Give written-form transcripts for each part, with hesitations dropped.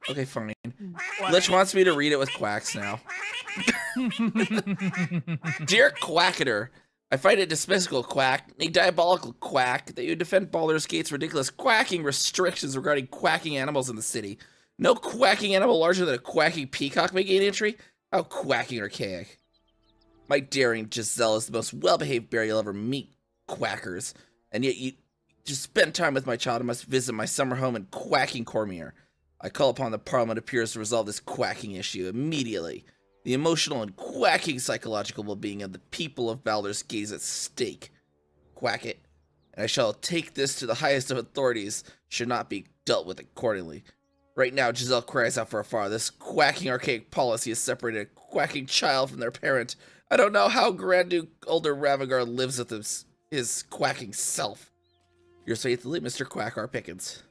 Okay, fine. Lich wants me to read it with quacks now. Dear Quacketer, I find it despicable, Quack, a diabolical quack, that you defend Baldur's Gate's ridiculous quacking restrictions regarding quacking animals in the city. No quacking animal larger than a quacking peacock may gain entry? How quacking archaic. My daring Giselle is the most well-behaved bear you'll ever meet, quackers. And yet to spend time with my child, I must visit my summer home in quacking Cormier. I call upon the Parliament of Peers to resolve this quacking issue immediately. The emotional and quacking psychological well-being of the people of Baldur's Gate is at stake. Quack it, and I shall take this to the highest of authorities, should not be dealt with accordingly. Right now, Giselle cries out for a father. This quacking archaic policy has separated a quacking child from their parent. I don't know how Grand Duke Older Ravagar lives with his quacking self. Yours faithfully, Mr. Quack R. Pickens.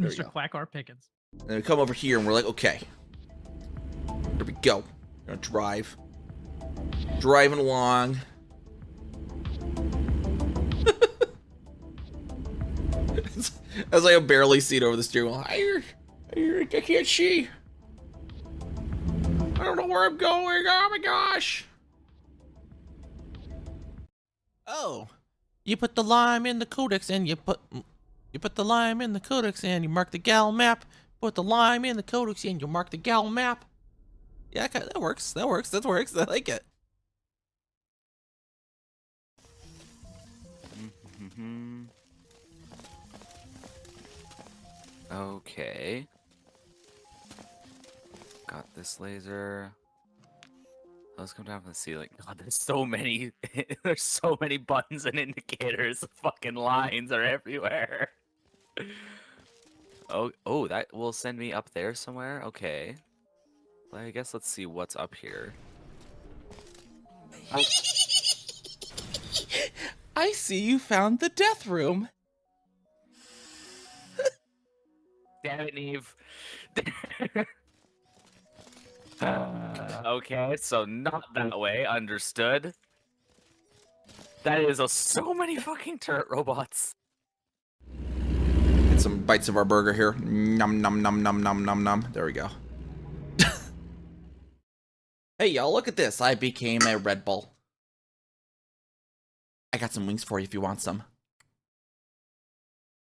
Mr. Quack R. Pickens. And we come over here and we're like, okay. Here we go. We're gonna drive. Driving along. As I barely see it over the steering wheel. I can't see. I don't know where I'm going. Oh my gosh. Oh. You put the lime in the codex and you put the lime in the codex and you mark the gal map. Put the lime in the codex and you mark the gal map. Yeah, that works. That works. That works. I like it. Okay. Got this laser. Let's come down from the ceiling. God, there's so many. There's so many buttons and indicators. Fucking lines are everywhere. Oh, that will send me up there somewhere. Okay. Well, I guess let's see what's up here. I see you found the death room. Damn it, Neve. Okay, so not that way. Understood. That is so many fucking turret robots. Get some bites of our burger here. Num num num num num num num. There we go. Hey y'all, look at this. I became a Red Bull. I got some wings for you if you want some.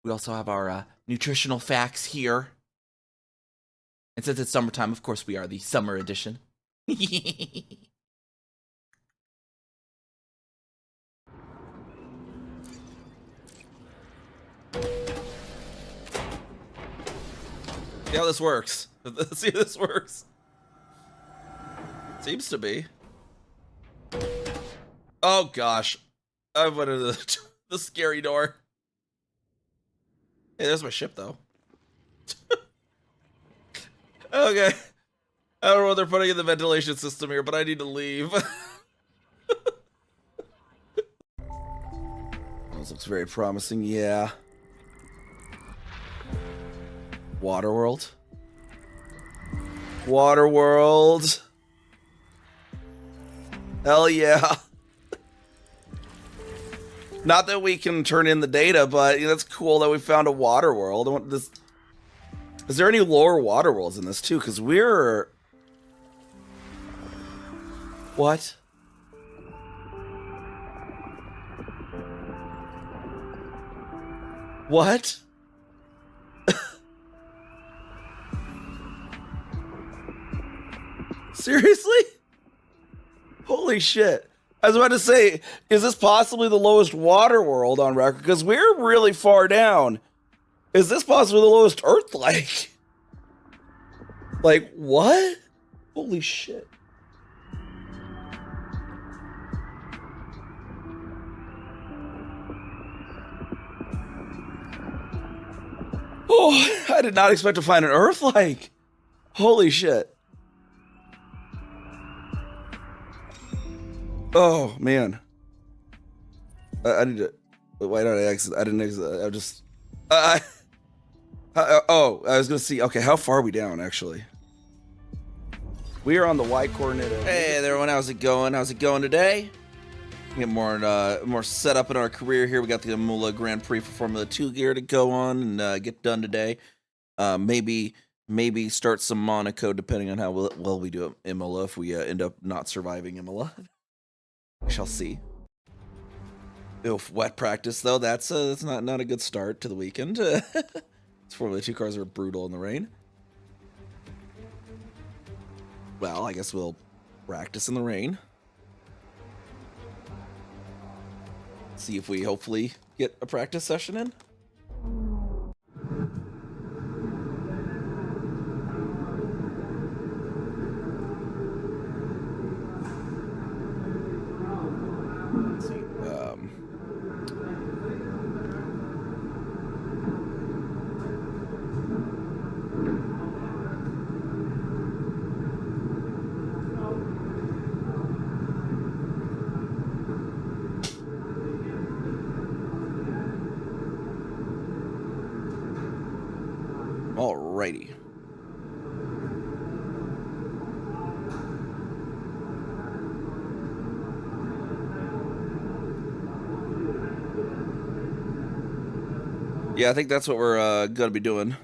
We also have our nutritional facts here. And since it's summertime, of course we are the summer edition. See how this works. Let's see how this works. Seems to be. Oh gosh. I went into the scary door. Hey, there's my ship though. Okay. I don't know what they're putting in the ventilation system here, but I need to leave. This looks very promising, yeah. Waterworld. Waterworld. Hell yeah. Not that we can turn in the data, but you know, it's cool that we found a Waterworld. Is there any lower Waterworlds in this too? Because we're... What? What? Seriously? Holy shit. I was about to say, is this possibly the lowest water world on record? Because we're really far down. Is this possibly the lowest Earth-like? Like, what? Holy shit. Oh, I did not expect to find an Earth-like. Holy shit. Oh, man. I need to... Why did I exit? I didn't exit. I just... oh, I was going to see... Okay, how far are we down, actually? We are on the Y coordinate. Hey there, everyone. How's it going? How's it going today? Get more set up in our career here. We got the Imola Grand Prix for Formula 2 gear to go on and get done today. Maybe maybe start some Monaco, depending on how well we do at Imola. If we end up not surviving Imola, we shall see. Oof, wet practice though. That's not a good start to the weekend. These Formula 2 cars are brutal in the rain. Well, I guess we'll practice in the rain. See if we hopefully get a practice session in. Let's see. Alrighty. Yeah, I think that's what we're gonna be doing.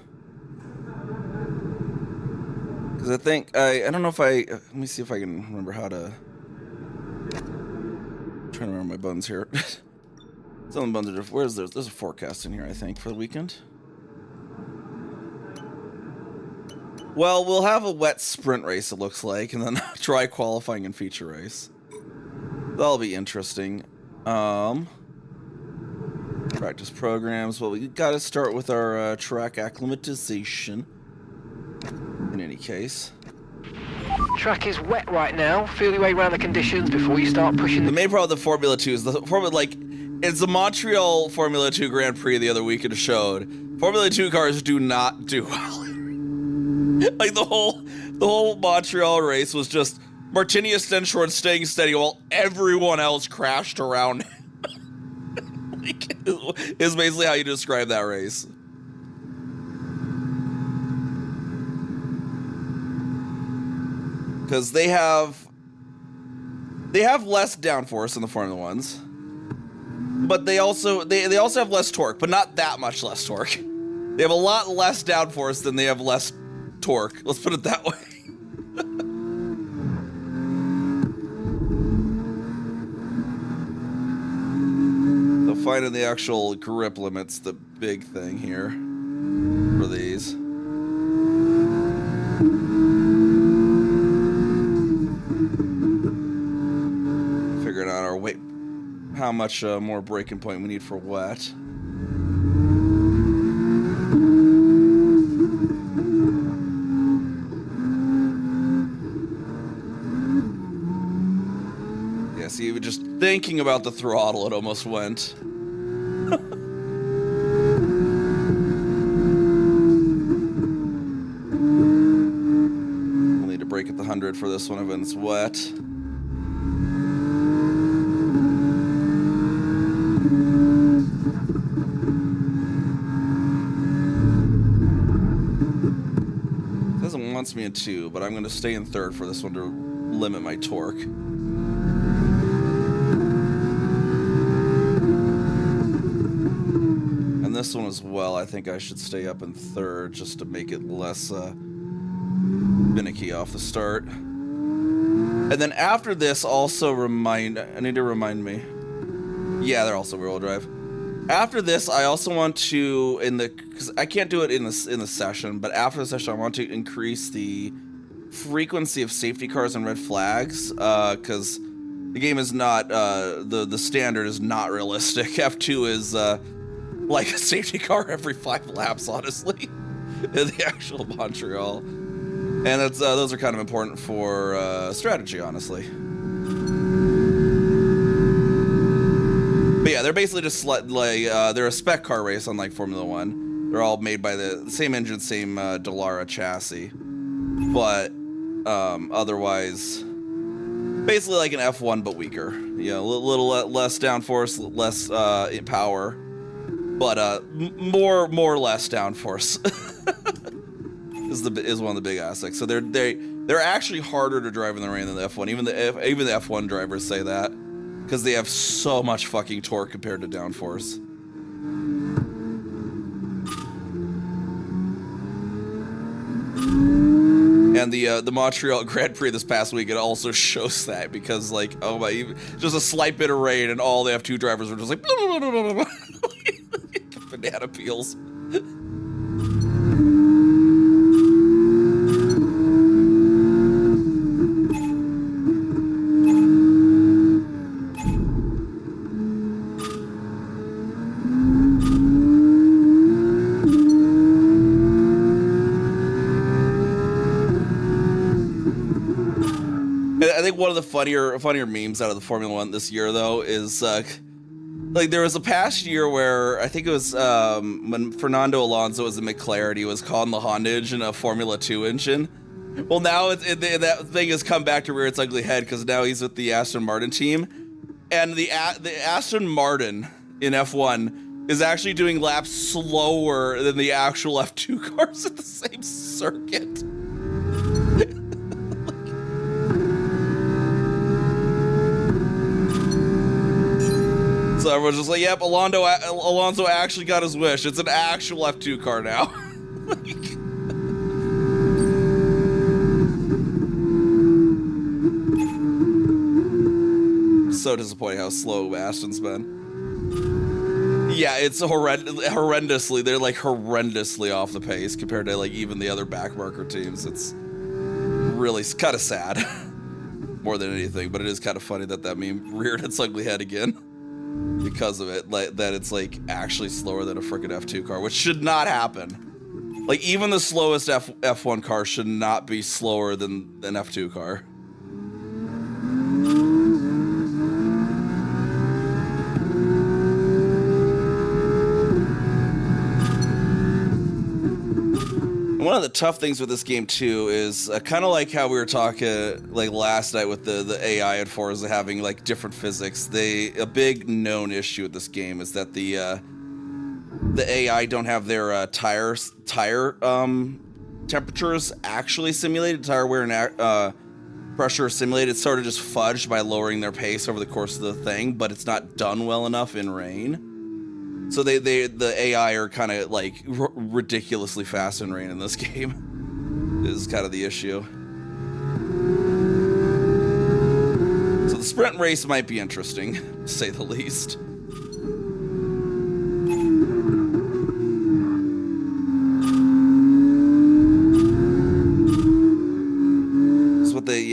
Because I think I don't know if let me see if I can remember how to. I'm trying to remember my buttons here. Some of the buttons are different. There's a forecast in here, I think, for the weekend. Well, we'll have a wet sprint race, it looks like, and then dry qualifying and feature race. That'll be interesting. Practice programs. Well, we got to start with our track acclimatization. In any case. Track is wet right now. Feel your way around the conditions before you start pushing The main problem with the Formula 2 is the Formula, like, it's the Montreal Formula 2 Grand Prix the other weekend showed. Formula 2 cars do not do well. Like the whole Montreal race was just Martinius Stenshorn staying steady while everyone else crashed around him. Like, is basically how you describe that race. Because they have less downforce in the Formula 1s. But they also have less torque, but not that much less torque. They have a lot less downforce than they have less torque. Let's put it that way. So finding the actual grip limit's the big thing here for these. Figuring out our weight, how much more braking point we need for wet. See, just thinking about the throttle, it almost went. We'll need to brake at the 100 for this one when it's wet. It doesn't want me in 2, but I'm going to stay in 3rd for this one to limit my torque. This one as well, I think I should stay up in 3rd just to make it less finicky off the start. And then after this, also I need to remind me. Yeah, they're also rear-wheel drive. After this, I also want to, because I can't do it in the session, but after the session, I want to increase the frequency of safety cars and red flags, because the game is not, the standard is not realistic. F2 is, like a safety car every 5 laps, honestly, in the actual Montreal. And that's those are kind of important for strategy, honestly. But yeah, they're basically just like they're a spec car race, unlike Formula 1. They're all made by the same engine, same Dallara chassis, but otherwise, basically like an F1 but weaker. You know, a little less downforce, less power. But more or less downforce is one of the big aspects. So they're actually harder to drive in the rain than the F1. Even the F1 drivers say that, because they have so much fucking torque compared to downforce. and the Montreal Grand Prix this past week, it also shows that because like, oh my, just a slight bit of rain and all the F2 drivers were just like banana peels. I think one of the funnier memes out of the Formula One this year, though, is like there was a past year where I think it was when Fernando Alonso was in McLaren, he was calling the Honda engine a Formula 2 engine. Well, now that thing has come back to rear its ugly head because now he's with the Aston Martin team, and the Aston Martin in F1 is actually doing laps slower than the actual F2 cars at the same circuit. So everyone's just like, yep, Alonso actually got his wish. It's an actual F2 car now. So disappointing how slow Aston's been. Yeah, it's horrendously. They're like horrendously off the pace compared to like even the other backmarker teams. It's really kind of sad more than anything, but it is kind of funny that meme reared its ugly head again. Because of it, like that it's like actually slower than a freaking F2 car, which should not happen. Like even the slowest F1 car should not be slower than an F2 car. One of the tough things with this game too is kind of like how we were talking like last night with the AI at Forza having like different physics. A big known issue with this game is that the AI don't have their tire temperatures actually simulated, tire wear and pressure simulated. It's sort of just fudged by lowering their pace over the course of the thing, but it's not done well enough in rain. So the AI are kind of like ridiculously fast in rain in this game. Is kind of the issue. So the sprint race might be interesting, to say the least. That's what they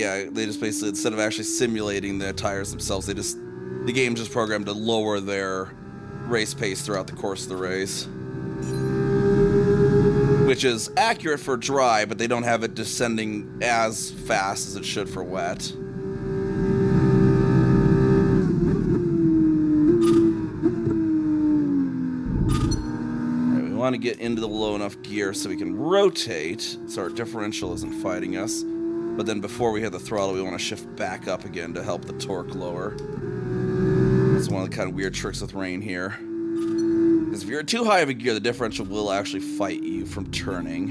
just basically, instead of actually simulating the tires themselves, the game just programmed to lower their race pace throughout the course of the race, which is accurate for dry, but they don't have it descending as fast as it should for wet. All right, we want to get into the low enough gear so we can rotate so our differential isn't fighting us, but then before we hit the throttle we want to shift back up again to help the torque lower. That's one of the kind of weird tricks with rain here. Because if you're too high of a gear, the differential will actually fight you from turning.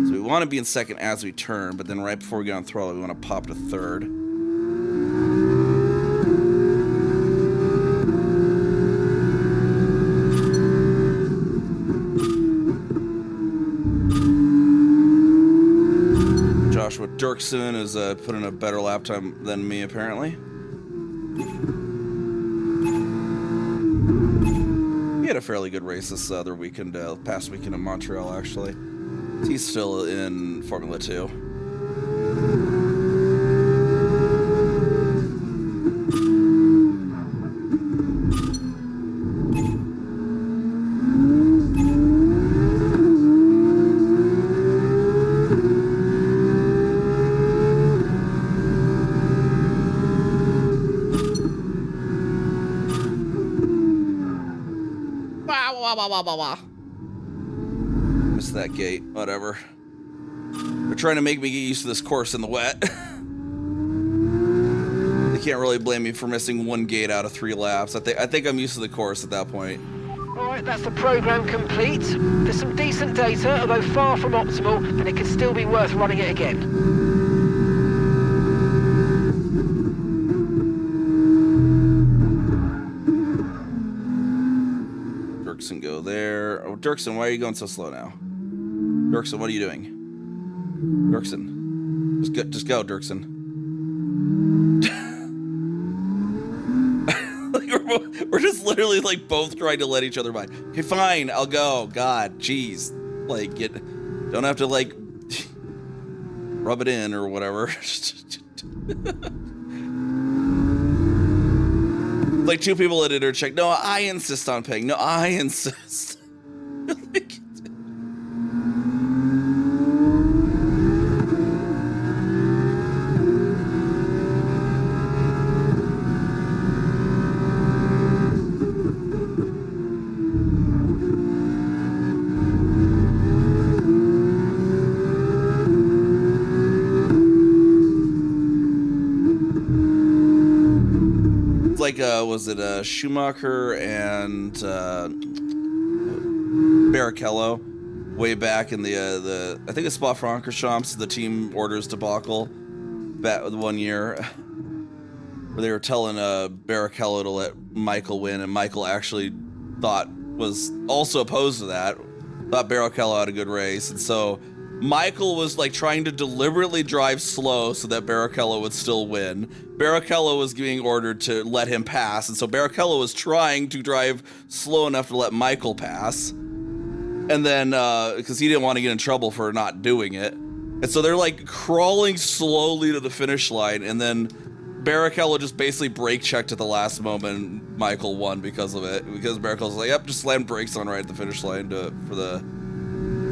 So we want to be in second as we turn, but then right before we get on throttle, we want to pop to third. Joshua Dirksen has put in a better lap time than me, apparently. He had a fairly good race this other weekend, past weekend in Montreal, actually. He's still in Formula 2. Missed that gate. Whatever. They're trying to make me get used to this course in the wet. They can't really blame me for missing one gate out of 3 laps. I think I'm used to the course at that point. Alright, that's the program complete. There's some decent data, although far from optimal, and it could still be worth running it again. Dirksen go there. Oh, Dirksen, why are you going so slow now? Dirksen, what are you doing? Dirksen. Just go, Dirksen. Like we're just literally like both trying to let each other by. Okay, fine, I'll go. God, jeez. Like, don't have to like rub it in or whatever. Like two people at intercheck. No, I insist on paying. No, I insist. Like, was it Schumacher and Barrichello way back in the I think it's Spa-Francorchamps, the team orders debacle back 1 year where they were telling Barrichello to let Michael win, and Michael actually was also opposed to that, thought Barrichello had a good race, and so Michael was like trying to deliberately drive slow so that Barrichello would still win. Barrichello was being ordered to let him pass, and so Barrichello was trying to drive slow enough to let Michael pass. And then, because he didn't want to get in trouble for not doing it. And so they're like crawling slowly to the finish line, and then Barrichello just basically brake checked at the last moment, and Michael won because of it. Because Barrichello's like, yep, just slammed brakes on right at the finish line because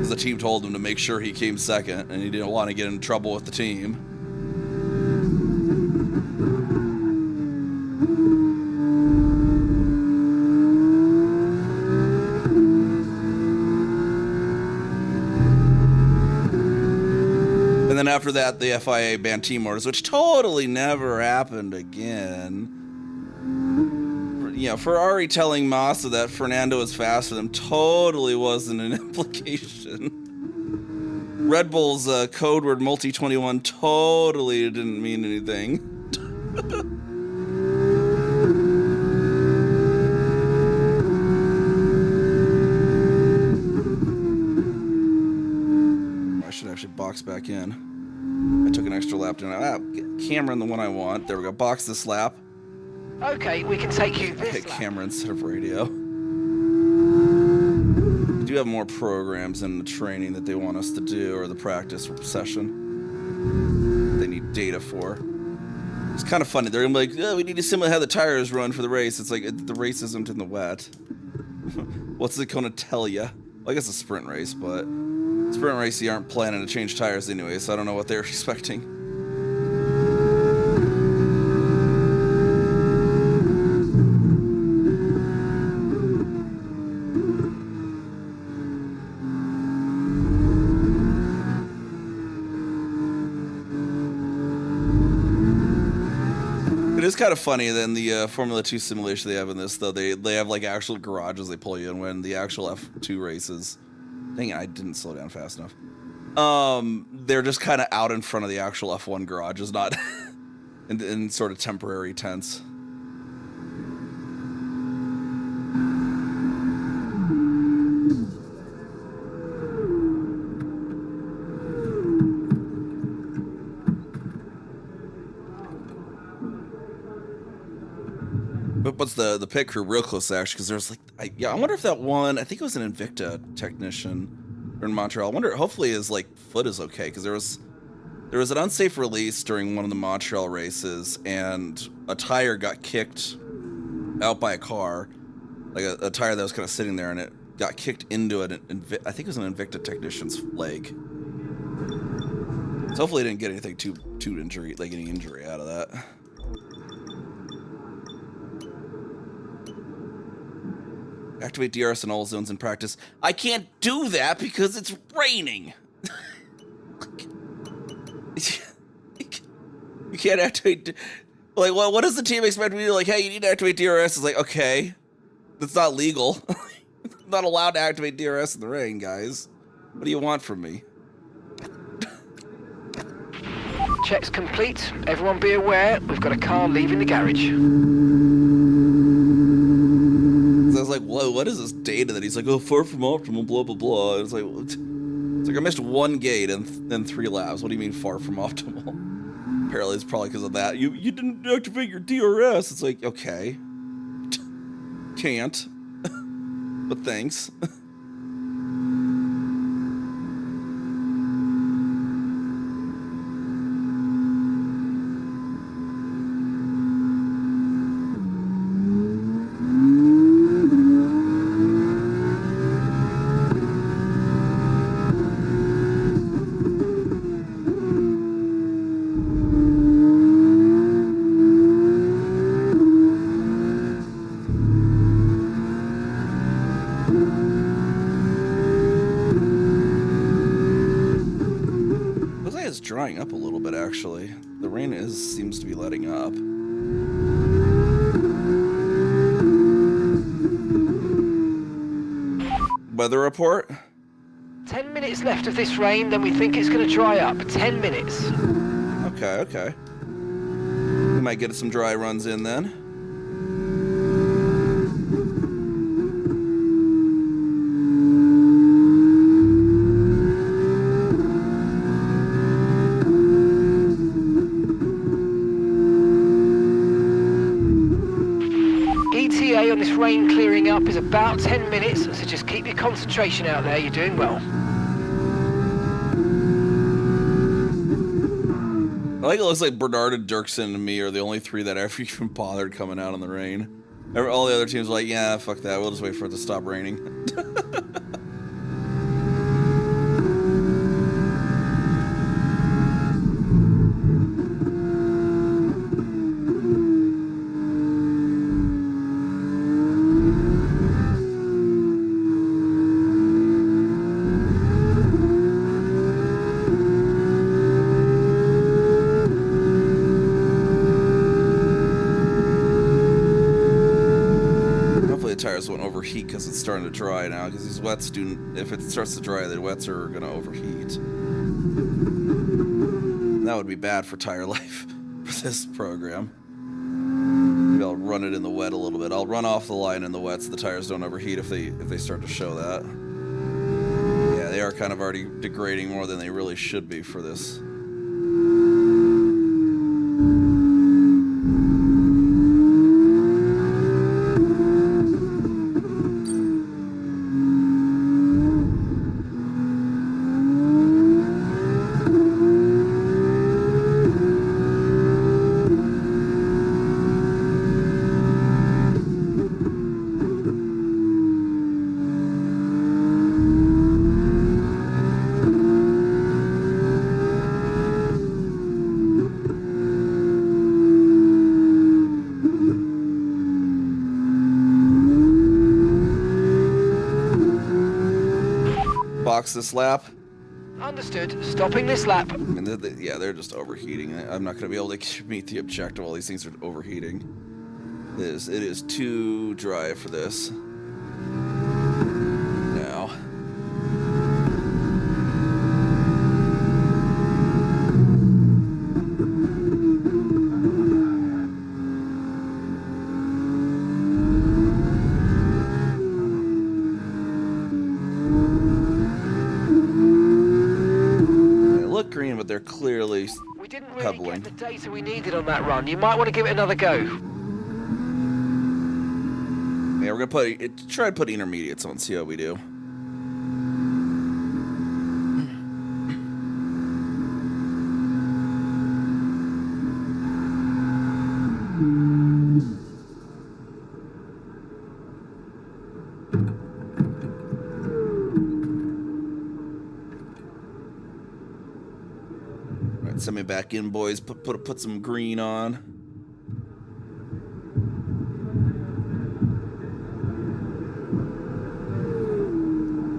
the team told him to make sure he came second, and he didn't want to get in trouble with the team. And then after that, the FIA banned team orders, which totally never happened again. You know, Ferrari telling Massa that Fernando was faster than totally wasn't an implication. Red Bull's code word multi-21 totally didn't mean anything. I should actually box back in. I took an extra lap down. Cameron, the one I want. There we go. Box this lap. Okay, we can take you this Pick lap. camera instead of radio. We do have more programs in the training that they want us to do, or the practice session they need data for. It's kind of funny. They're gonna be like, oh, we need to simulate how the tires run for the race. It's like, the race isn't in the wet. What's it gonna tell you? Well, I guess a sprint race, but sprint race you aren't planning to change tires anyway, so I don't know what they're expecting. It is kind of funny that in the Formula 2 simulation they have in this, though, they have like actual garages they pull you in, when the actual F2 races, dang it, I didn't slow down fast enough. They're just kind of out in front of the actual F1 garages, not in sort of temporary tents. But what's the pit crew real close to, actually, because there's like, I wonder if that one, I think it was an Invicta technician in Montreal. I wonder, hopefully his like foot is okay, because there was an unsafe release during one of the Montreal races, and a tire got kicked out by a car, like a tire that was kind of sitting there, and it got kicked into it. I think it was an Invicta technician's leg. So hopefully he didn't get anything too injury, like any injury out of that. Activate DRS in all zones in practice. I can't do that because it's raining. You can't activate. Like, what does the team expect me to do? Like, hey, you need to activate DRS. It's like, okay, that's not legal. I'm not allowed to activate DRS in the rain, guys. What do you want from me? Checks complete. Everyone be aware, we've got a car leaving the garage. I was like, whoa, what is this data that he's like, oh, far from optimal, blah, blah, blah. And it's like, what? It's like, I missed one gate and then 3 laps. What do you mean far from optimal? Apparently it's probably because of that. You didn't activate your DRS. It's like, okay. Can't. But thanks. Drying up a little bit, actually. The rain seems to be letting up. Weather report? 10 minutes left of this rain, then we think it's going to dry up. 10 minutes. Okay, okay. We might get some dry runs in then. On this rain clearing up is about 10 minutes, so just keep your concentration out there. You're doing well. I think it looks like Bernard and Dirksen and me are the only 3 that ever even bothered coming out in the rain. All the other teams are like, yeah, fuck that. We'll just wait for it to stop raining. Tires won't overheat because it's starting to dry now, because these wets do, if it starts to dry, the wets are going to overheat. And that would be bad for tire life for this program. Maybe I'll run it in the wet a little bit. I'll run off the line in the wet so the tires don't overheat if they start to show that. Yeah, they are kind of already degrading more than they really should be for this. Box this lap. Understood. Stopping this lap. I mean, yeah, they're just overheating. I'm not going to be able to meet the objective while these things are overheating. It is too dry for this. Now. Green, but they're clearly we didn't really pebbling. get the data we needed on that run. You might want to give it another go. Yeah, we're gonna try to put intermediates on, see how we do. Send me back in, boys. Put some green on.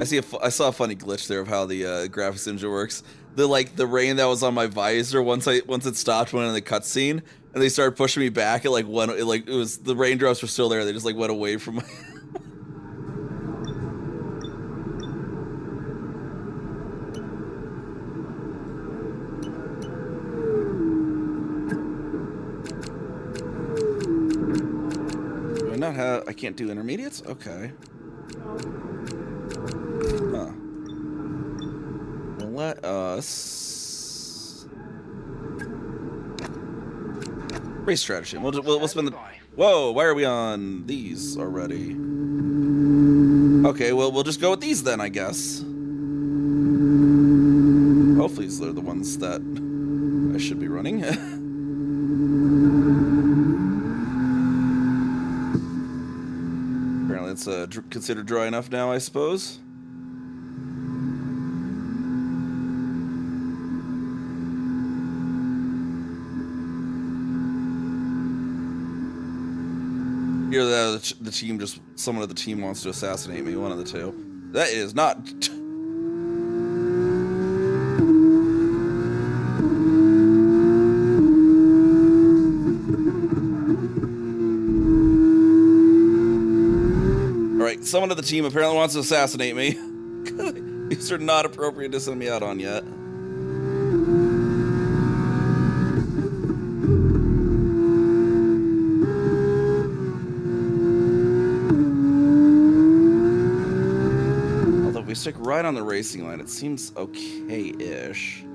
I saw a funny glitch there of how the graphics engine works. The rain that was on my visor once it stopped went in the cutscene, and they started pushing me back. It was the raindrops were still there. They just like went away from my. I can't do intermediates? Okay. Huh. Let us race strategy. We'll spend the. Whoa! Why are we on these already? Okay, well we'll just go with these then, I guess. Hopefully these are the ones that I should be running. Apparently it's considered dry enough now, I suppose. Here, the team just... Someone of the team wants to assassinate me. One of the two. That is not... Alright, someone of the team apparently wants to assassinate me. These are not appropriate to send me out on yet. We stick right on the racing line. It seems okay-ish. The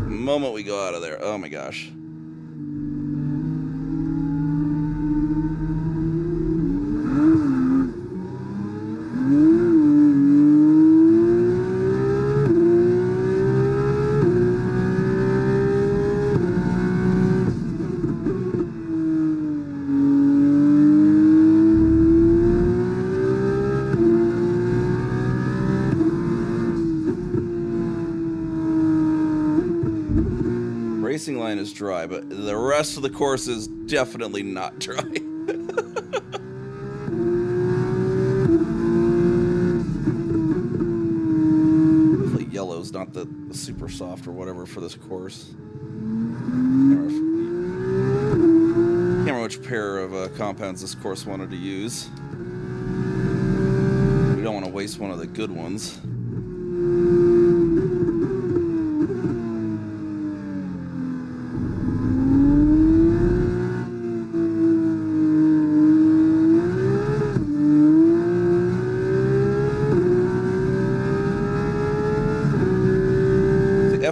moment we go out of there, oh my gosh. Racing line is dry, but the rest of the course is definitely not dry. Hopefully yellow's not the super soft or whatever for this course. Can't remember which pair of compounds this course wanted to use. We don't want to waste one of the good ones.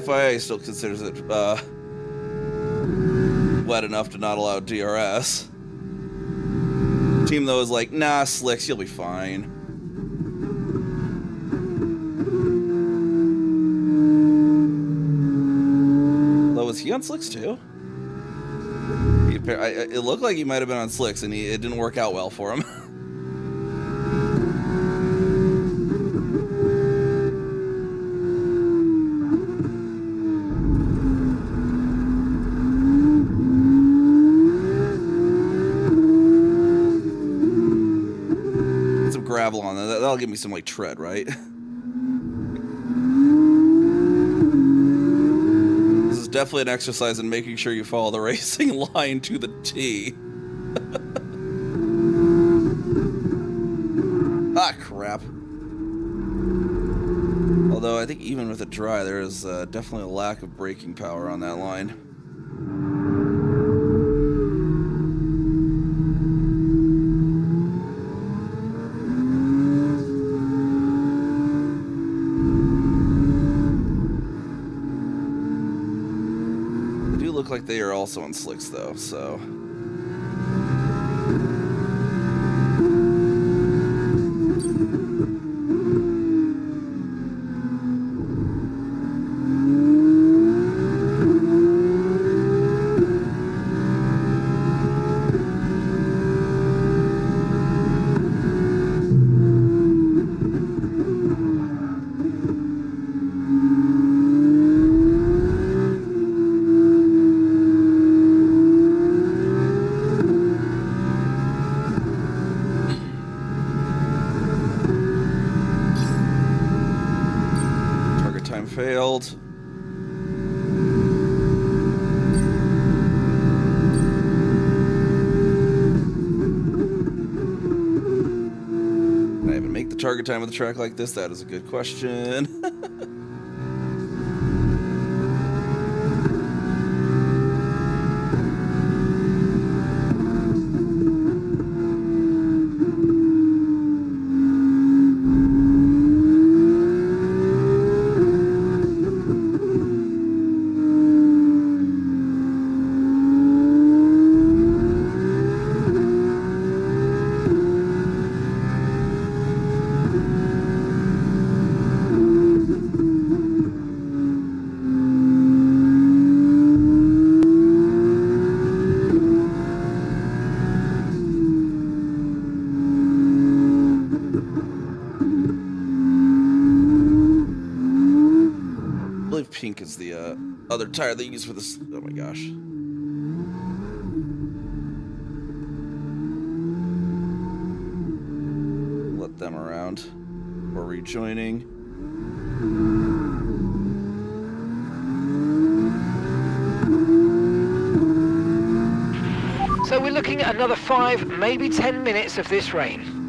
FIA still considers it wet enough to not allow DRS. Team though is like, nah, slicks, you'll be fine. Although, was he on slicks too? It looked like he might have been on slicks, and it didn't work out well for him. Gravel on that. That'll give me some like tread, right? This is definitely an exercise in making sure you follow the racing line to the T. Ah, crap. Although I think even with it dry, there is definitely a lack of braking power on that line. Like they are also on slicks though, so failed. Can I even make the target time with a track like this? That is a good question. other tire they use for this. Oh my gosh. Let them around. Or rejoining. So we're looking at another 5, maybe 10 minutes of this rain.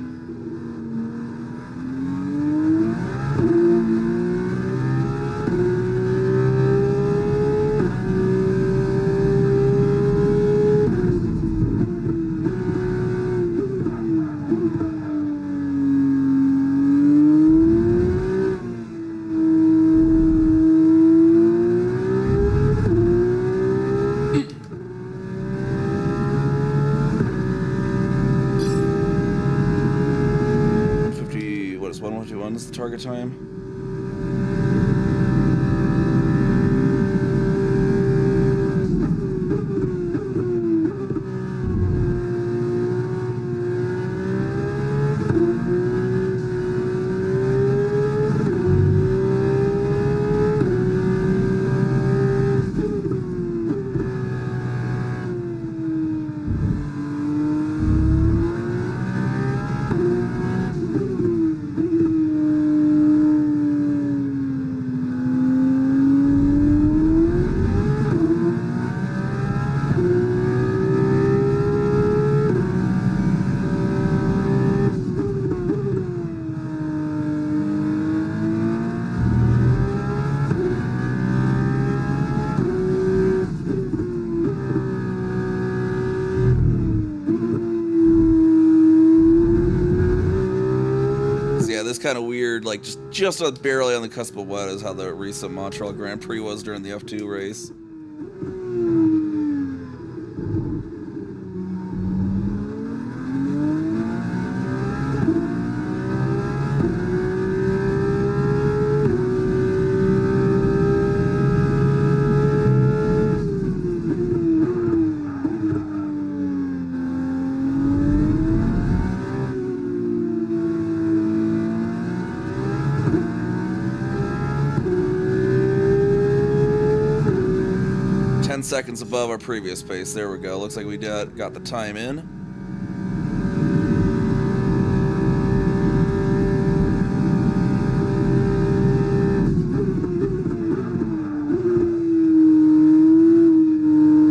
What is 1:51 is the target time? This kind of weird, like just barely on the cusp of wet is how the recent Montreal Grand Prix was during the F2 race. Seconds above our previous pace. There we go. Looks like we got the time in.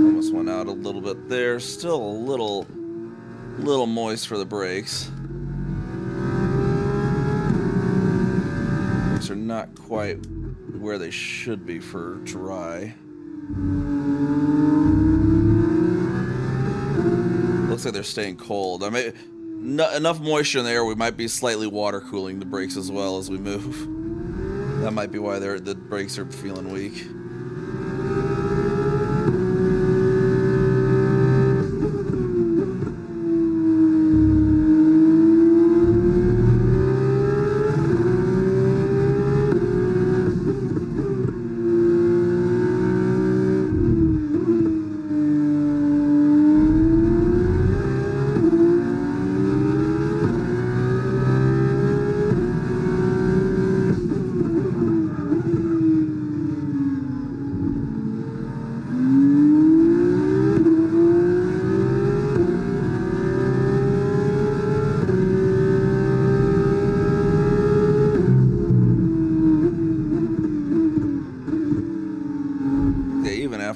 Almost went out a little bit there. Still a little moist for the brakes. Brakes are not quite where they should be for dry. Looks like they're staying cold. I mean, enough moisture in the air, we might be slightly water cooling the brakes as well as we move. That might be why the brakes are feeling weak.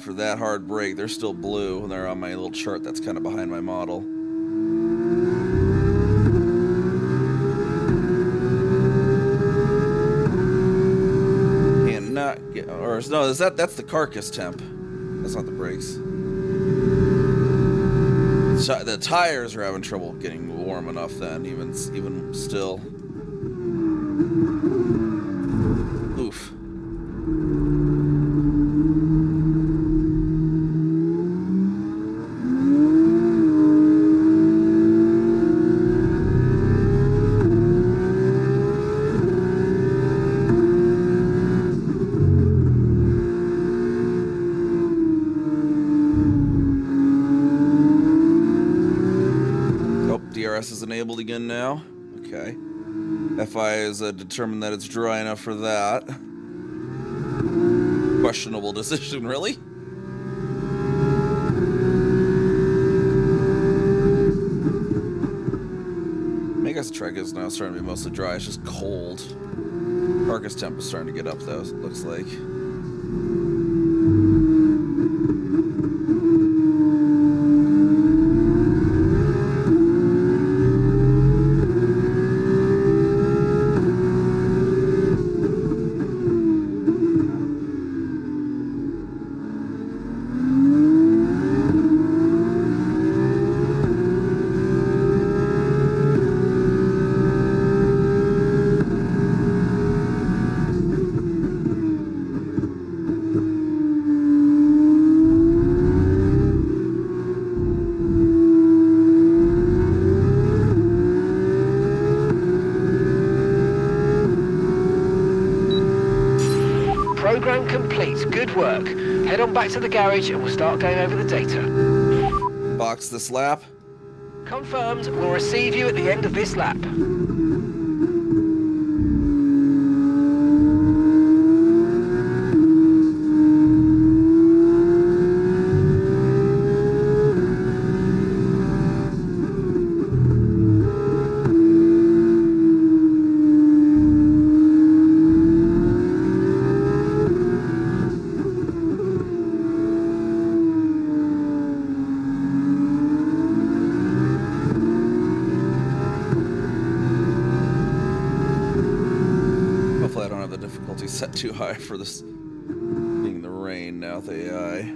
That hard brake, they're still blue and they're on my little chart that's kind of behind my model. And not get, or no, that's the carcass temp. That's not the brakes. So the tires are having trouble getting warm enough then, even still. Oof. DRS is enabled again now. Okay. FI is determined that it's dry enough for that. questionable decision, really. Megas Trek is now starting to be mostly dry. It's just cold. Carcass temp is starting to get up, though, it looks like. Program complete. Good work. Head on back to the garage and we'll start going over the data. Box this lap. Confirmed. We'll receive you at the end of this lap. Set too high for this being the rain now with the AI.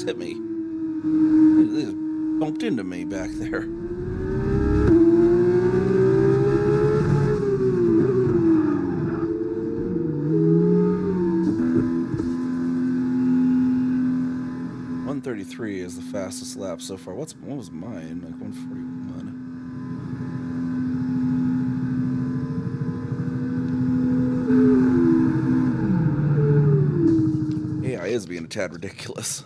Hit me. They just bumped into me back there. .133 is the fastest lap so far. What was mine? Like 141. AI is being a tad ridiculous.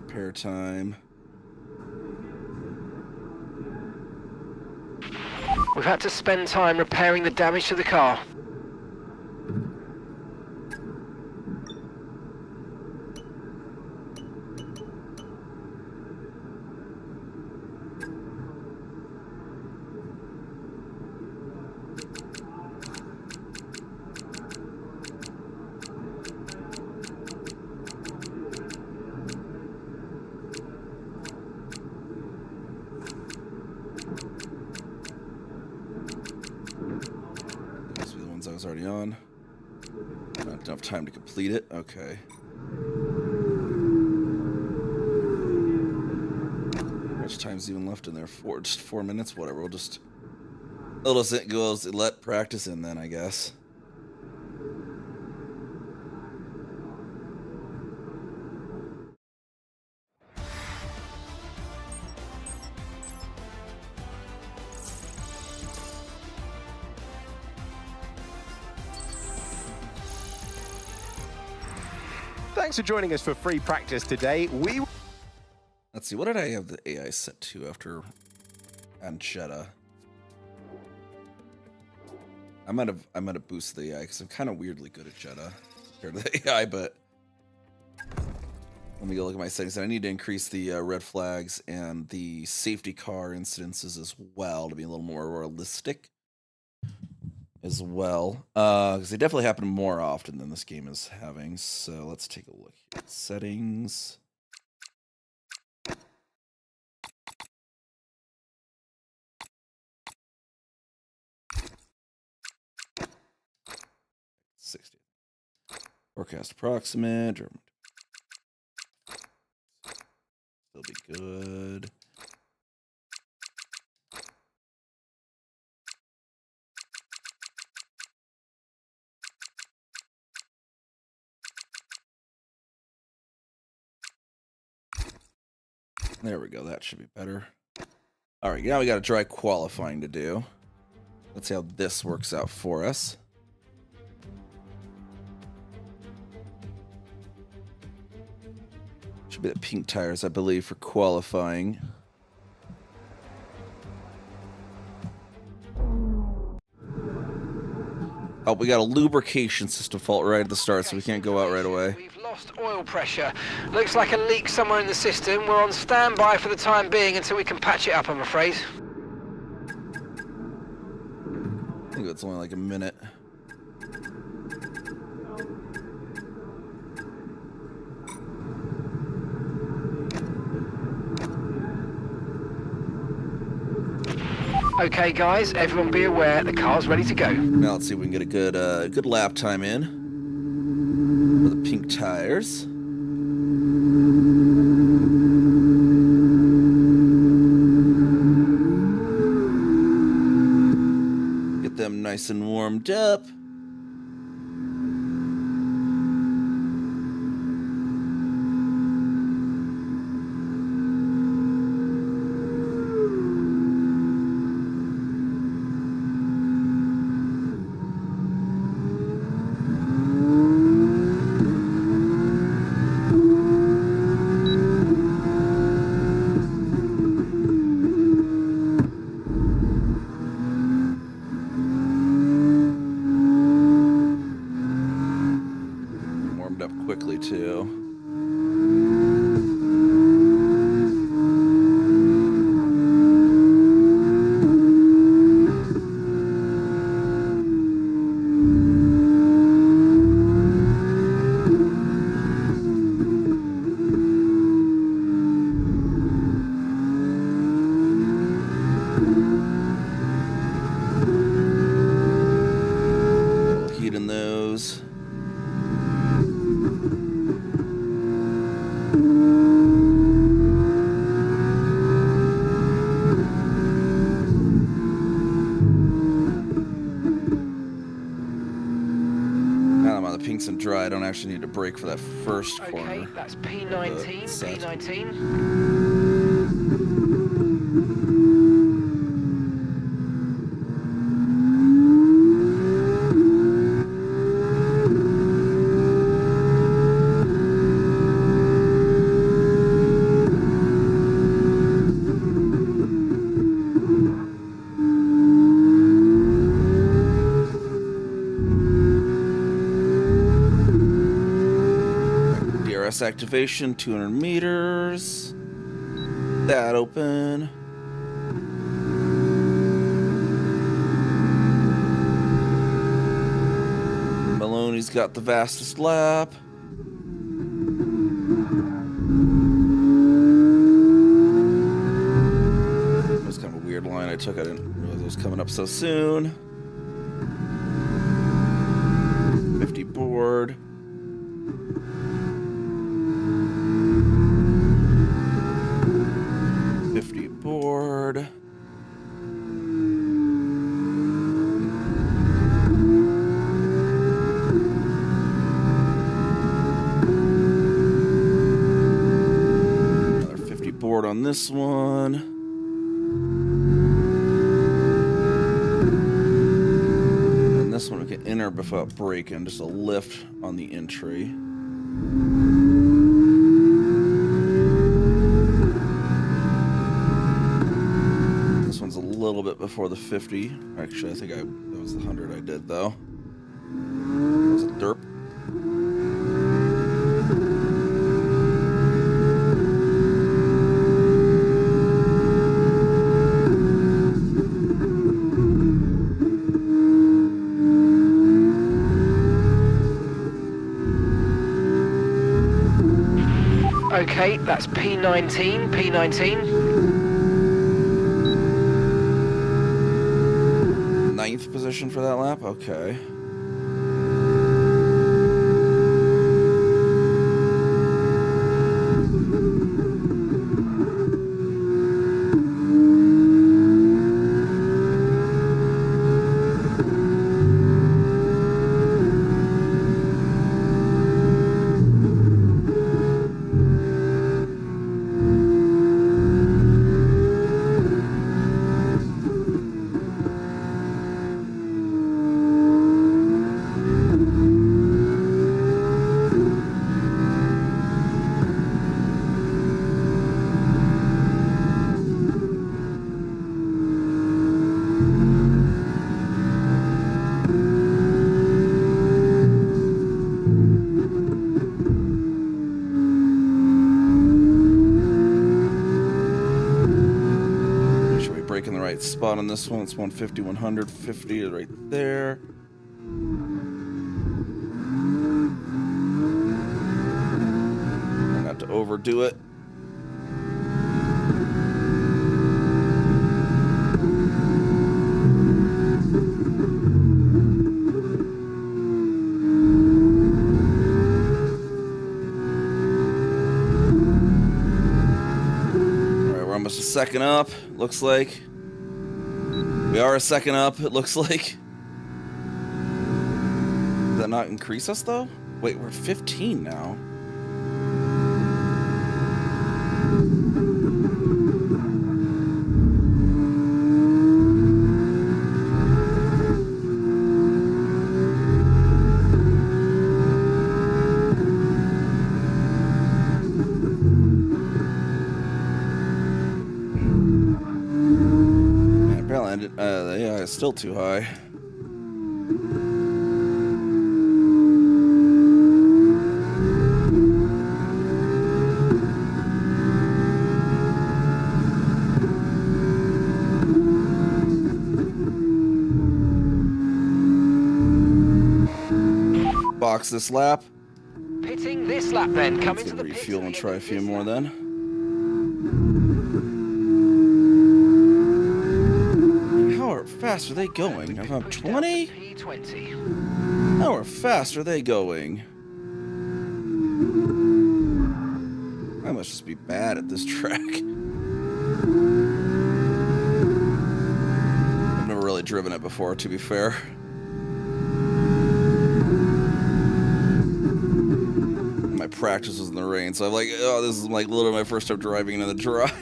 Repair time. We've had to spend time repairing the damage to the car. I was already on. Not enough time to complete it. Okay. How much time's even left in there? Just 4 minutes? Whatever. We'll just let practice in then, I guess. Thanks for joining us for free practice today. Let's see, what did I have the AI set to after Anchetta? I might have boosted the AI because I'm kind of weirdly good at Jetta compared to the AI, but Let me go look at my settings. I need to increase the red flags and the safety car incidences as well to be a little more realistic as well. Because they definitely happen more often than this game is having. So let's take a look here. Settings. Forecast approximate. Still be good. There we go. That should be better. All right, now we got a dry qualifying to do. Let's see how this works out for us. Should be the pink tires, I believe, for qualifying. Oh, we got a lubrication system fault right at the start, so we can't go out right away. We've lost oil pressure. Looks like a leak somewhere in the system. We're on standby for the time being until we can patch it up, I'm afraid. I think it's only like a minute. Okay, guys, everyone be aware, the car's ready to go. Now let's see if we can get a good lap time in for the pink tires. Get them nice and warmed up. Quickly too. Heat in those. Pinks and dry. I don't actually need to brake for that first corner. Okay, that's P19, P19. Activation, 200 meters. That open. Maloney's got the fastest lap. That was kind of a weird line I took. I didn't realize it was coming up so soon. 50 board. Board. Another 50 board on this one. And this one we can enter without braking, just a lift on the entry. A little bit before the 50. Actually, I think that was the 100 I did though. That was a derp. Okay, that's P19, P19. 9th position for that lap? Okay. In the right spot on this one. It's 150, 150 right there. Not to overdo it. Alright, we're almost a second up, looks like. We are a second up, it looks like. Does that not increase us, though? Wait, we're at 15 now. Yeah, it's still too high. Box this lap. Pitting this lap then. Come Let's into the refuel pits and try a few more lap. then. How fast are they going? If I'm 20? P20. How fast are they going? I must just be bad at this track. I've never really driven it before, to be fair. My practice was in the rain, so I'm like, oh, this is like literally my first time driving in the dry.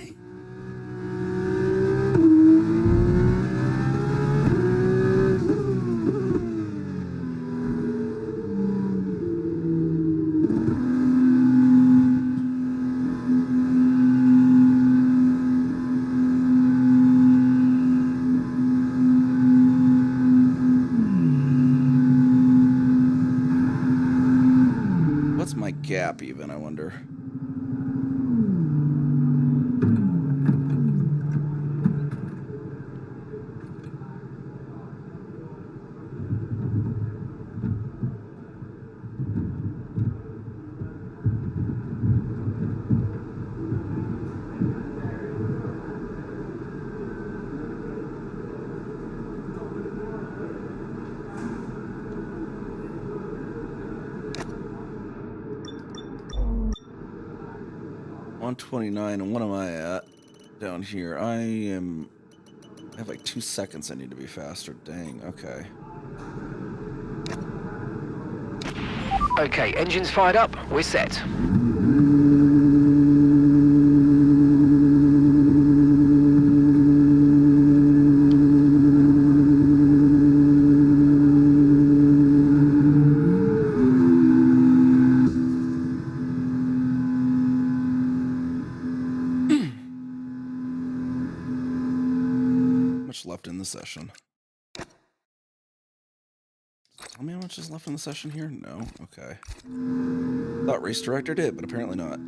What's my gap even, I wonder? $129, and what am I at down here? I have like 2 seconds. I need to be faster. Dang, okay. Okay, engines fired up. We're set. Left in the session. Tell me how much is left in the session here? No? Okay. Thought race director did, but apparently not.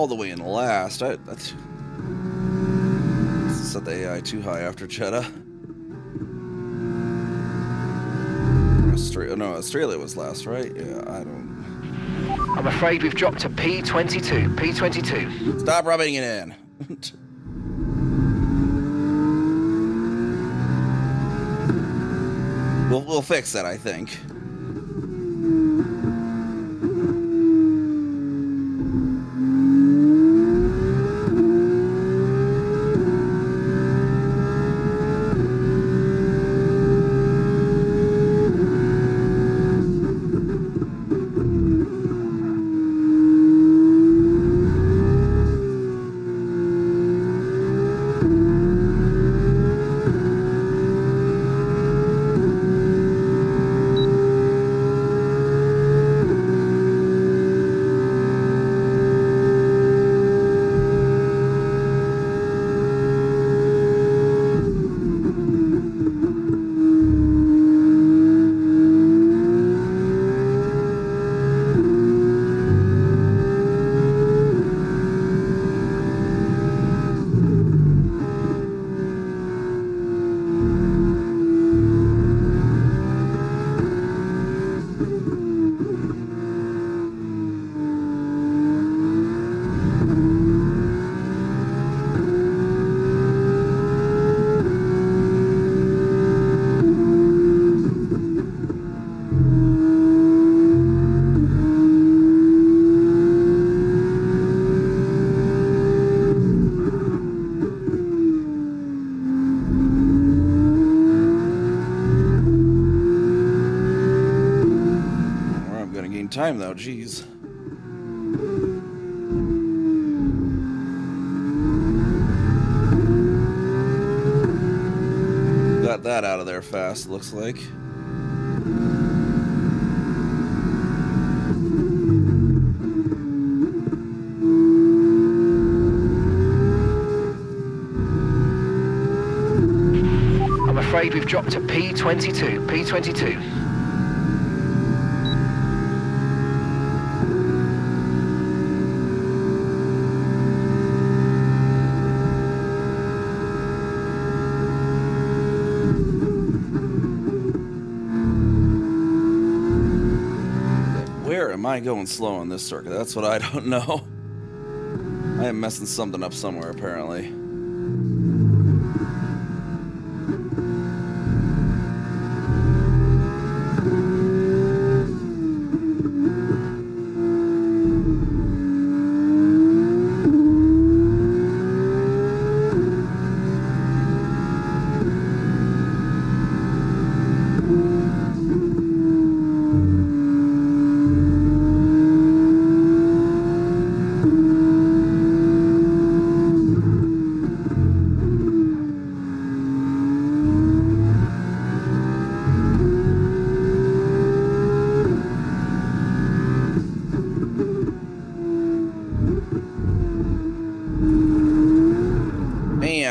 all the way in last. That's set the AI too high after Jeddah. Australia was last, right? Yeah, I don't... I'm afraid we've dropped to P22. P22. Stop rubbing it in. We'll fix that, I think. Time though, jeez. Got that out of there fast, looks like. I'm afraid we've dropped to P22. P22. Am I going slow on this circuit? That's what I don't know. I am messing something up somewhere, apparently.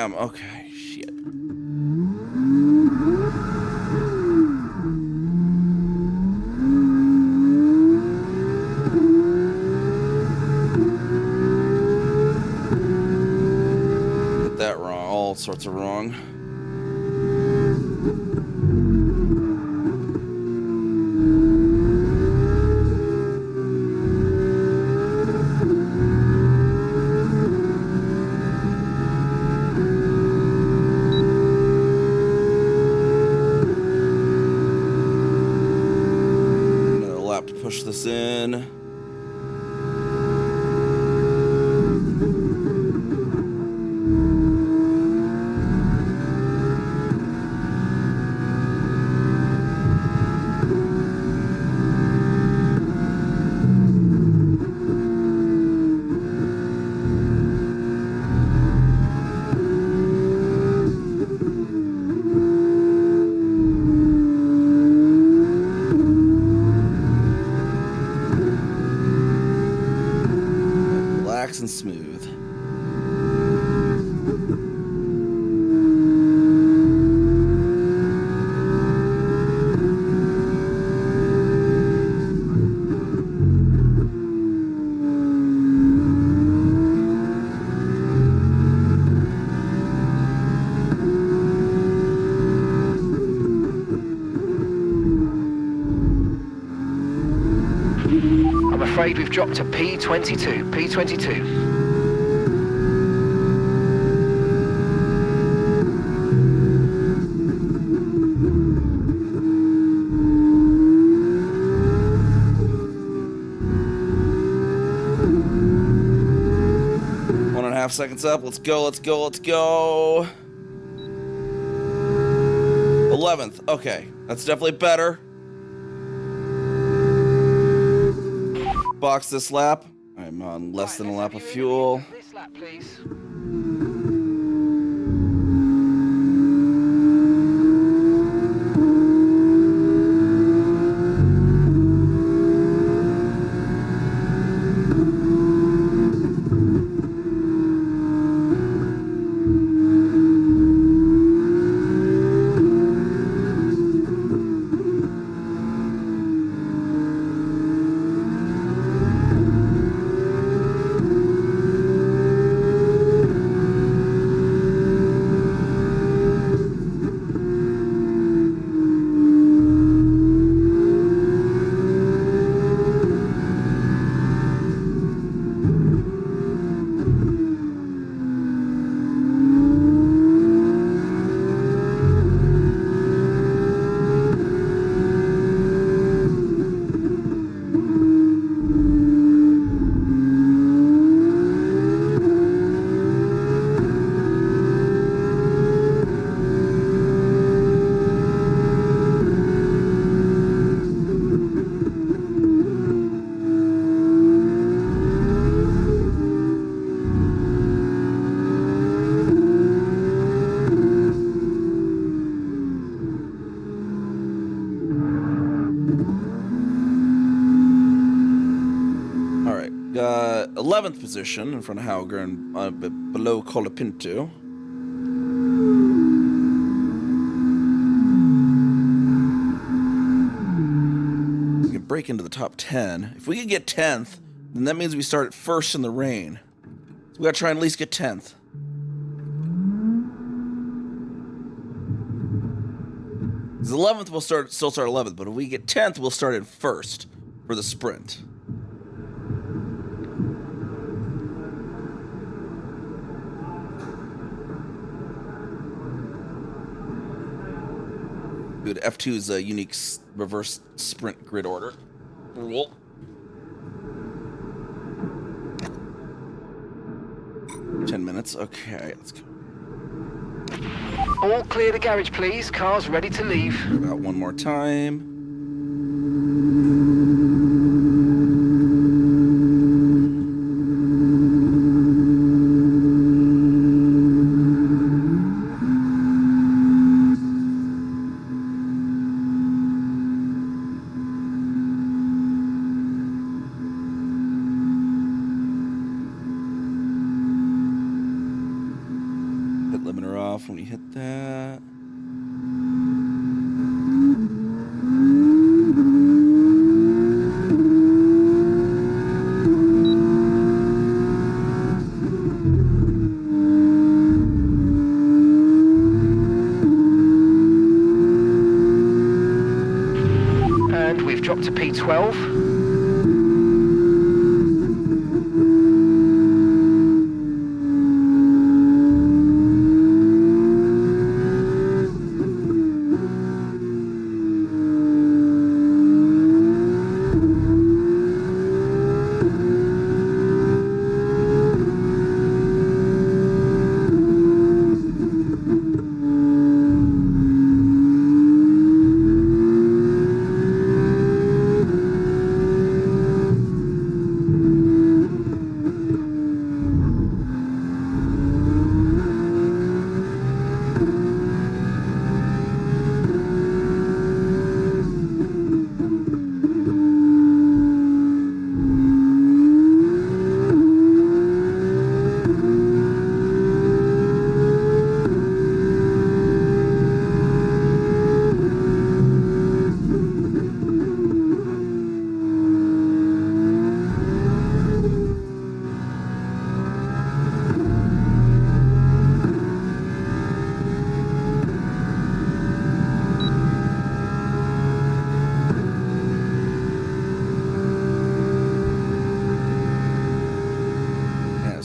Okay, shit. Get that wrong, all sorts of wrong. Push this in. And smooth. afraid we've dropped to P22. P22. One and a half seconds up. Let's go, let's go, let's go. 11th. Okay, that's definitely better. Box this lap. I'm on less than a lap of fuel. This lap, please. All right, 11th position in front of Hauger and below Colapinto. We can break into the top 10. If we can get 10th, then that means we start at first in the rain. So we gotta try and at least get 10th. Because 11th we'll still start 11th, but if we get 10th, we'll start in first for the sprint. Good. F2's a unique reverse sprint grid order. Cool. Ten minutes. Okay, let's go. All clear the garage, please. Cars ready to leave. About one more time. Pit limiter off when we hit that. And we've dropped to P12.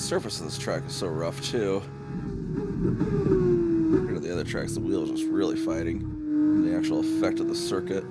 surface of this track is so rough too. Compared to the other tracks, the wheel is just really fighting the actual effect of the circuit.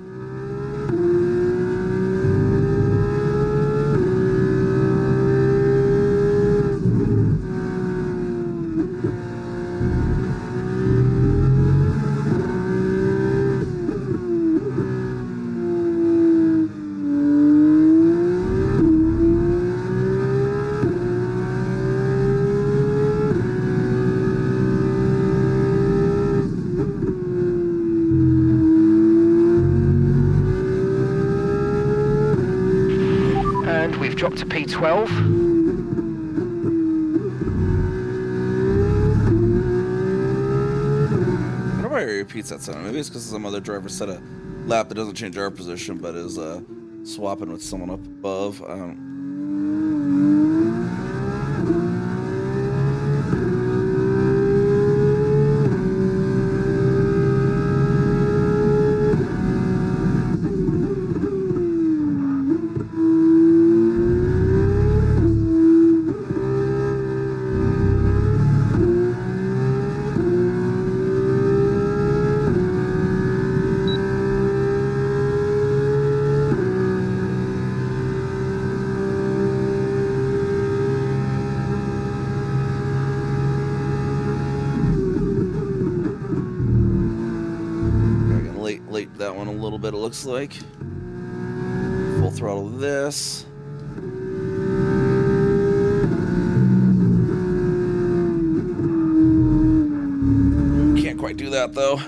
And we've dropped to P12. I wonder why it repeats that sound. Maybe it's because some other driver set a lap that doesn't change our position, but is swapping with someone up above. I don't. Late that one a little bit, it looks like. Full throttle this. Can't quite do that though.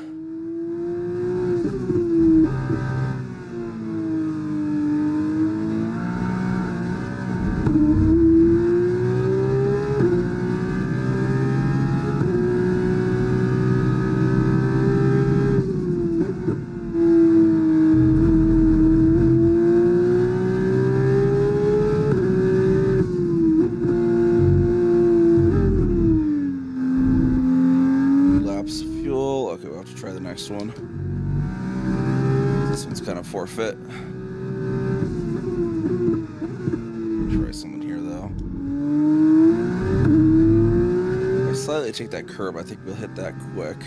Next one. This one's kind of forfeit. Try someone here though. If I slightly take that curb, I think we'll hit that quick.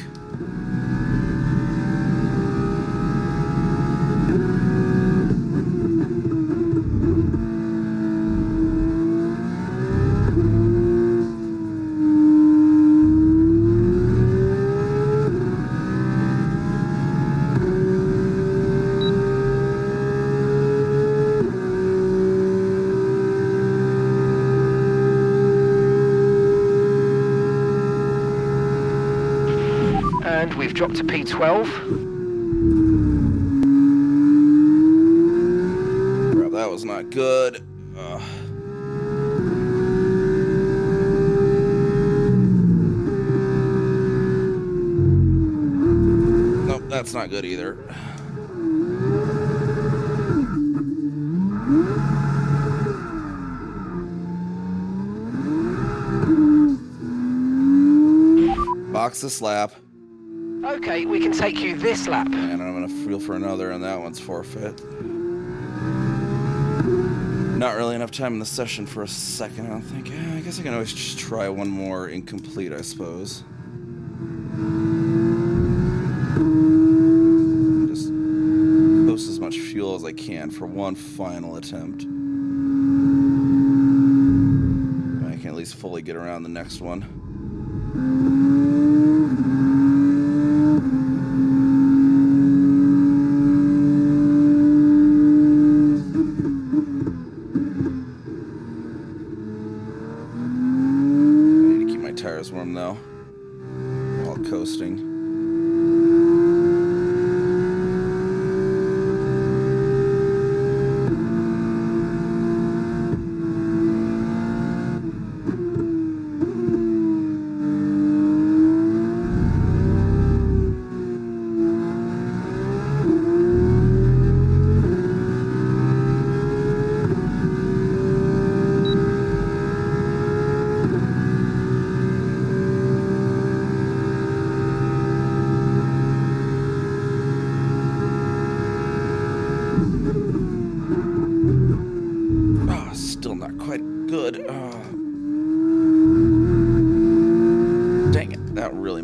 And we've dropped to P12. Crap, that was not good. Nope, that's not good either. Box this lap. Okay, we can take you this lap. And I'm gonna feel for another, and that one's forfeit. Not really enough time in the session for a second, I don't think. I guess I can always just try one more incomplete, I suppose. Just post as much fuel as I can for one final attempt. I can at least fully get around the next one. Tires warm though, while coasting.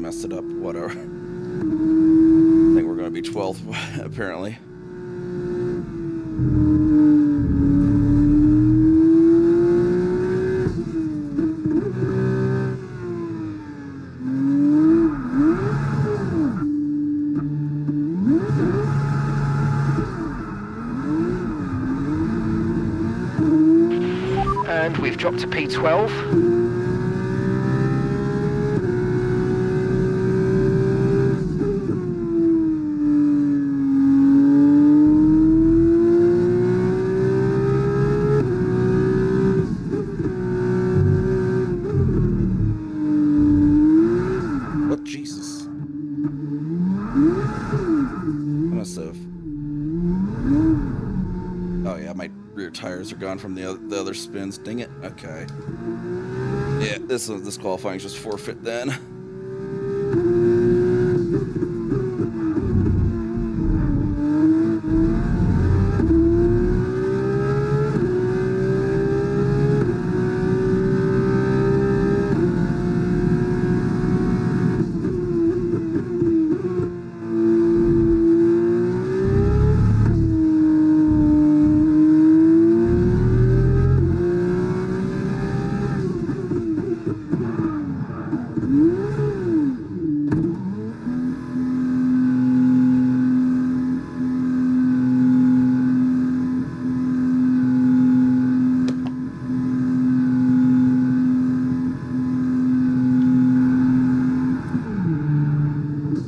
messed it up. Whatever. I think we're going to be 12th, apparently. And we've dropped to P12. What? Jesus. I must have. Oh yeah, my rear tires are gone from the other spins. Dang it. Okay. Yeah, this qualifying is just forfeit then.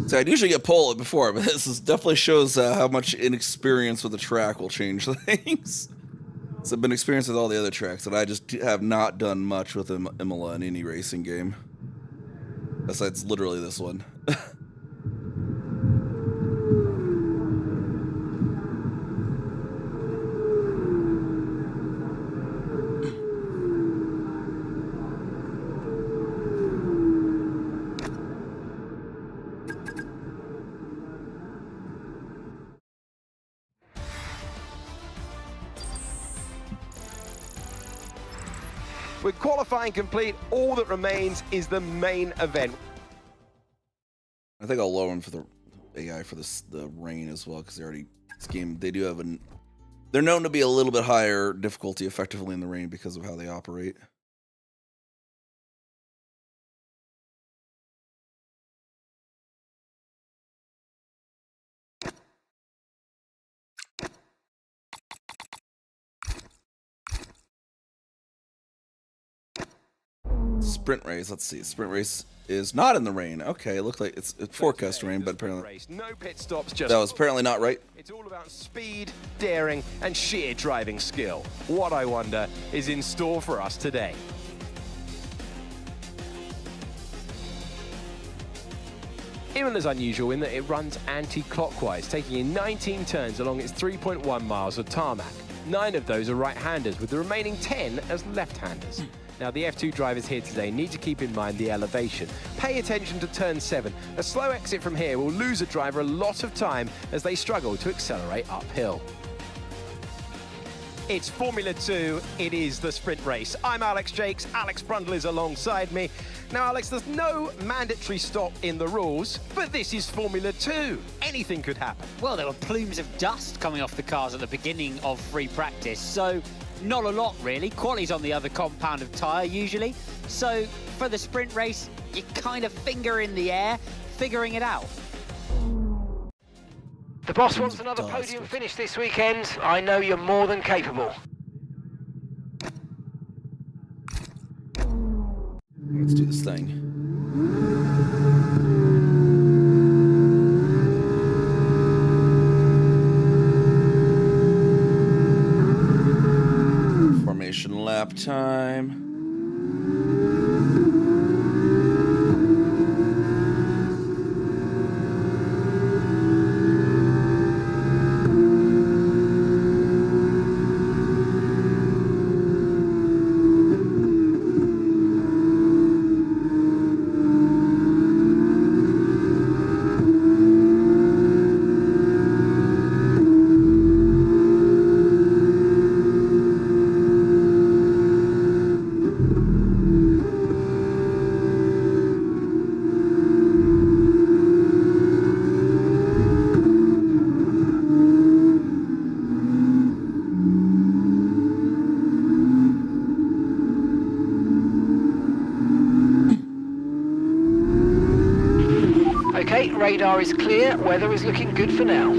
So I'd usually get pole before, but this definitely shows how much inexperience with the track will change things. So I've been experienced with all the other tracks, and I just have not done much with Imola in any racing game. Besides literally this one. With qualifying complete, all that remains is the main event. I think I'll lower them for the AI for the rain as well, because this game, they do have they're known to be a little bit higher difficulty effectively in the rain because of how they operate. Sprint race, let's see. Sprint race is not in the rain. Okay, it looked like it's forecast rain, but apparently No pit stops, just that was apparently not right. It's all about speed, daring, and sheer driving skill. What, I wonder, is in store for us today? Imola's unusual in that it runs anti-clockwise, taking in 19 turns along its 3.1 miles of tarmac. 9 of those are right-handers, with the remaining 10 as left-handers. Now, the F2 drivers here today need to keep in mind the elevation. Pay attention to turn 7. A slow exit from here will lose a driver a lot of time as they struggle to accelerate uphill. It's Formula 2, it is the sprint race. I'm Alex Jakes, Alex Brundle is alongside me. Now Alex, there's no mandatory stop in the rules, but this is Formula 2. Anything could happen. Well, there were plumes of dust coming off the cars at the beginning of free practice, so not a lot really. Quali's on the other compound of tyre usually. So for the sprint race, you kind of finger in the air, figuring it out. The boss wants another podium finish this weekend. I know you're more than capable. Let's do this thing. Formation lap time. Okay, radar is clear. Weather is looking good for now.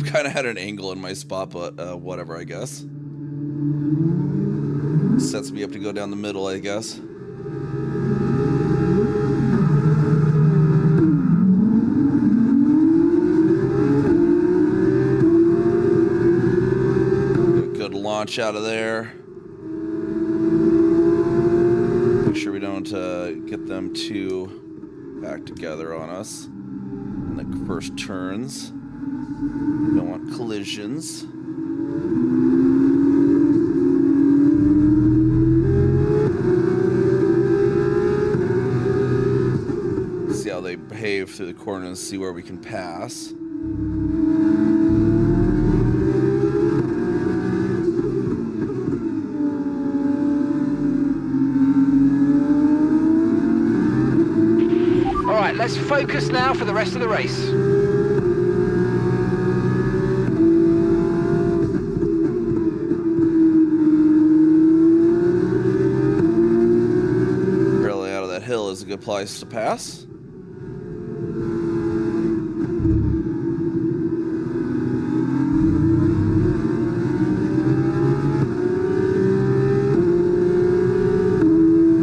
Kind of had an angle in my spot, but whatever, I guess. Sets me up to go down the middle, I guess. Good launch out of there. Make sure we don't get them too back together on us in the first turns. Don't want collisions. See how they behave through the corners, see where we can pass. All right, let's focus now for the rest of the race. Is a good place to pass.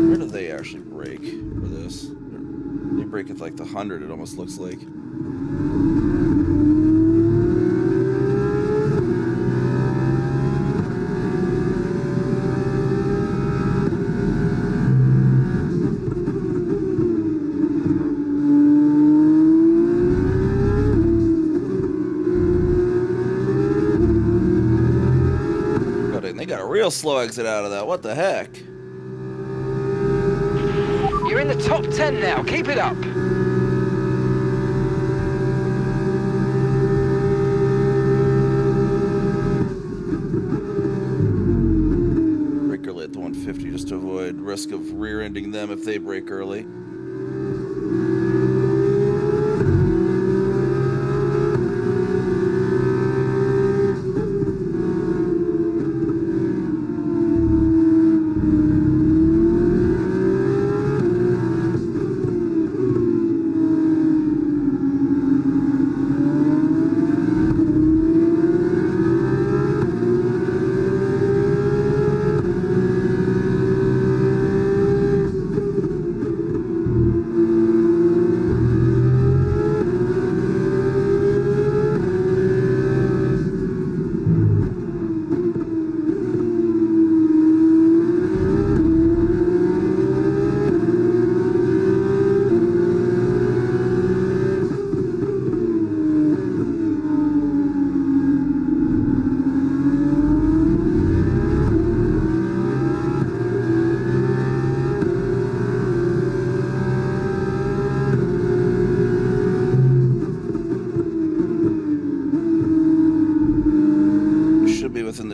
Where do they actually brake for this? They brake at like the 100, it almost looks like. Real slow exit out of that. What the heck? You're in the top 10 now. Keep it up. Brake early at the 150 just to avoid risk of rear-ending them if they brake early.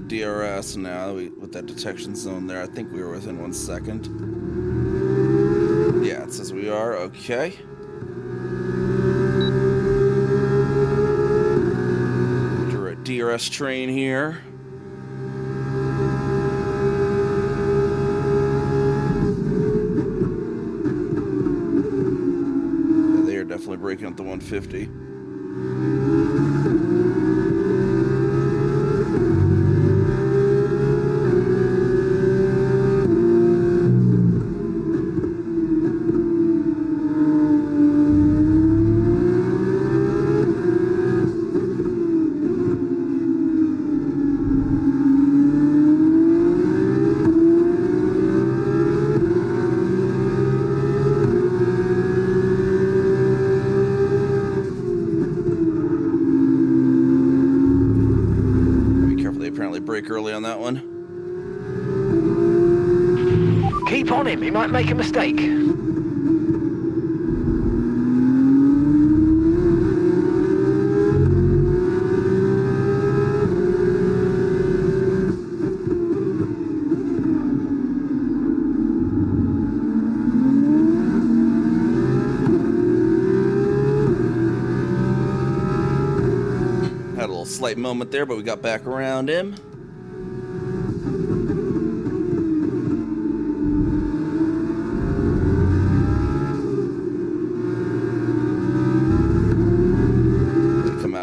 DRS now with that detection zone there. I think we were within 1 second. Yeah, it says we are. Okay. DRS train here. braking at the 150. Brake early on that one. Keep on him, he might make a mistake. Had a little slight moment there, but we got back around him.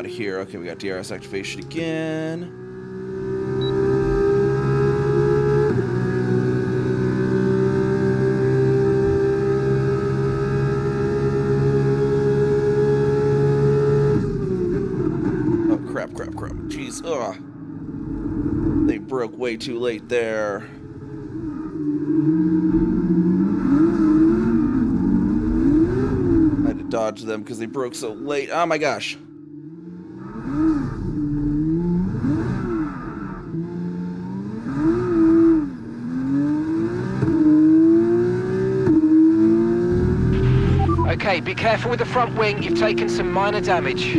Here, okay, we got DRS activation again. Oh, crap. Jeez, ugh. They broke way too late there. I had to dodge them because they broke so late. Oh my gosh. Okay, be careful with the front wing, you've taken some minor damage.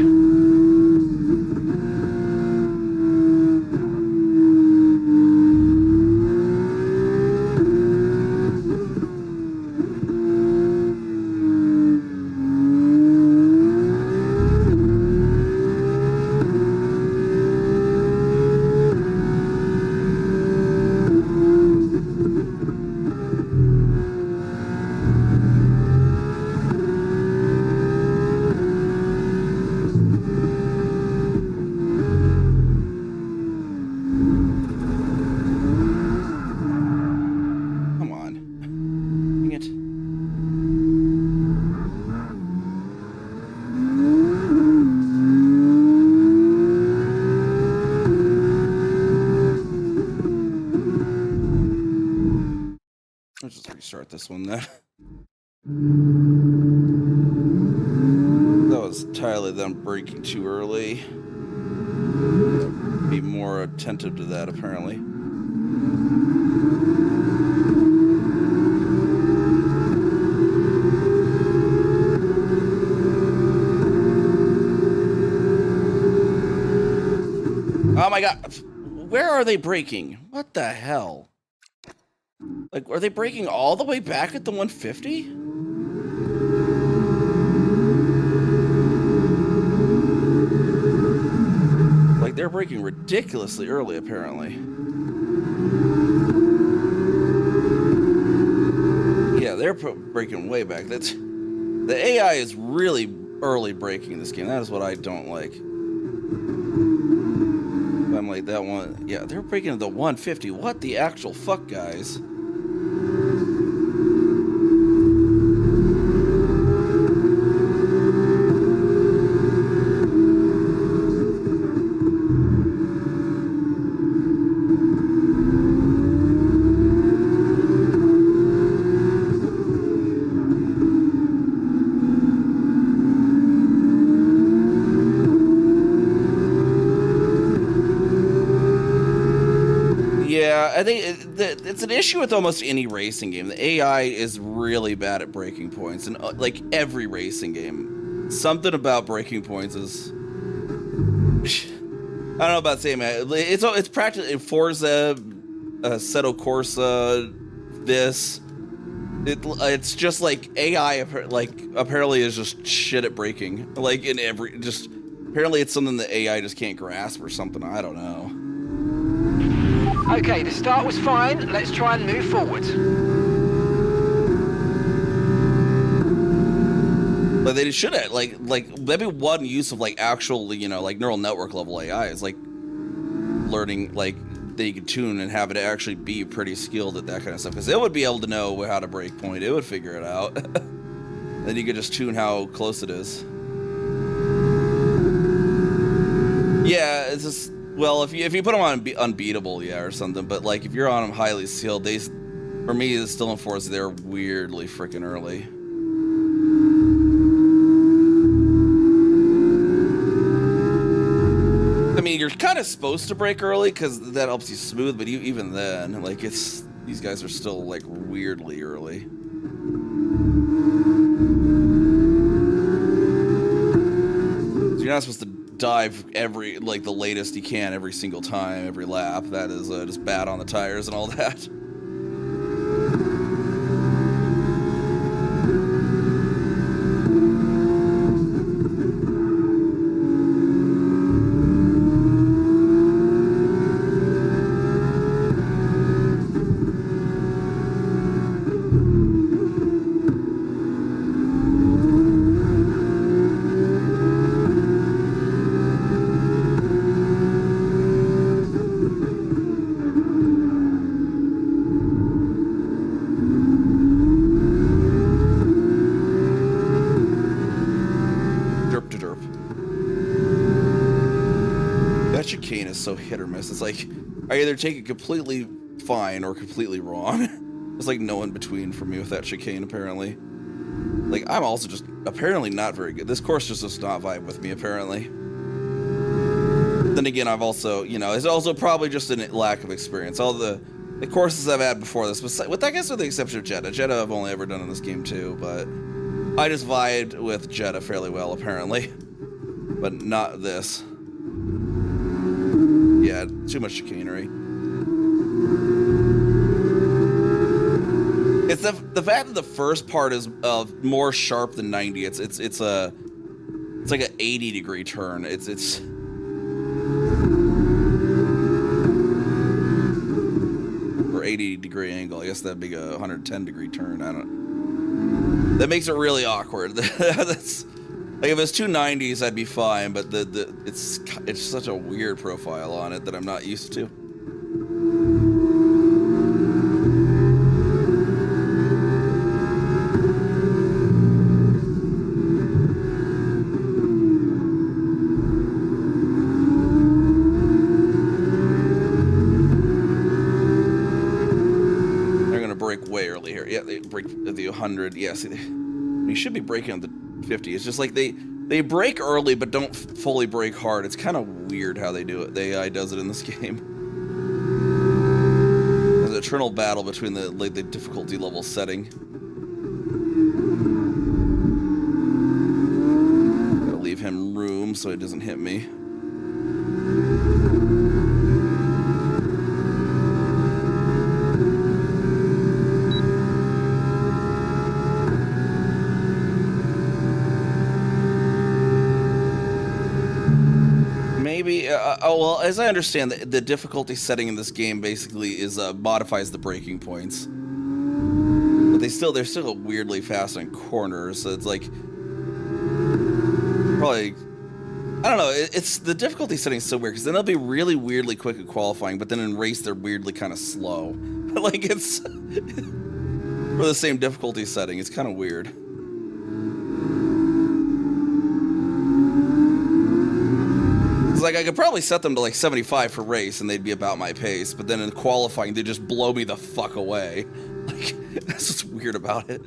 Let's just restart this one then. That was entirely them braking too early. Be more attentive to that, apparently. Oh my god! Where are they braking? What the hell? Like, are they braking all the way back at the 150? Like, they're braking ridiculously early, apparently. Yeah, they're braking way back. That's the AI is really early braking in this game. That is what I don't like. I'm like that one. Yeah, they're braking at the 150. What the actual fuck, guys? Yeah, I think it's an issue with almost any racing game. The AI is really bad at breaking points, and like every racing game, something about breaking points is. I don't know about saying, man. It's practically Forza, Assetto Corsa, this. It's just like AI. Like apparently is just shit at breaking. Like in every apparently it's something that AI just can't grasp or something. I don't know. Okay, the start was fine. Let's try and move forward. But they should have like maybe one use of like actual, you know, like neural network level AI is like learning like that you can tune and have it actually be pretty skilled at that kind of stuff, because it would be able to know how to break point. It would figure it out. Then you could just tune how close it is. Yeah, it's just, well, if you put them on unbeatable, yeah, or something. But like if you're on them highly sealed, they, for me, it's still enforced. They're weirdly freaking early. I mean, you're kind of supposed to break early because that helps you smooth, but even then, like, it's, these guys are still like weirdly early. So you're not supposed to dive every, like, the latest you can every single time, every lap. That is just bad on the tires and all that. So hit or miss. It's like I either take it completely fine or completely wrong. There's like no in between for me with that chicane, apparently. Like, I'm also just apparently not very good. This course just does not vibe with me, apparently. Then again, I've also, you know, it's also probably just a lack of experience. All the courses I've had before this, with, I guess with the exception of Jeddah. Jeddah I've only ever done in this game too, but I just vibed with Jeddah fairly well, apparently. But not this. Yeah, too much chicanery. It's the fact that the first part is more sharp than 90. It's like an 80-degree turn. It's or 80-degree angle. I guess that'd be a 110-degree turn. I don't. That makes it really awkward. That's. Like, if it's 290s, I'd be fine, but it's such a weird profile on it that I'm not used to. They're gonna break way early here. Yeah, they break at the 100. Yeah, see, they should be breaking at the 50. It's just like they break early but don't fully break hard. It's kind of weird how they do it. The AI does it in this game. There's an eternal battle between the difficulty level setting. Gotta leave him room so he doesn't hit me. Well, as I understand, the difficulty setting in this game basically is modifies the braking points, but they're still weirdly fast on corners. So it's like probably, I don't know. It's the difficulty setting is so weird because then they'll be really weirdly quick at qualifying, but then in race they're weirdly kind of slow. Like, it's for the same difficulty setting. It's kind of weird. Like, I could probably set them to like 75 for race and they'd be about my pace, but then in qualifying they just blow me the fuck away. Like, that's what's weird about it.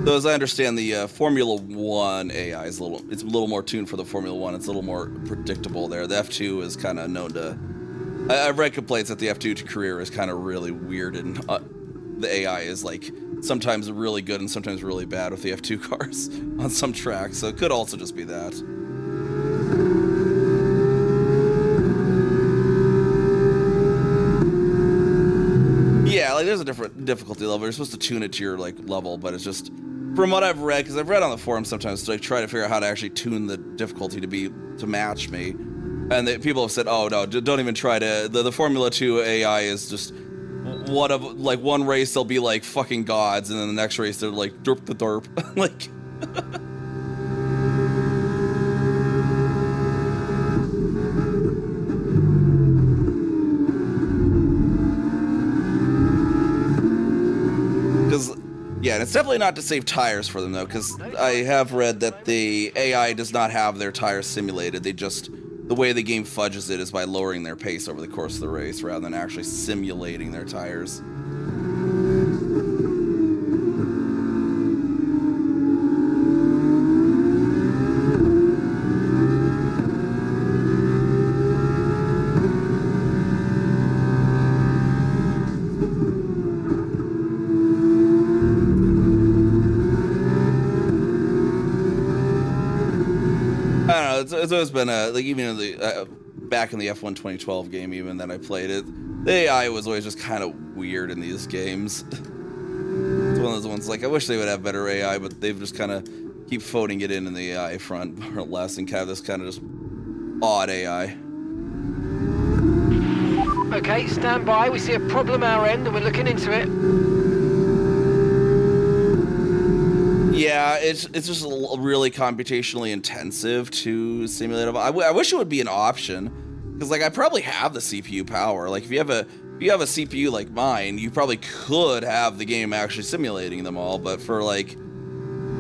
So as I understand, the Formula 1 AI is a little more tuned for the Formula 1. It's a little more predictable there. The F2 is kind of known to, I've read complaints that the F2 career is kind of really weird, and the AI is like sometimes really good and sometimes really bad with the F2 cars on some tracks, so it could also just be that. Yeah, like, there's a different difficulty level. You're supposed to tune it to your like level, but it's just, from what I've read, because I've read on the forums sometimes to like try to figure out how to actually tune the difficulty to match me, and people have said, oh no, don't even try to. The Formula 2 AI is just one race they'll be like fucking gods, and then the next race they're like derp the derp. Like. Because, yeah, and it's definitely not to save tires for them, though, because I have read that the AI does not have their tires simulated. They just, the way the game fudges it is by lowering their pace over the course of the race rather than actually simulating their tires. It's always been like even in the back in the F1 2012 game, even that I played it, the AI was always just kind of weird in these games. It's one of those ones like I wish they would have better AI, but they've just kind of keep phoning it in the AI front more or less, and kind of this kind of just odd AI. Okay, stand by. We see a problem our end, and we're looking into it. Yeah, it's just really computationally intensive to simulate. I wish it would be an option, because like I probably have the CPU power. Like if you have a CPU like mine, you probably could have the game actually simulating them all. But for like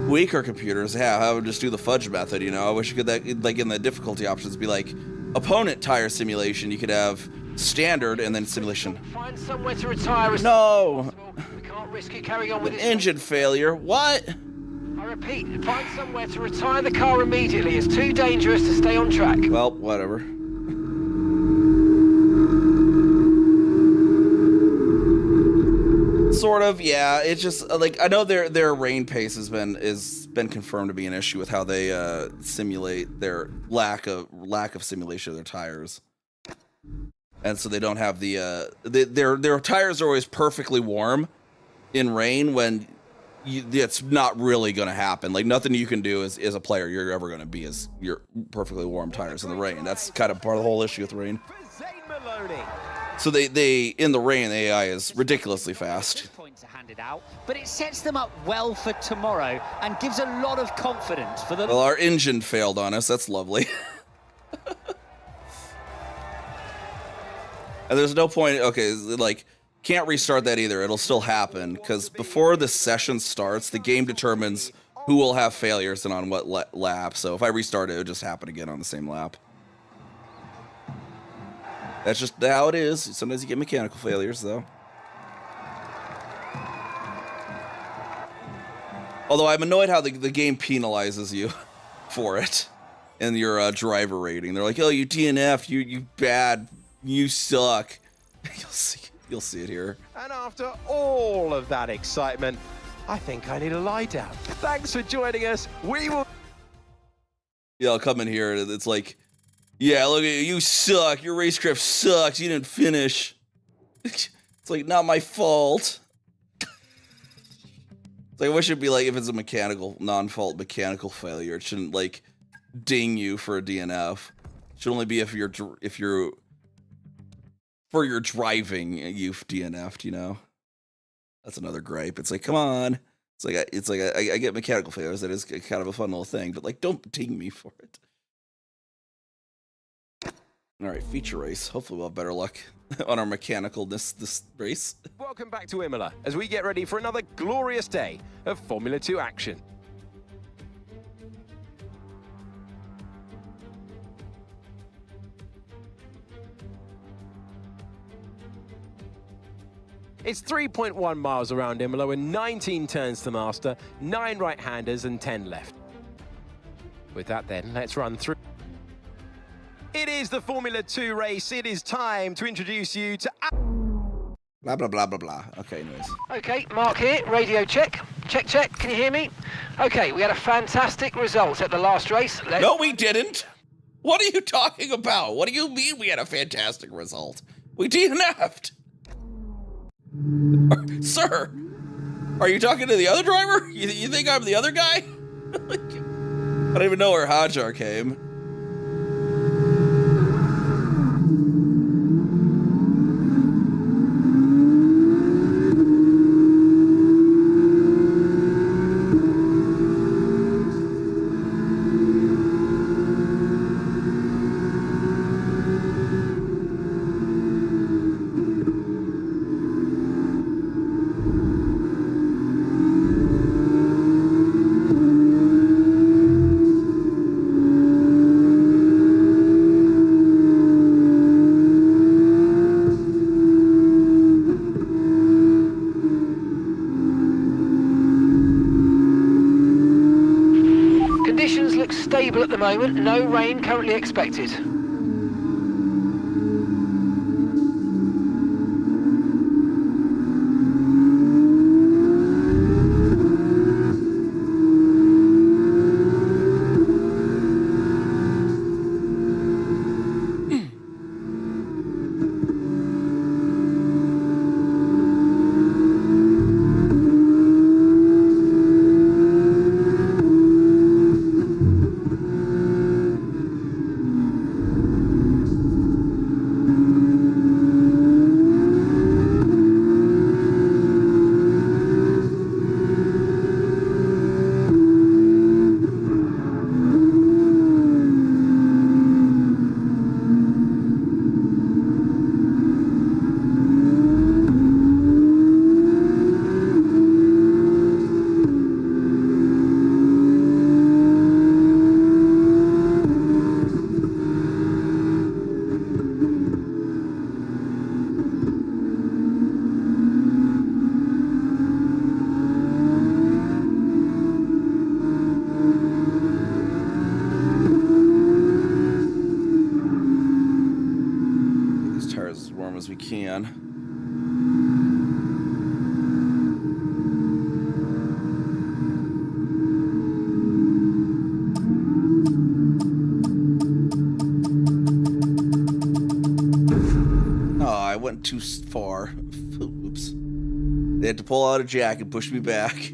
weaker computers, yeah, I would just do the fudge method. You know, I wish you could that like in the difficulty options be like opponent tire simulation. You could have standard and then simulation. Find somewhere to retire. No, we can't risk it carrying on with an this. engine failure. What? I repeat, find somewhere to retire the car immediately. It's too dangerous to stay on track. Well, whatever. Sort of, yeah. It's just like I know their rain pace has been confirmed to be an issue with how they simulate their lack of simulation of their tires, and so they don't have their tires are always perfectly warm in rain when. It's not really going to happen. Like nothing you can do as a player you're ever going to be is your perfectly warm tires in the rain. That's kind of part of the whole issue with rain. So they in the rain, the AI is ridiculously fast. Points are handed out, but it sets them up well for tomorrow and gives a lot of confidence for them. Well, our engine failed on us. That's lovely. And there's no point. Okay, like. Can't restart that either. It'll still happen because before the session starts, the game determines who will have failures and on what lap. So if I restart it, it'll just happen again on the same lap. That's just how it is. Sometimes you get mechanical failures, though. Although I'm annoyed how the game penalizes you for it in your driver rating. They're like, "Oh, you DNF'd, you bad, you suck." You'll see it here. And after all of that excitement, I think I need a lie down. Thanks for joining us. We will... Yeah, I'll come in here and it's like, yeah, look at you, you suck. Your racecraft sucks. You didn't finish. It's like, not my fault. It's like, I wish it'd be like, if it's a non-fault mechanical failure, it shouldn't like ding you for a DNF. It should only be if you're for your driving, you've DNF'd, you know? That's another gripe. It's like, come on. It's like I get mechanical failures. That is kind of a fun little thing, but like, don't ding me for it. All right, feature race. Hopefully we'll have better luck on our mechanicalness this race. Welcome back to Imola as we get ready for another glorious day of Formula 2 action. It's 3.1 miles around Imola with 19 turns to master, 9 right-handers and 10 left. With that then, let's run through. It is the Formula 2 race. It is time to introduce you to... Blah, blah, blah, blah, blah. Okay, anyways. Okay, Mark here, radio check. Check, check, can you hear me? Okay, we had a fantastic result at the last race. No, we didn't. What are you talking about? What do you mean we had a fantastic result? We DNF'd. Sir, are you talking to the other driver? You think I'm the other guy? I don't even know where Hajar came. stable at the moment. No rain currently expected. As we can. Oh, I went too far. Oops. They had to pull out a jack and push me back.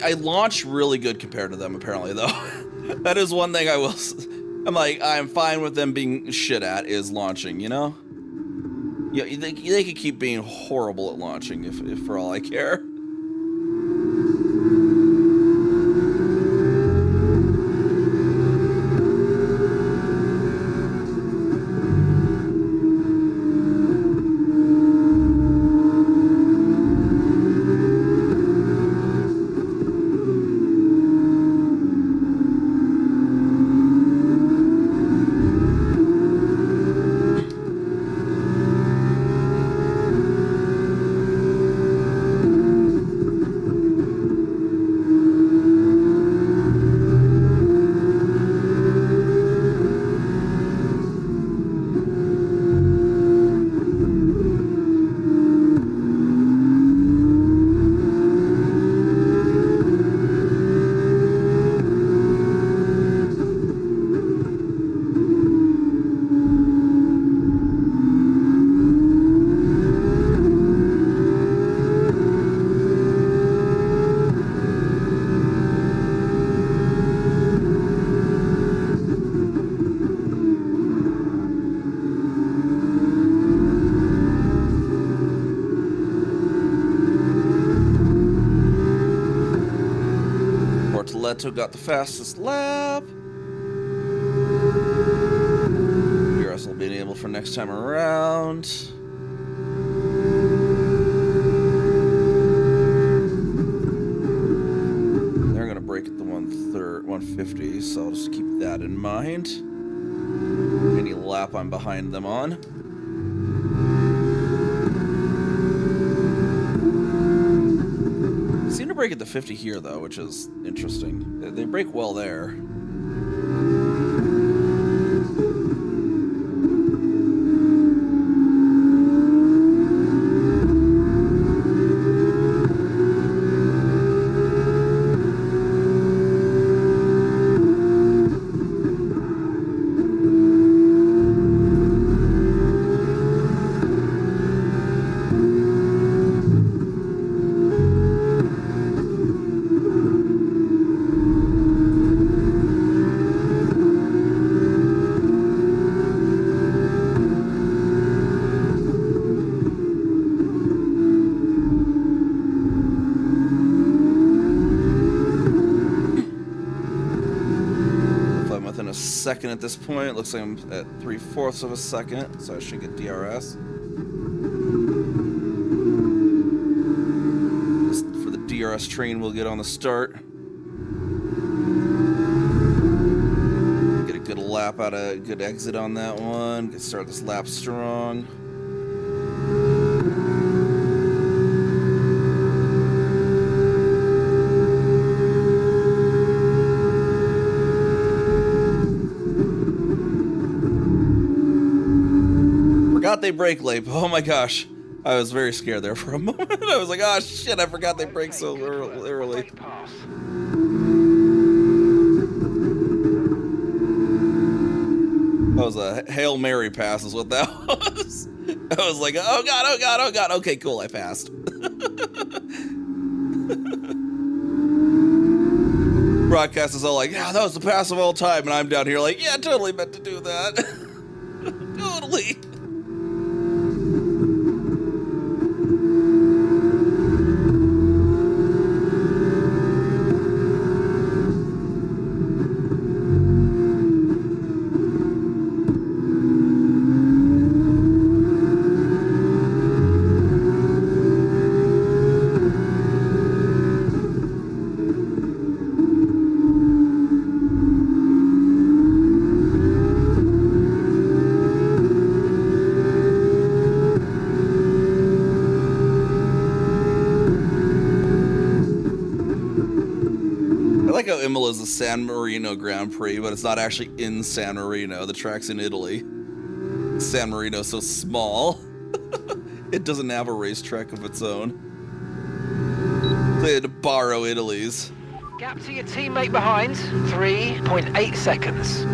I launch really good compared to them, apparently, though. That is one thing I will... I'm like, I'm fine with them being shit at, is launching, you know? Yeah, they could keep being horrible at launching, if for all I care. Leto got the fastest lap. DRS will be enabled for next time around. They're gonna break at the 150, so I'll just keep that in mind. Any lap I'm behind them on. Seem to break at the 50 here, though, which is interesting. They break well there. Second at this point. It looks like I'm at 3/4 of a second, so I should get DRS. For the DRS train we'll get on the start. Get a good lap out a good exit on that one. Get start this lap strong. Forgot they brake late. Oh my gosh. I was very scared there for a moment. I was like, oh shit, I forgot they brake so early. That was a Hail Mary pass is what that was. I was like, oh god, oh god, oh god. Okay, cool, I passed. Broadcast is all like, yeah, that was the pass of all time. And I'm down here like, yeah, totally meant to do that. Totally. Imola is the San Marino Grand Prix, but it's not actually in San Marino. The track's in Italy. San Marino's so small. It doesn't have a racetrack of its own. They had to borrow Italy's. Gap to your teammate behind, 3.8 seconds.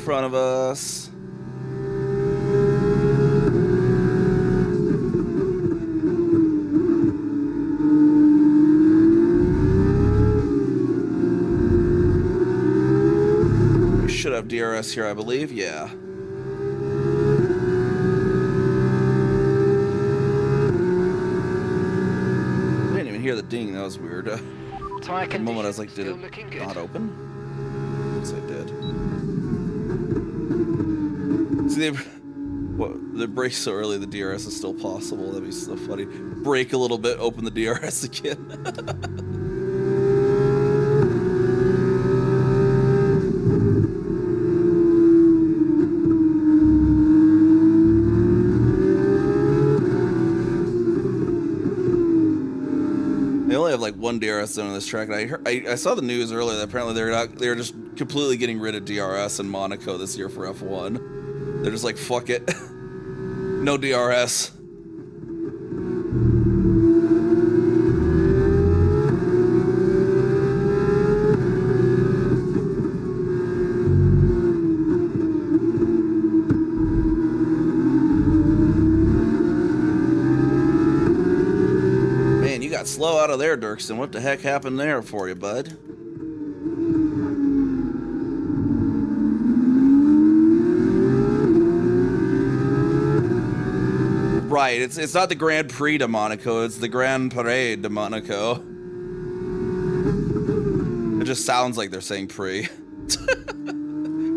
Front of us. We should have DRS here, I believe. Yeah. I didn't even hear the ding. That was weird. The moment I was like, did it not open? Yes, I did. See, they brake so early, the DRS is still possible. That'd be so funny. Brake a little bit, open the DRS again. They only have like one DRS zone on this track, and I saw the news earlier that apparently they're just completely getting rid of DRS in Monaco this year for F1. They're just like, fuck it. No DRS. Man, you got slow out of there, Dirksen. What the heck happened there for you, bud? Right, it's not the Grand Prix de Monaco, it's the Grand Parade de Monaco. It just sounds like they're saying Prix.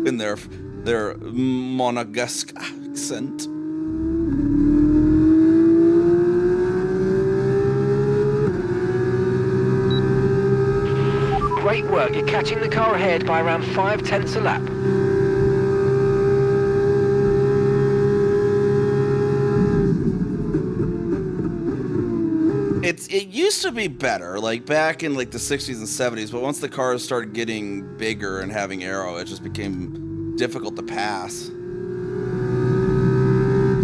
In their Monegasque accent. Great work, you're catching the car ahead by around 5/10 a lap. It used to be better, like back in like the 60s and 70s, but once the cars started getting bigger and having aero, it just became difficult to pass.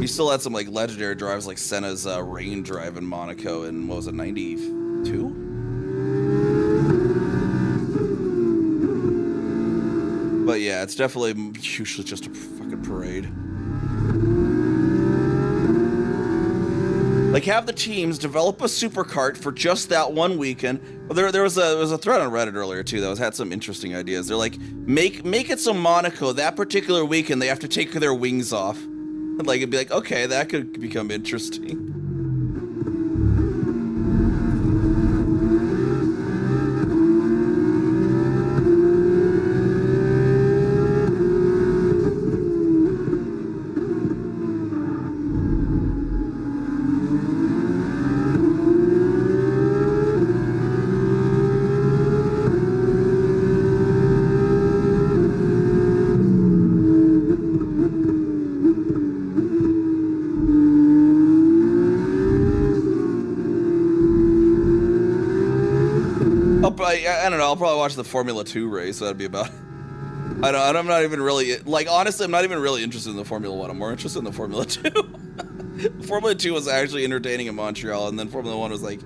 You still had some like legendary drives like Senna's rain drive in Monaco in, what was it, 92? But yeah, it's definitely usually just a fucking parade. Like, have the teams develop a supercart for just that one weekend. Well, there was a thread on Reddit earlier too that had some interesting ideas. They're like, make it so Monaco that particular weekend they have to take their wings off. Like, it'd be like, okay, that could become interesting. I don't know. I'll probably watch the Formula 2 race. That'd be about it. I'm not even really, like, honestly, I'm not even really interested in the Formula 1. I'm more interested in the Formula 2. Formula 2 was actually entertaining in Montreal, and then Formula 1 was like,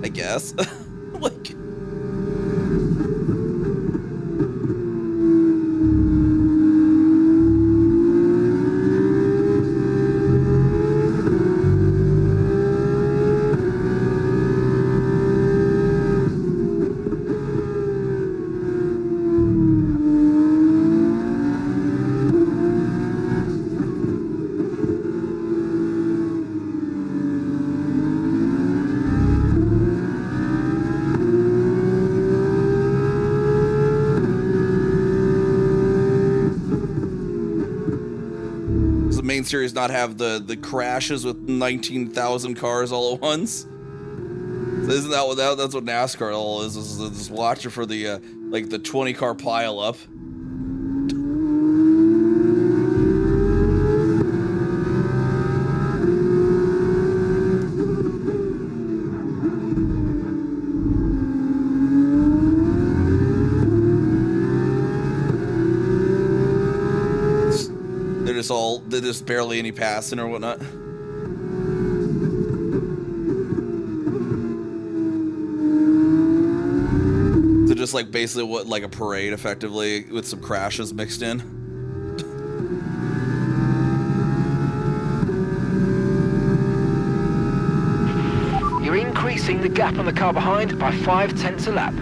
I guess. Like... series not have the crashes with 19,000 cars all at once? So isn't that what that's what NASCAR all is just watching for the like the 20 car pile up? There's barely any passing or whatnot. So just like basically what, like a parade effectively with some crashes mixed in. You're increasing the gap on the car behind by 0.5 a lap.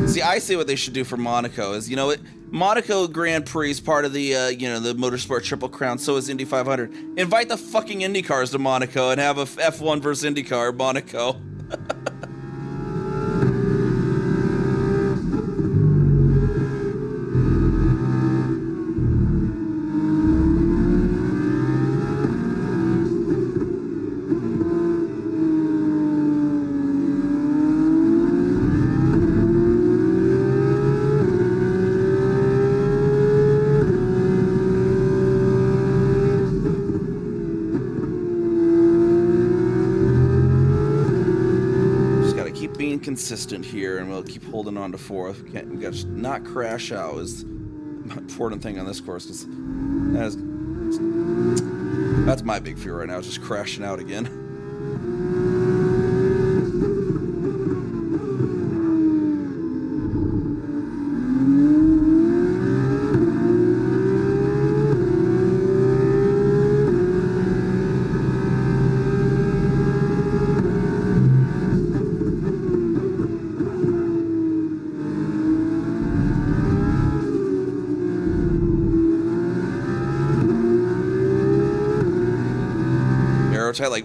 See, I see what they should do for Monaco is, you know what? Monaco Grand Prix is part of the, the Motorsport Triple Crown, so is Indy 500. Invite the fucking Indy cars to Monaco and have a F1 versus IndyCar Monaco. Consistent here, and we'll keep holding on to fourth. We got to not crash out is the important thing on this course, because that's my big fear right now, is just crashing out again.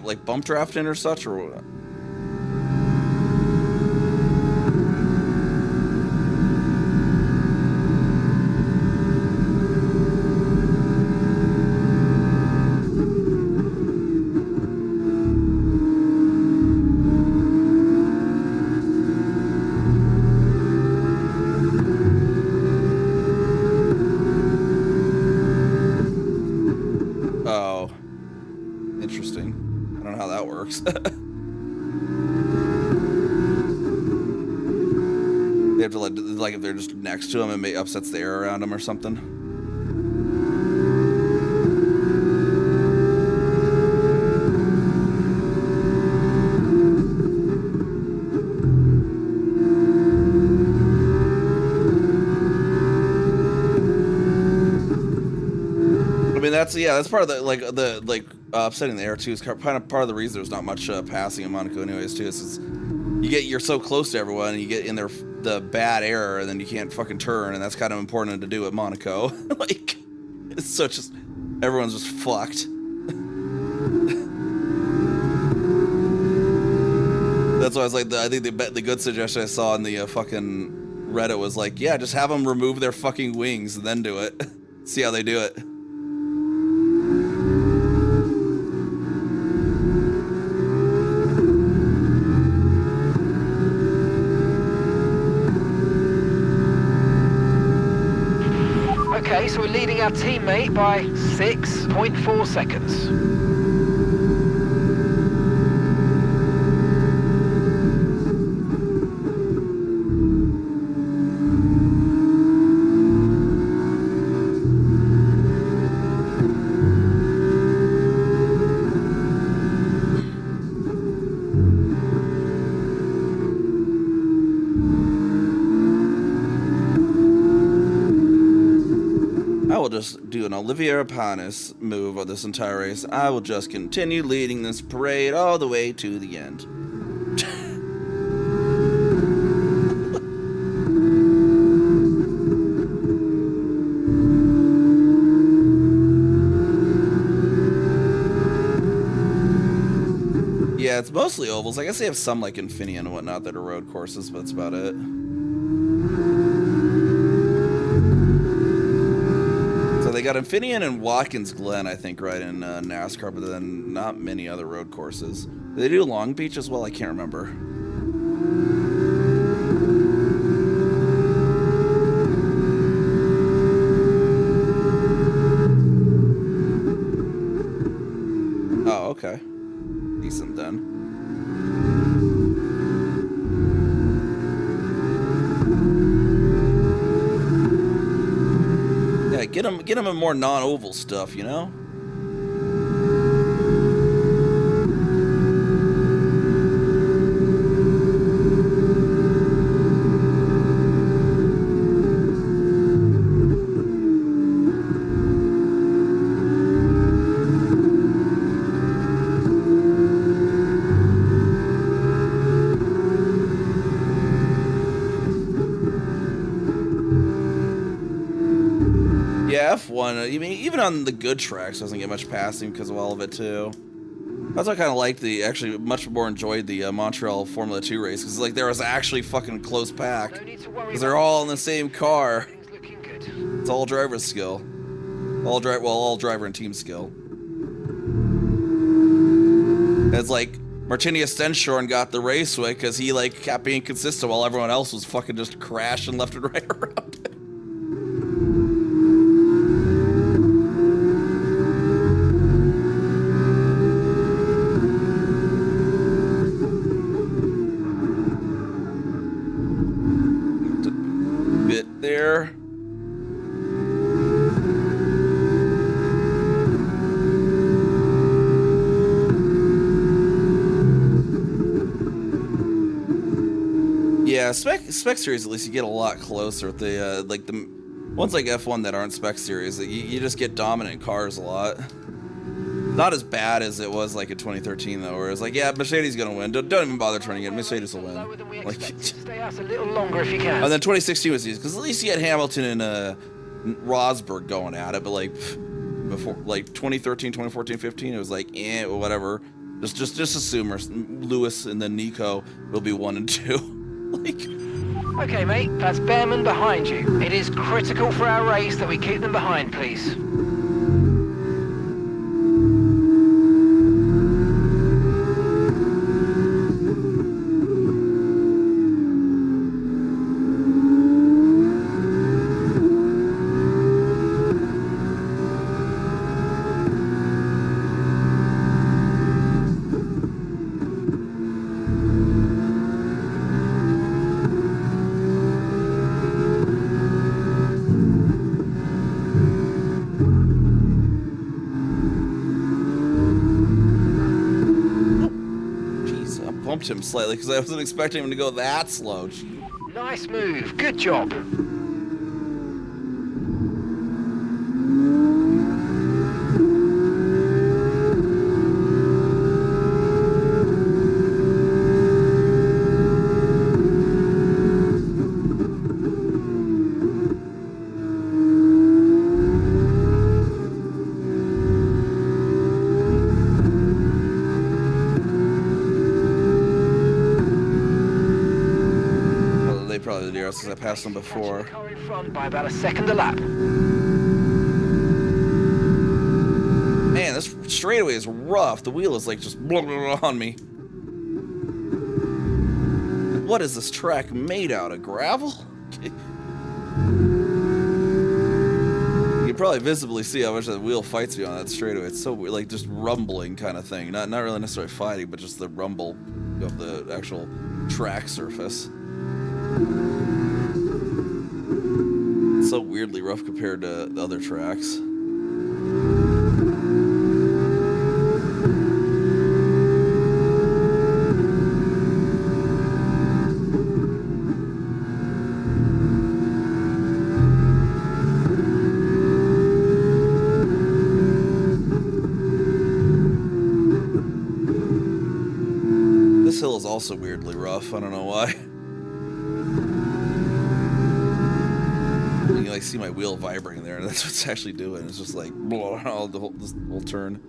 Like bump drafting or such, or what? Oh, interesting. don't know how that works. They have to like if they're just next to him, it may upsets the air around him or something. I mean, that's part of the upsetting the air too. Is kind of part of the reason there's not much passing in Monaco, anyways. Too, is you're so close to everyone, and you get in the bad air, and then you can't fucking turn, and that's kind of important to do at Monaco. Like, it's such just everyone's just fucked. That's why I was like, I think the good suggestion I saw in the fucking Reddit was like, yeah, just have them remove their fucking wings and then do it. See how they do it. Okay, so we're leading our teammate by 6.4 seconds. I will just do an Olivier Panis move of this entire race. I will just continue leading this parade all the way to the end. Yeah, it's mostly ovals. I guess they have some like Infineon and whatnot that are road courses, but that's about it. They got Infineon and Watkins Glen, I think, right in NASCAR, but then not many other road courses. Do they do Long Beach as well? I can't remember. Oh, okay. Decent then. Get them in more non-oval stuff, you know? Yeah, F1, I mean, even on the good tracks, doesn't get much passing because of all of it, too. That's why I kind of liked actually much more enjoyed the Montreal Formula 2 race, because like there was actually fucking close pack. Because they're all in the same car. It's all driver skill. All driver and team skill. It's like Martinia Stenshorn got the raceway because he like kept being consistent while everyone else was fucking just crashing left and right around it. Bit there. Yeah, spec series, at least you get a lot closer with the like the ones like F1 that aren't spec series. You just get dominant cars a lot. Not as bad as it was like in 2013 though, where it's like, yeah, Mercedes gonna win. Don't even bother turning it. Mercedes will win. Like, stay out a little longer if you can. And then 2016 was easy because at least you had Hamilton and Rosberg going at it, but like before, like 2013, 2014, 15, it was like, whatever. Just assume Lewis and then Nico will be 1 and 2. Like, okay, mate, that's Behrman behind you. It is critical for our race that we keep them behind, please. bumped him slightly because I wasn't expecting him to go that slow. Nice move. Good job. They probably did because I passed them before. Car in front by about a second a lap. Man, this straightaway is rough. The wheel is like just blah, blah, blah on me. What is this track made out of? Gravel? You can probably visibly see how much that wheel fights me on that straightaway. It's so weird, like just rumbling kind of thing. Not really necessarily fighting, but just the rumble of the actual track surface. It's so weirdly rough compared to the other tracks. This hill is also weirdly rough. I don't know why. You can like see my wheel vibrating there, and that's what it's actually doing. It's just like blah, this whole turn.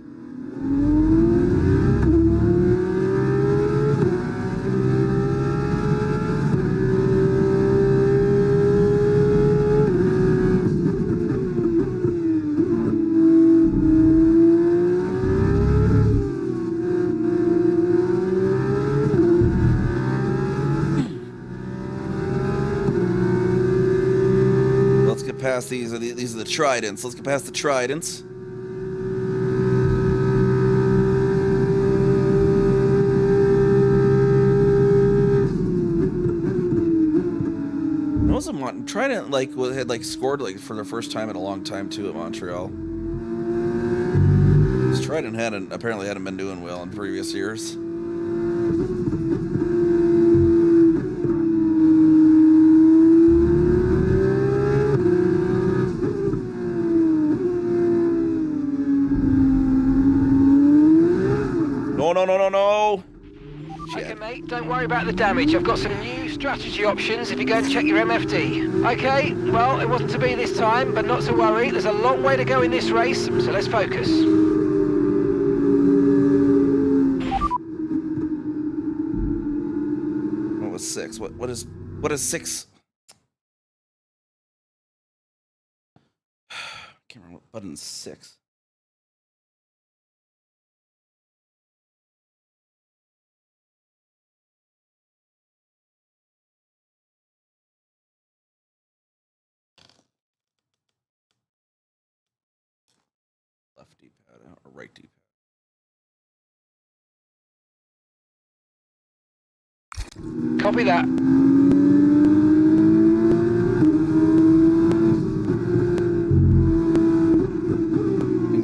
Past these are the tridents. Let's get past the tridents. It was a Trident had scored for the first time in a long time too at Montreal. This Trident apparently hadn't been doing well in previous years. No. Okay, mate, don't worry about the damage. I've got some new strategy options if you go and check your MFD. Okay, well, it wasn't to be this time, but not to worry. There's a long way to go in this race, so let's focus. What was 6? What is 6? I can't remember what button's 6. Left D-pad or right D-pad. Copy that.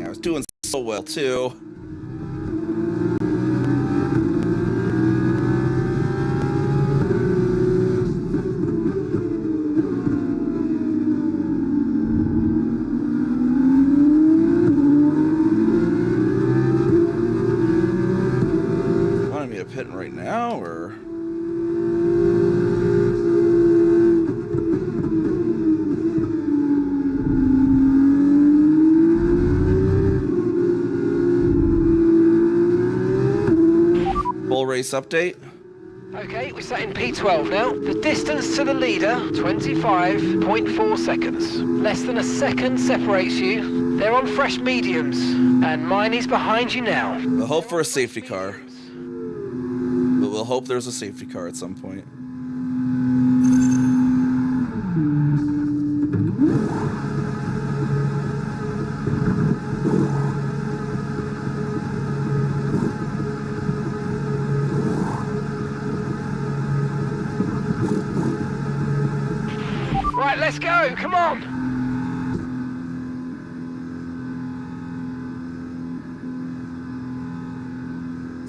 I was doing so well too. Wanted me to pit right now, or? Race update. Okay, we're set in P12 now. The distance to the leader, 25.4 seconds. Less than a second separates you. They're on fresh mediums, and mine is behind you now. We'll hope for a safety car. But we'll hope there's a safety car at some point. Right, let's go, come on!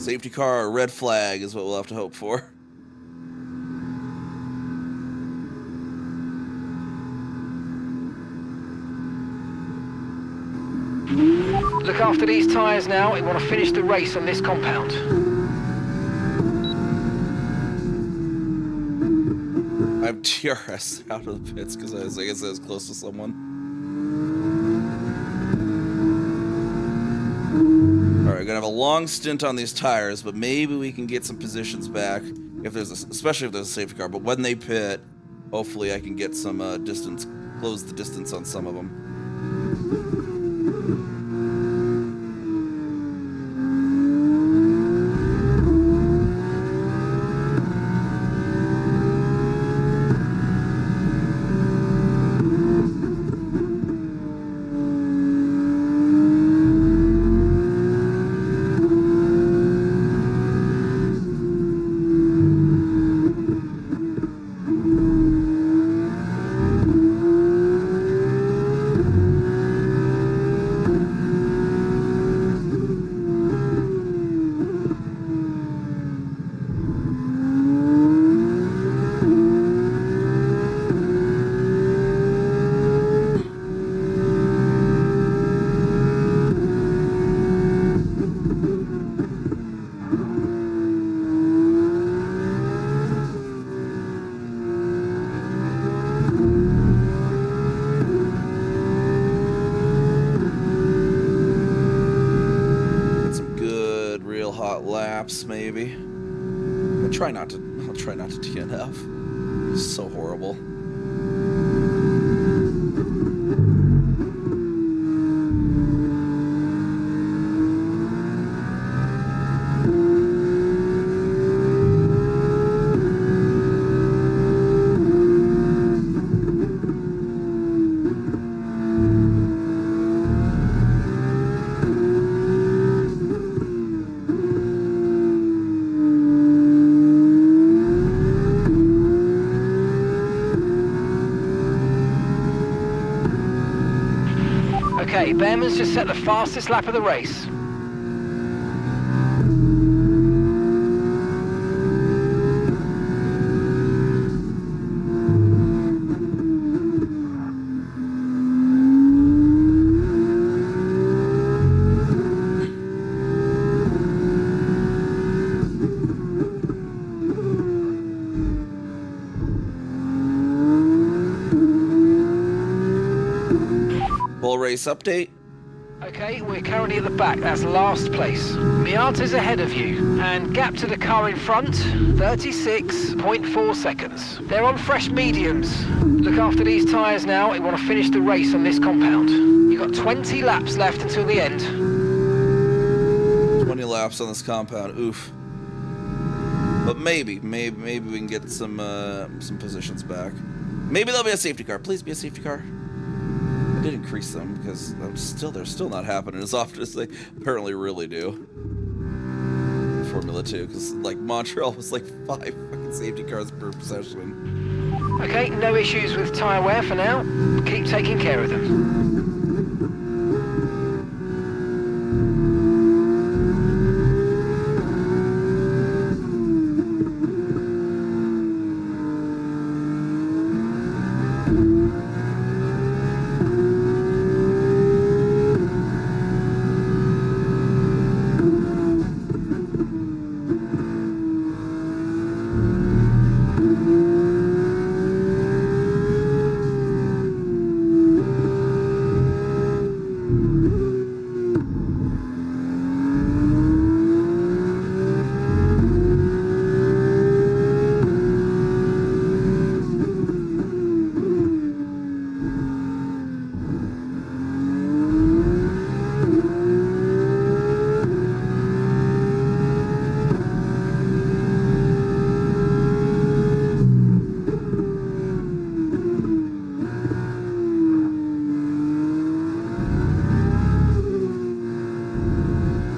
Safety car or red flag is what we'll have to hope for. Look after these tyres now. We want to finish the race on this compound. I'm TRS out of the pits because I guess I was close to someone. All right, gonna have a long stint on these tires, but maybe we can get some positions back if there's, especially if there's a safety car. But when they pit, hopefully I can get some distance, close the distance on some of them. Maybe. I'll try not to TNF. It's so horrible. Okay, Behrman's just set the fastest lap of the race. Full race update. Okay, we're currently at the back. That's last place. Miata's ahead of you. And gap to the car in front, 36.4 seconds. They're on fresh mediums. Look after these tyres now. We want to finish the race on this compound. You've got 20 laps left until the end. 20 laps on this compound. Oof. But maybe we can get some positions back. Maybe there'll be a safety car. Please be a safety car. I did increase them because they're still not happening as often as they apparently really do. Formula 2, because like Montreal was like 5 fucking safety cars per session. Okay, no issues with tyre wear for now. Keep taking care of them.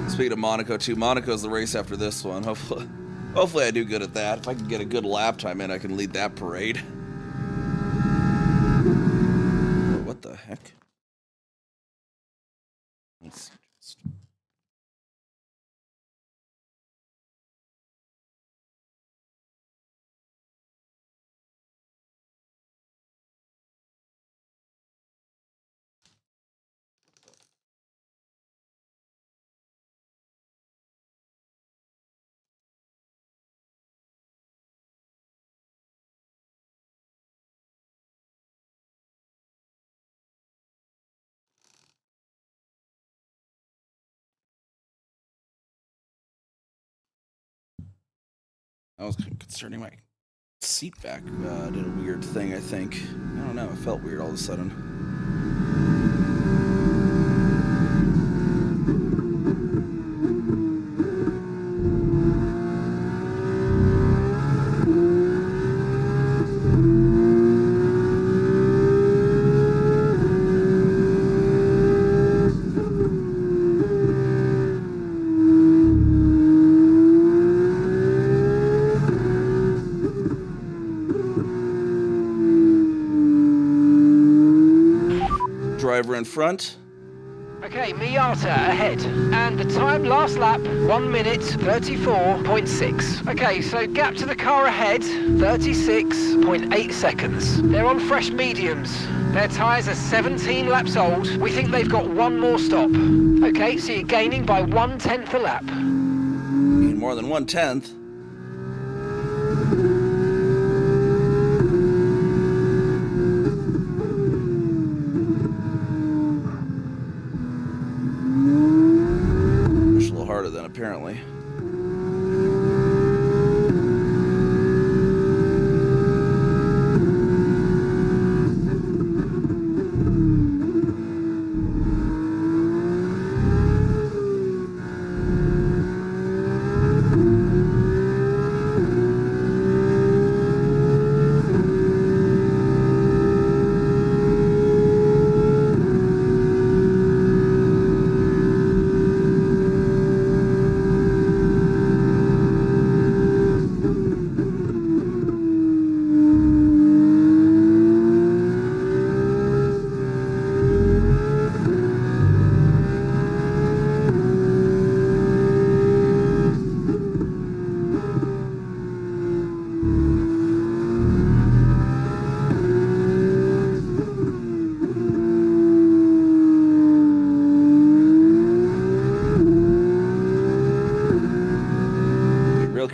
Speaking of Monaco too, Monaco's the race after this one. Hopefully I do good at that. If I can get a good lap time in, I can lead that parade. Oh, what the heck? Let's see. I was concerning my seat back. Did a weird thing, I think. I don't know. It felt weird all of a sudden. Driver in front. Okay, Miata ahead. And the time last lap, 1 minute 34.6. Okay, so gap to the car ahead, 36.8 seconds. They're on fresh mediums. Their tyres are 17 laps old. We think they've got one more stop. Okay, so you're gaining by 1/10 a lap. Need more than 1/10. Push a little harder than apparently.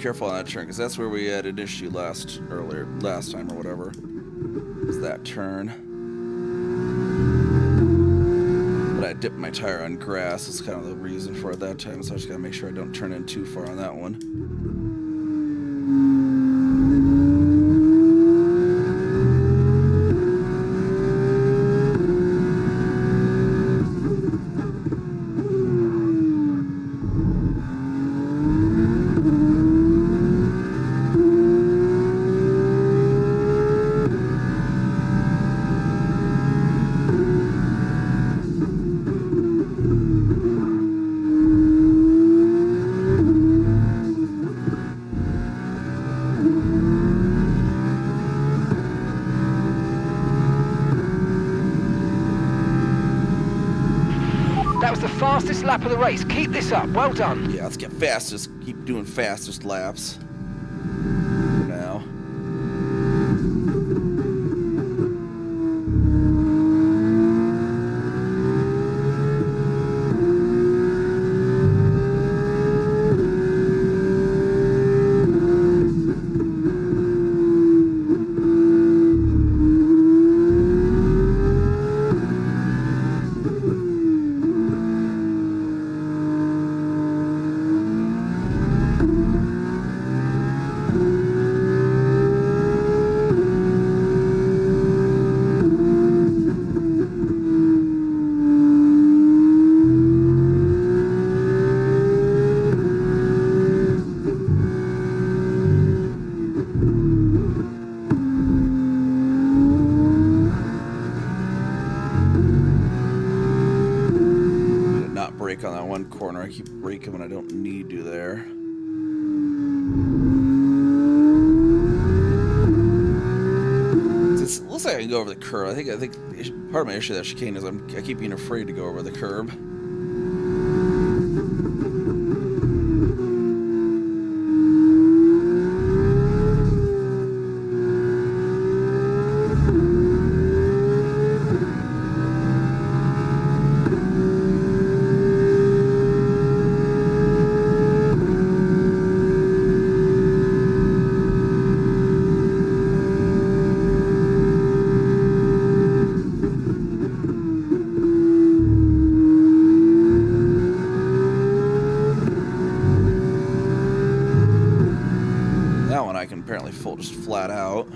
Careful on that turn, because that's where we had an issue last time or whatever. Was that turn? But I dipped my tire on grass. That's kind of the reason for it that time. So I just gotta make sure I don't turn in too far on that one. That was the fastest lap of the race. Keep this up. Well done. Yeah, let's get fastest. Keep doing fastest laps. For now. On that one corner, I keep braking when I don't need to there. It looks like I can go over the curb. I think part of my issue with that chicane is I keep being afraid to go over the curb. I can apparently fold just flat out.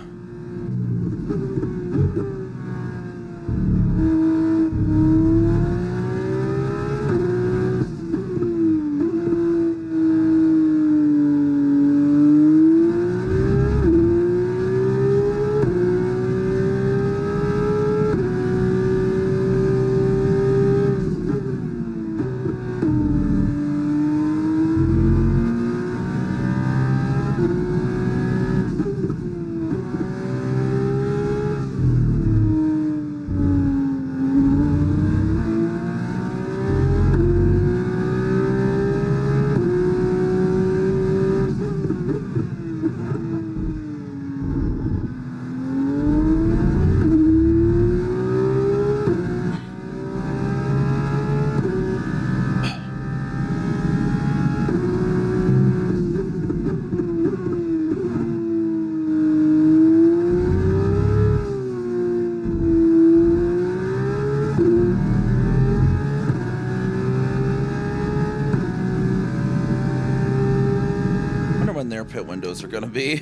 Their pit windows are gonna be.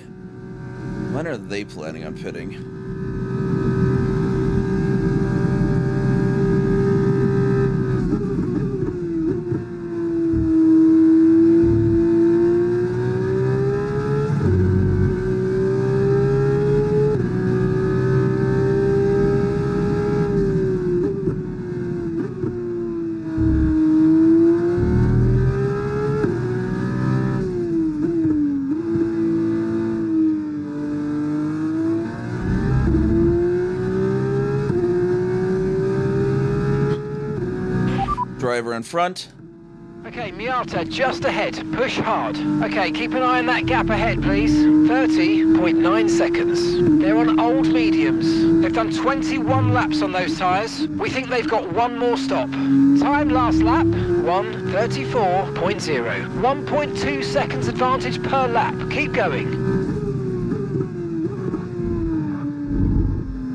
When are they planning on pitting? Driver in front. Okay, Miata just ahead. Push hard. Okay, keep an eye on that gap ahead, please. 30.9 seconds. They're on old mediums. They've done 21 laps on those tyres. We think they've got one more stop. Time last lap, 1:34.0. 1.2 seconds advantage per lap. Keep going.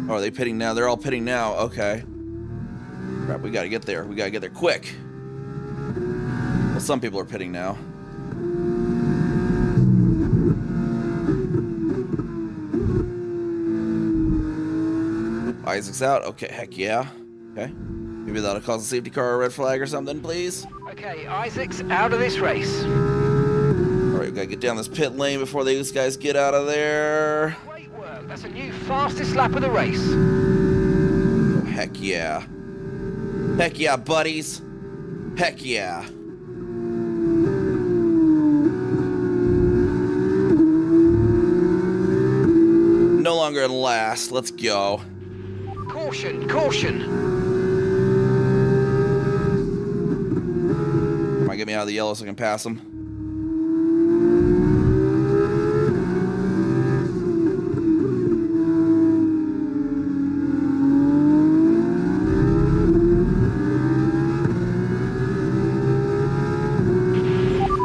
Oh, are they pitting now? They're all pitting now. Okay. Crap, we gotta get there. We gotta get there quick. Well, some people are pitting now. Isaac's out. Okay, heck yeah. Okay. Maybe that'll cause a safety car or a red flag or something, please. Okay, Isaac's out of this race. Alright, we gotta get down this pit lane before these guys get out of there. Great work. That's a new fastest lap of the race. Oh, heck yeah. Heck yeah, buddies. Heck yeah. No longer in last. Let's go. Caution, caution. Come on, get me out of the yellow so I can pass them.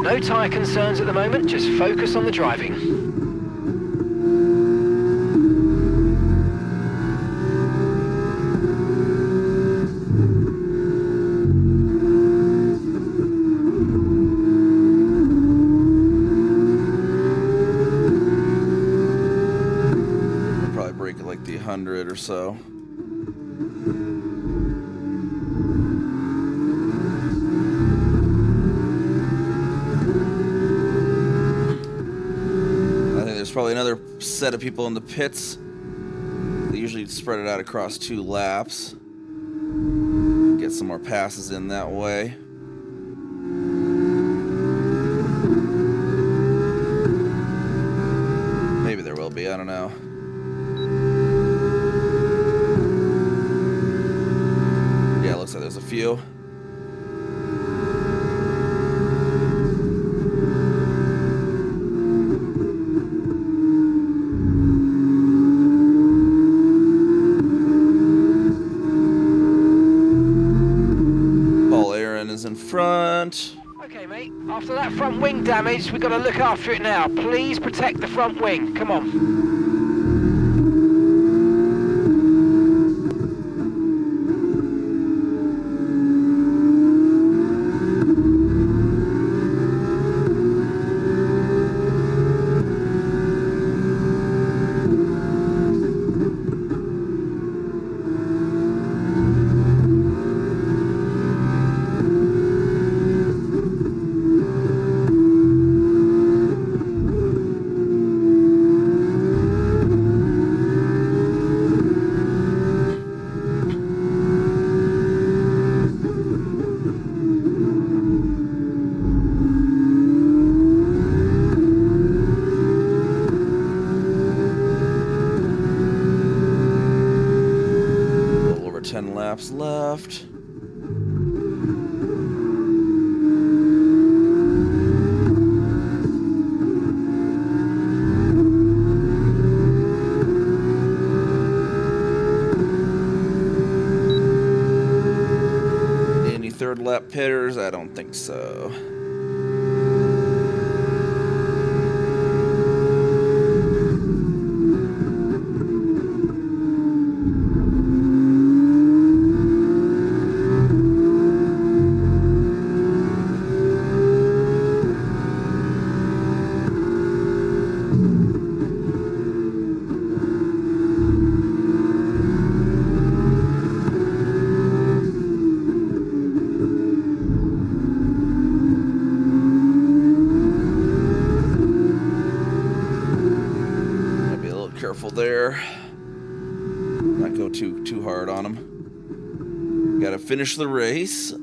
No tyre concerns at the moment, just focus on the driving. We'll probably break it like the 100 or so. Probably another set of people in the pits. They usually spread it out across 2 laps. Get some more passes in that way. Maybe there will be, I don't know. Yeah, it looks like there's a few. Front. Okay, mate. After that front wing damage, we've got to look after it now. Please protect the front wing. Come on. laps left. Any third lap pitters? I don't think so. Careful there. Not go too hard on him. Gotta finish the race.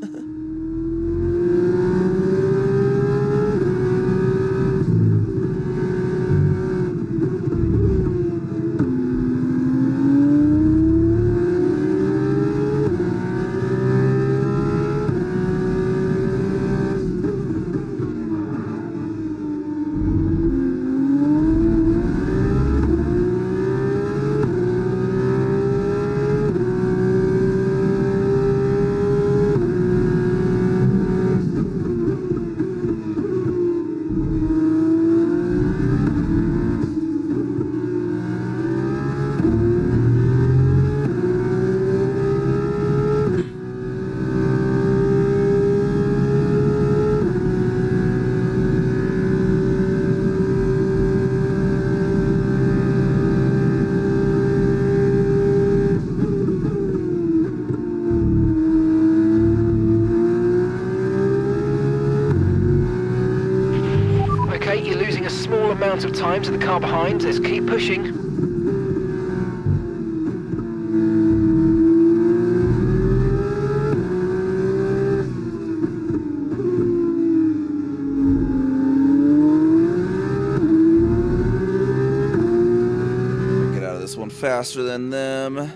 You're losing a small amount of time to the car behind. Let's keep pushing. Get out of this one faster than them.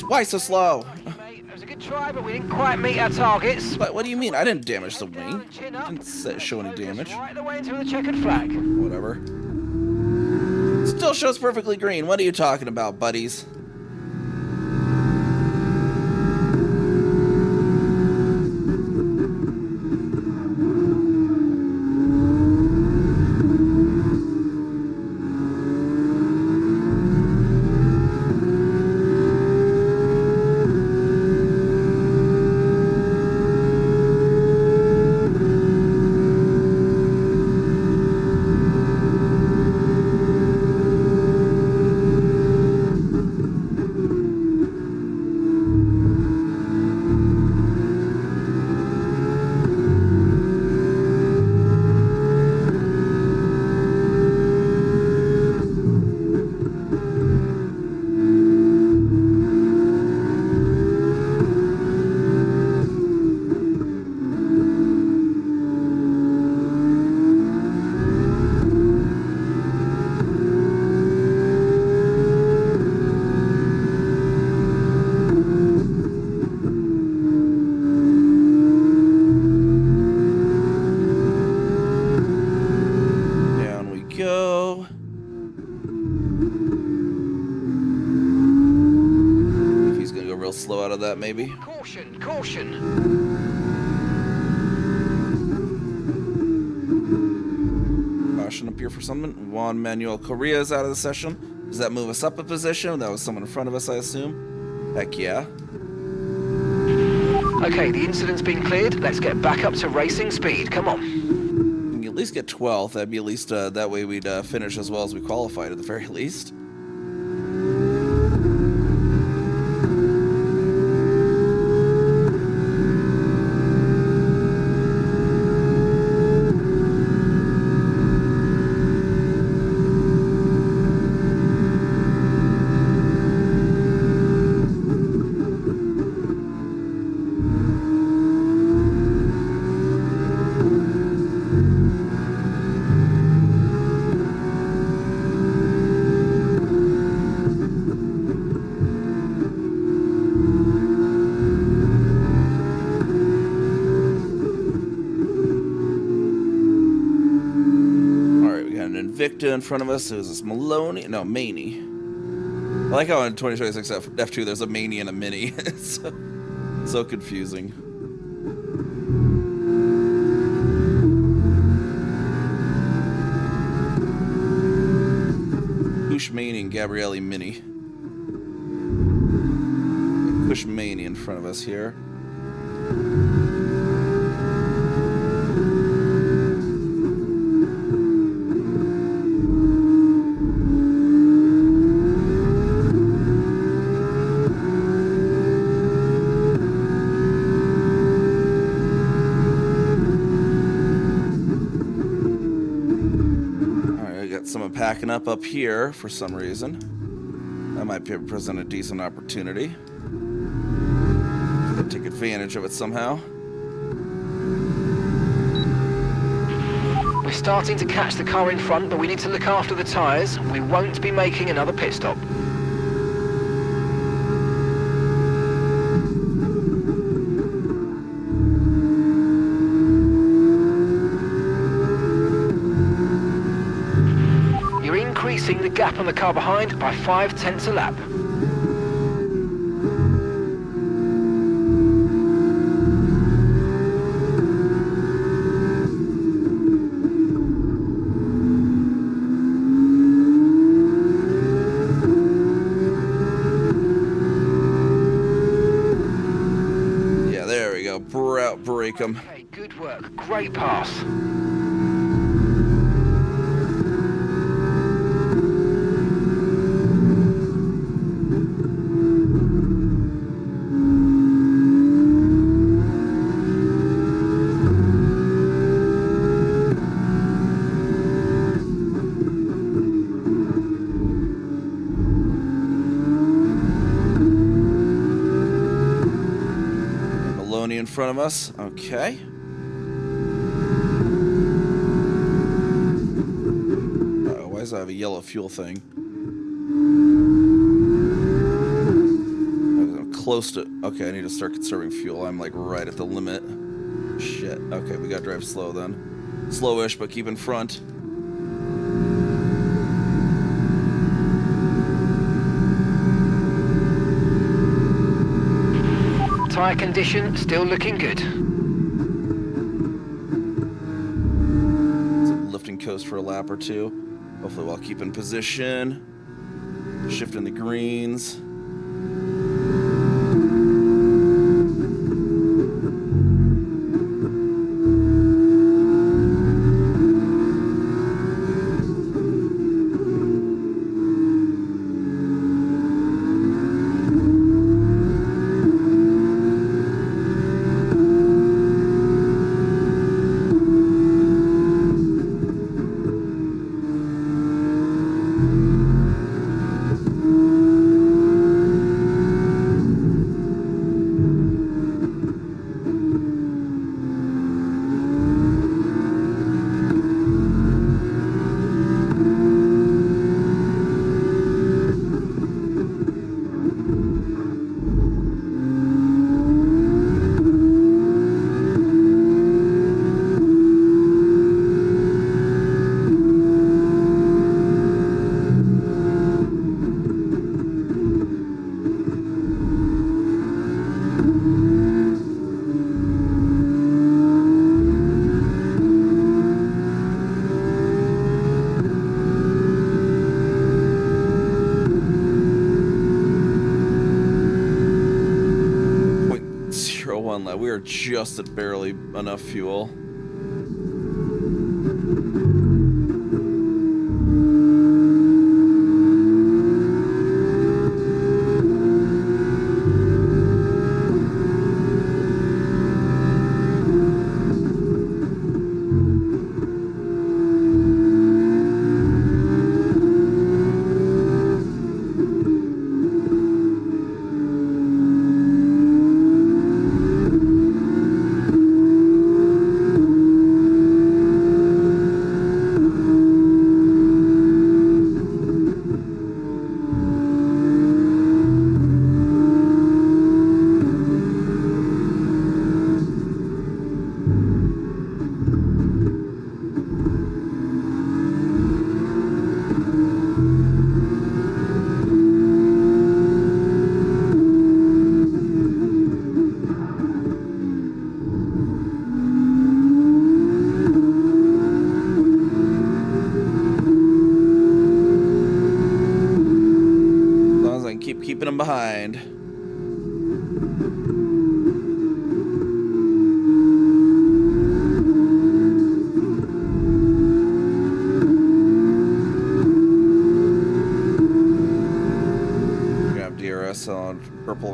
Why so slow? It was a good try, but we didn't quite meet our targets. What do you mean? I didn't damage the wing. I didn't show any damage. Right the way into the checkered flag. Whatever. Still shows perfectly green. What are you talking about, buddies? Slow out of that, maybe. Caution, caution. Caution up here for someone. Juan Manuel Correa is out of the session. Does that move us up a position? That was someone in front of us, I assume. Heck yeah. Okay, the incident's been cleared. Let's get back up to racing speed. Come on. We can at least get 12th. That'd be at least, that way we'd finish as well as we qualified at the very least. Invicta in front of us. Who's this? Maloney? No, Maney. I like how in 2026 F2 there's a Maney and a Mini. It's so confusing. Kush Maney and Gabriele Mini. Kush Maney in front of us here. Someone packing up here for some reason. That might present a decent opportunity. Take advantage of it somehow. We're starting to catch the car in front, but we need to look after the tyres. We won't be making another pit stop. Increasing the gap on the car behind by 0.5 a lap. Yeah, there we go. Break them. Okay, good work. Great pass. In front of us. Okay. Uh-oh, why does that have a yellow fuel thing? I'm close to... Okay, I need to start conserving fuel. I'm like right at the limit. Shit. Okay, we gotta drive slow then. Slowish, but keep in front. Tyre condition still looking good. Lifting coast for a lap or two. Hopefully while keeping position. Shifting the greens. We are just at barely enough fuel.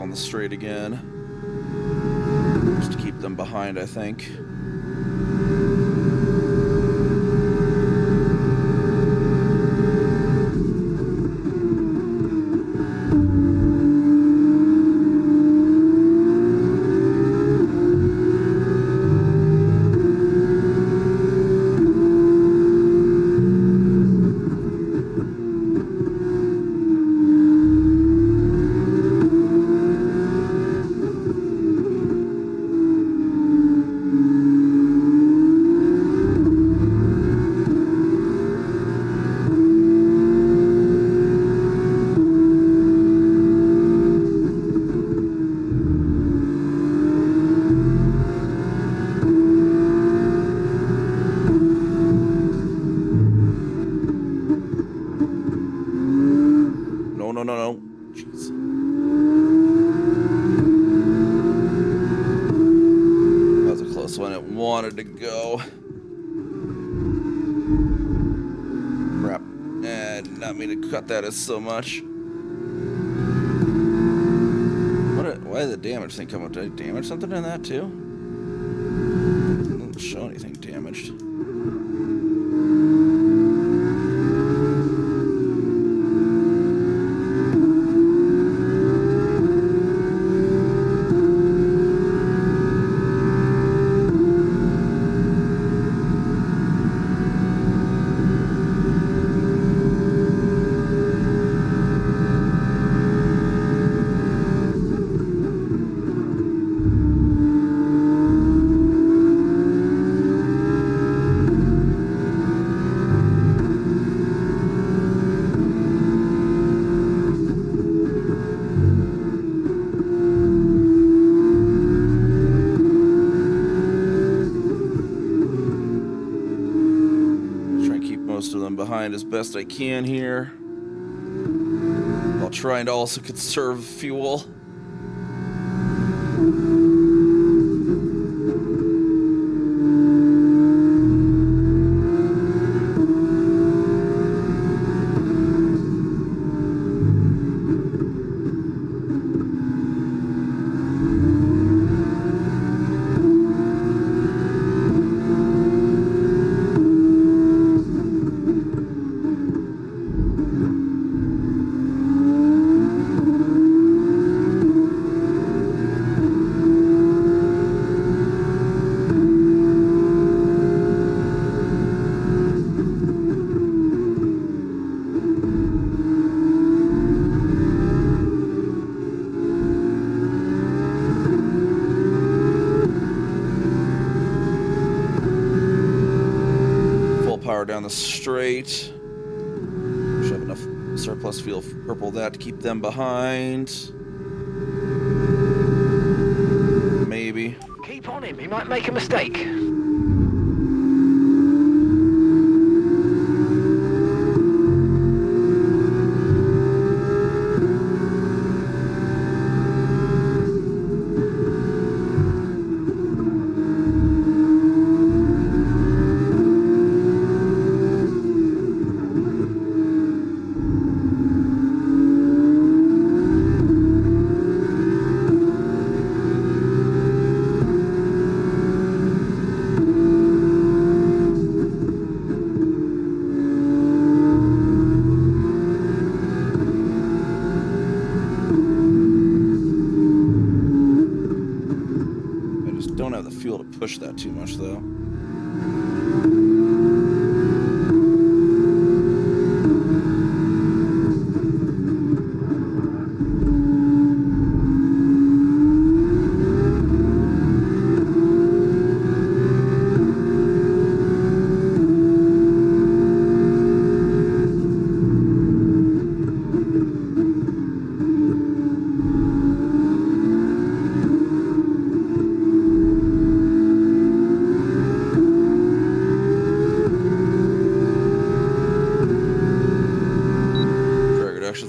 down the straight again. Just to keep them behind, I think. No. Jeez. That was a close one. It wanted to go. Crap. I did not mean to cut that as so much. Why did the damage thing come up? Did I damage something in that too? It doesn't show anything damaged. Behind as best I can here, while trying to also conserve fuel. Down the straight. Should have enough surplus fuel for purple that to keep them behind. Maybe. Keep on him, he might make a mistake. Fuel to push that too much though.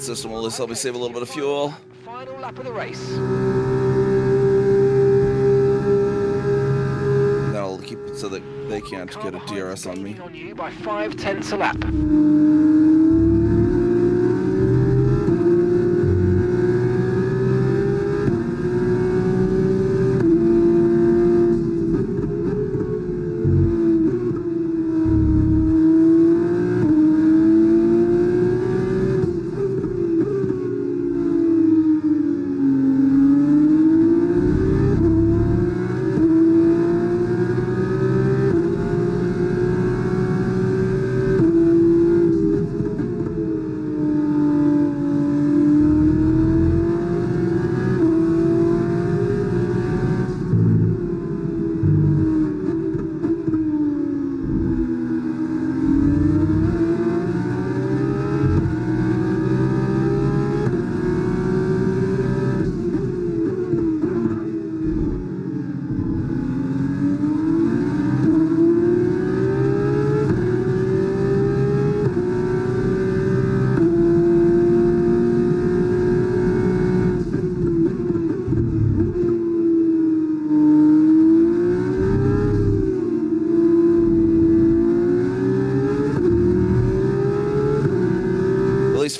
System will help me save a little bit of fuel. Final lap of the race. That'll keep it so that they can't get a DRS on me. On you by 0.5 a lap.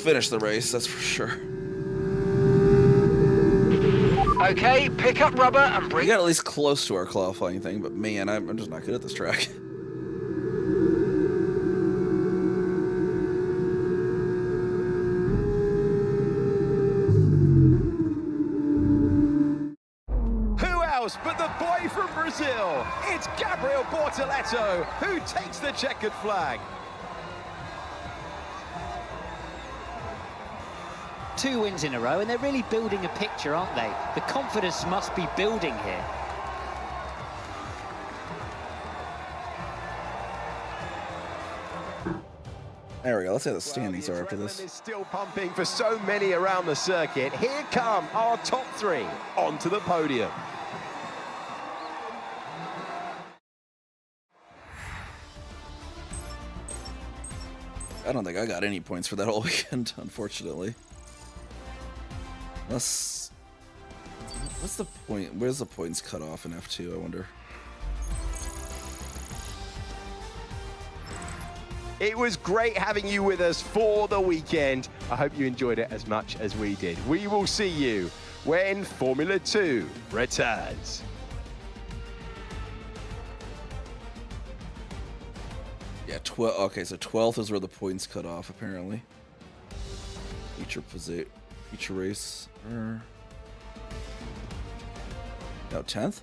finish the race, that's for sure. Okay, pick up rubber and We bring. got at least close to our qualifying thing, but man, I'm just not good at this track. Who else but the boy from Brazil? It's Gabriel Bortoleto who takes the checkered flag. 2 wins in a row, and they're really building a picture, aren't they? The confidence must be building here. There we go. Let's see how the standings Well, are after the this. adrenaline is still pumping for so many around the circuit. Here come our top 3 onto the podium. I don't think I got any points for that whole weekend, unfortunately. What's the point? Where's the points cut off in F2, I wonder? It was great having you with us for the weekend. I hope you enjoyed it as much as we did. We will see you when Formula 2 returns. Yeah, 12. Okay, so 12th is where the points cut off, apparently. Feature race. No, 10th?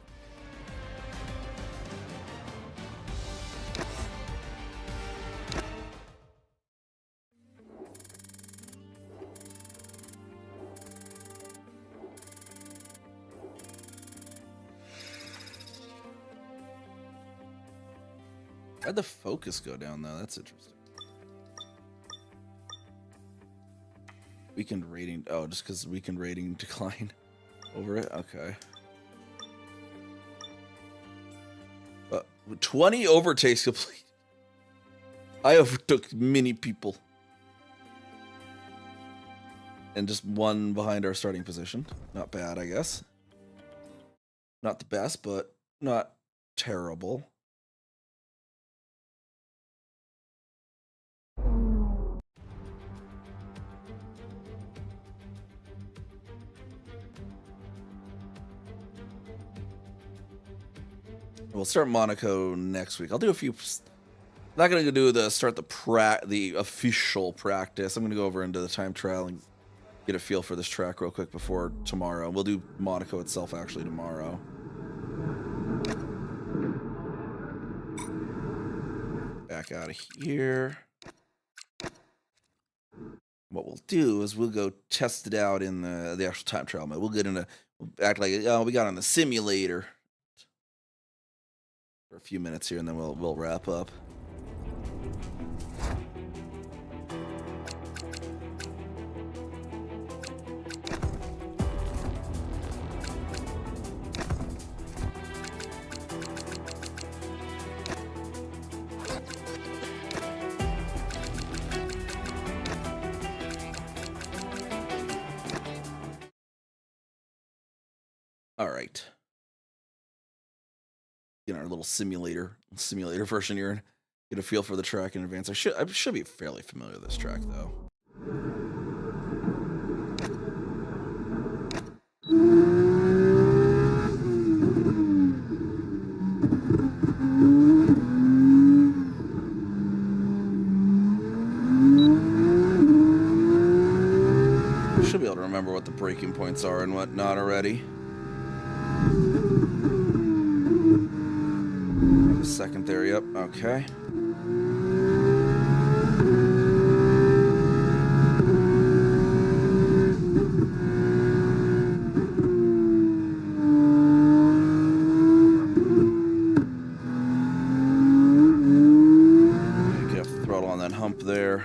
Why'd the focus go down, though? That's interesting. Weekend rating. Oh, just because weekend rating decline over it? Okay. But 20 overtakes complete. I overtook many people. And just one behind our starting position. Not bad, I guess. Not the best, but not terrible. We'll start Monaco next week. I'll do a few. Not gonna do the official practice. I'm gonna go over into the time trial and get a feel for this track real quick before tomorrow. We'll do Monaco itself actually tomorrow. Back out of here. What we'll do is we'll go test it out in the actual time trial mode. We'll act like we got on the simulator for a few minutes here, and then we'll wrap up. All right. In our little simulator version here, get a feel for the track in advance. I should be fairly familiar with this track though. Should be able to remember what the braking points are and what not already. Second there, yep, okay. Get off the throttle on that hump there.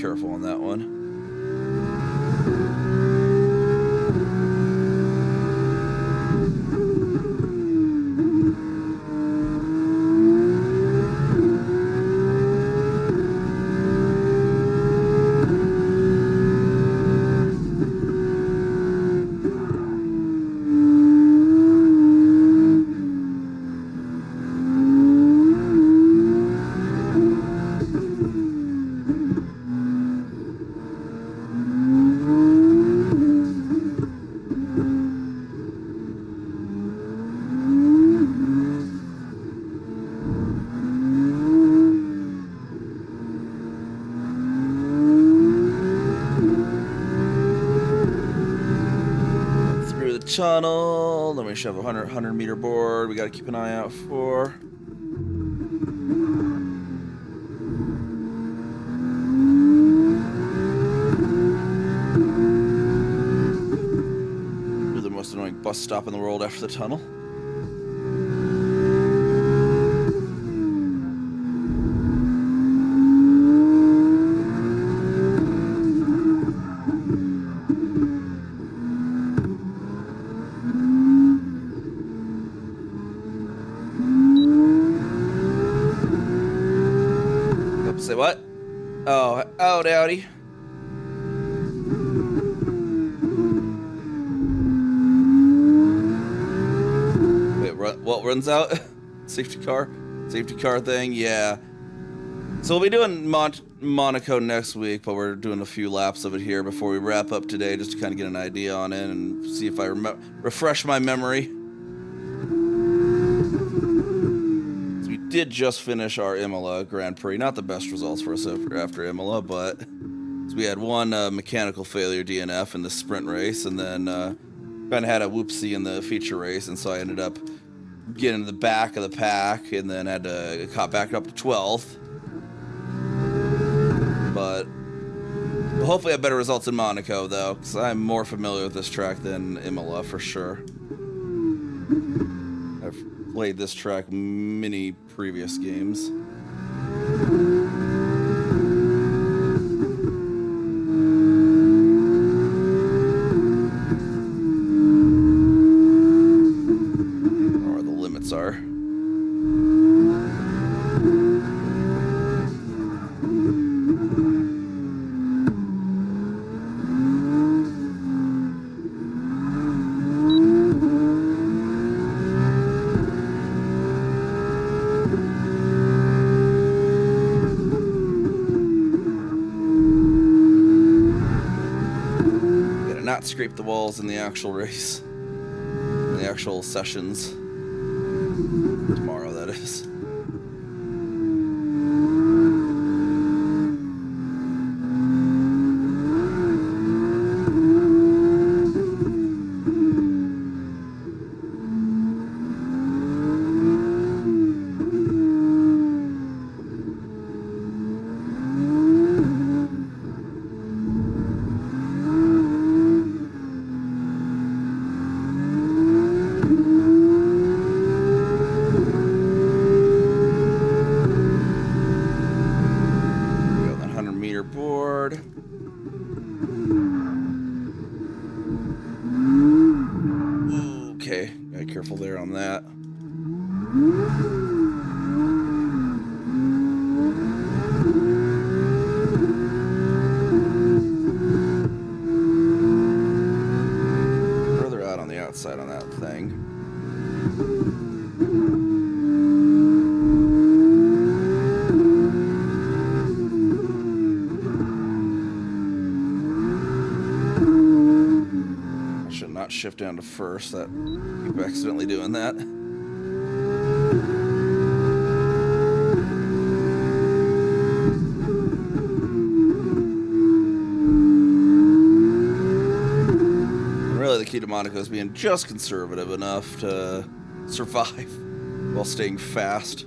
careful on that one. Tunnel. Then we should have a 100 meter board we got to keep an eye out for. The most annoying bus stop in the world after the tunnel. Say what? Oh, Dowdy. Wait, what runs out? Safety car thing, yeah. So we'll be doing Monaco next week, but we're doing a few laps of it here before we wrap up today, just to kind of get an idea on it and see if I refresh my memory. Did just finish our Imola Grand Prix. Not the best results for us after Imola, but we had one mechanical failure DNF in the sprint race, and then kind of had a whoopsie in the feature race, and so I ended up getting to the back of the pack, and then had to caught back up to 12th. But hopefully I have better results in Monaco, though, because I'm more familiar with this track than Imola for sure. Played this track many previous games. Where the limits are. Not scrape the walls in the actual race, in the actual sessions tomorrow, that is. Careful there on that. Further out on the outside on that thing. I should not shift down to first. That keep accidentally doing that. Really, the key to Monaco is being just conservative enough to survive while staying fast.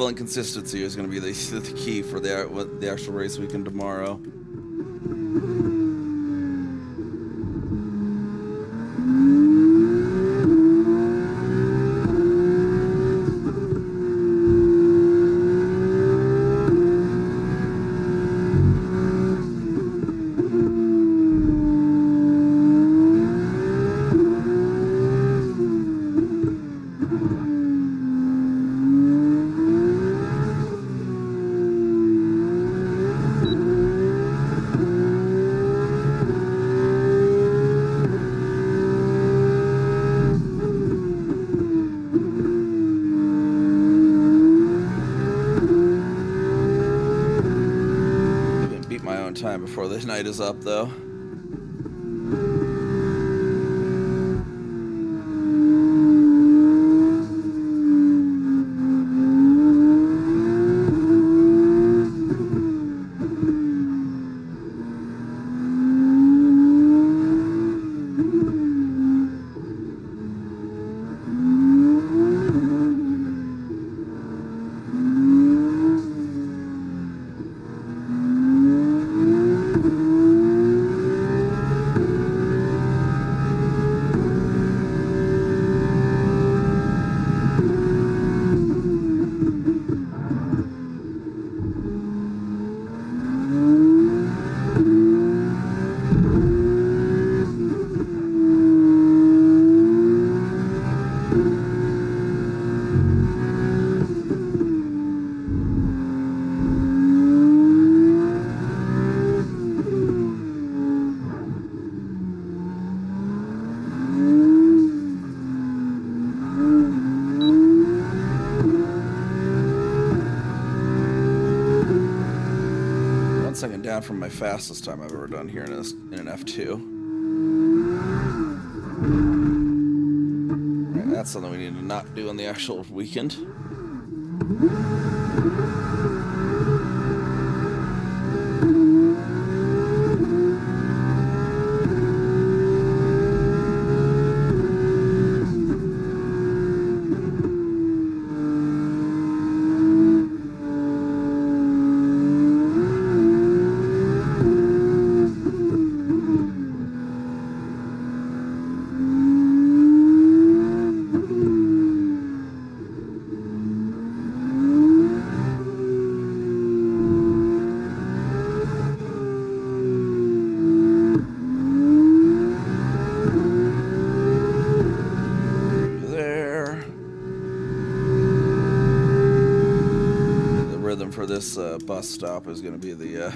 level and consistency is going to be the key for the actual race weekend tomorrow. Time before the night is up, though. Down from my fastest time I've ever done here in an F2. Right, that's something we need to not do on the actual weekend. This bus stop is going to be the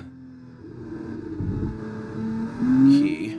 key.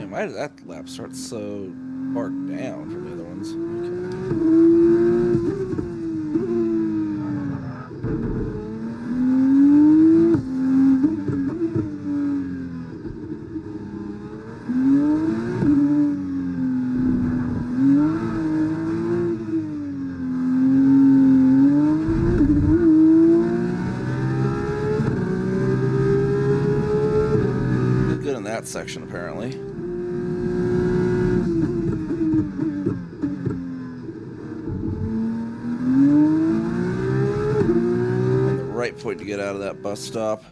Why did that lap start so far down from the other ones? Okay. Good in that section, apparently. Right point to get out of that bus stop.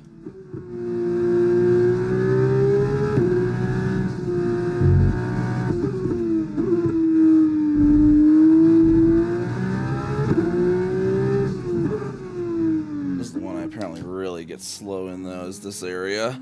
This is the one I apparently really get slow in, though, is this area.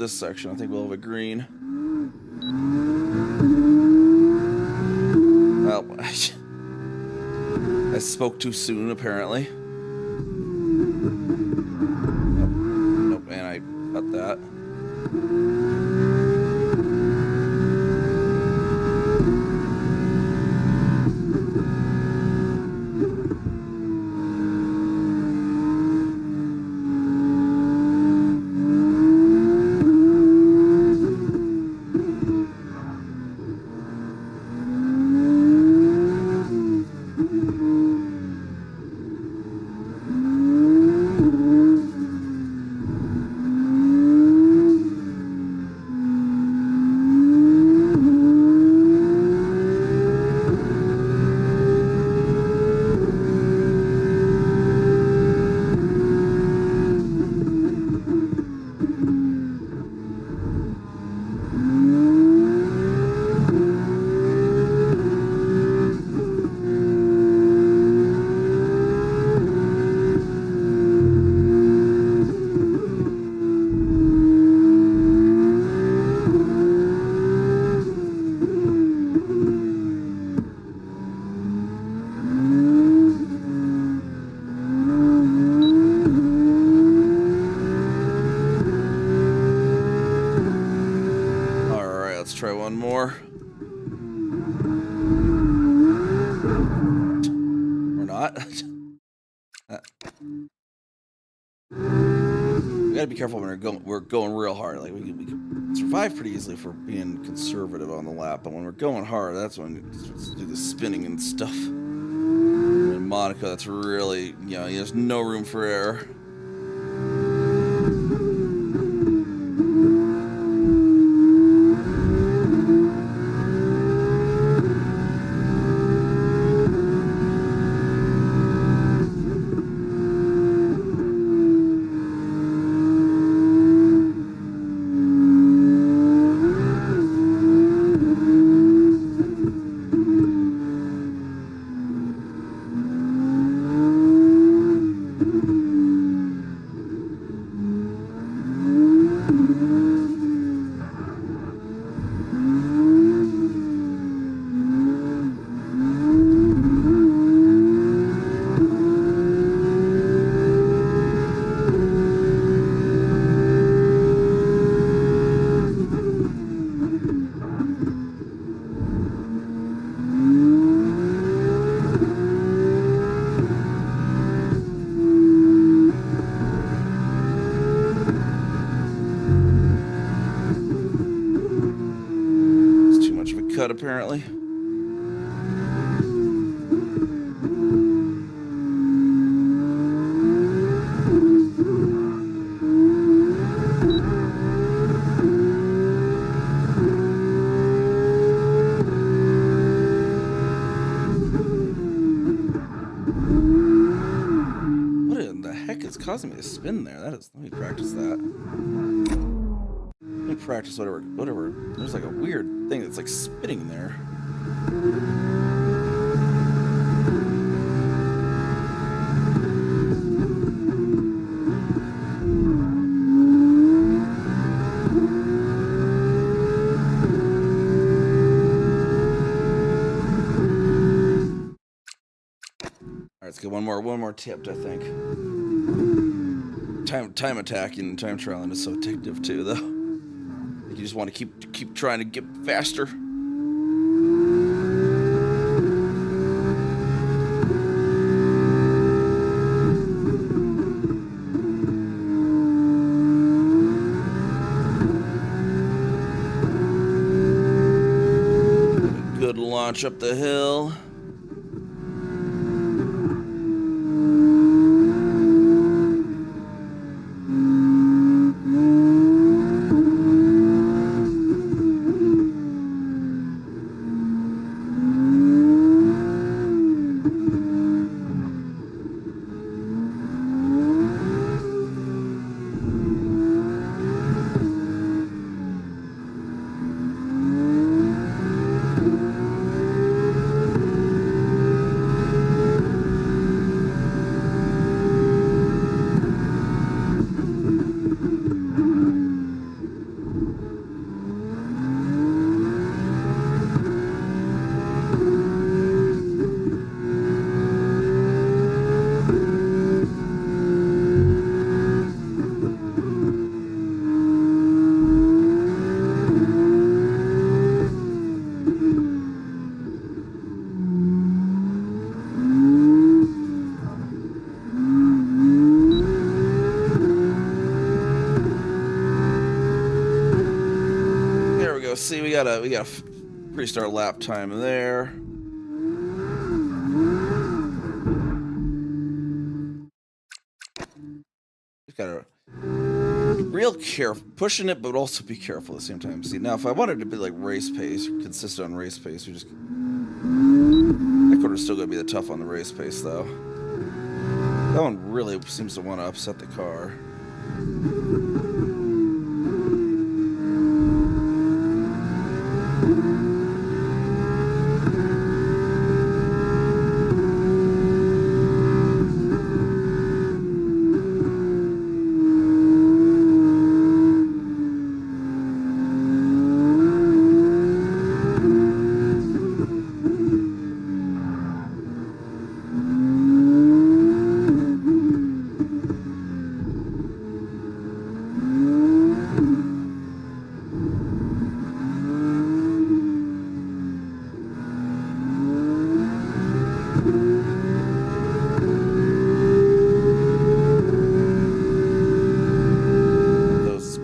this section. I think we'll have a green. Well, I spoke too soon, apparently. Nope, and I cut that. Try one more. Or not. We gotta be careful when we're going real hard. Like we can survive pretty easily if we're being conservative on the lap, but when we're going hard, that's when we do the spinning and stuff. In Monaco, that's really, you know, there's no room for error. Apparently. What in the heck is causing me to spin there? That is, let me practice that. Let me practice whatever. There's like a weird thing that's like spinning there. All right, let's get one more tipped, I think. Time attacking and time trialing is so addictive too, though. You just want to keep trying to get faster. Good launch up the hill. got a pre-start lap time there. Just gotta be real careful, pushing it, but also be careful at the same time. See, now if I wanted to be like race pace, consistent on race pace, we just that corner's still gonna be the tough on the race pace though. That one really seems to want to upset the car.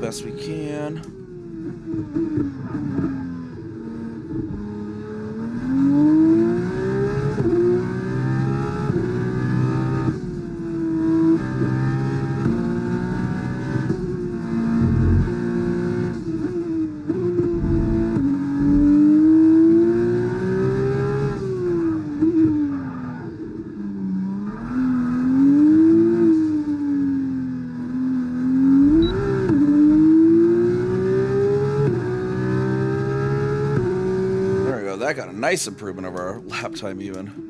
Best we can. That got a nice improvement over our lap time even.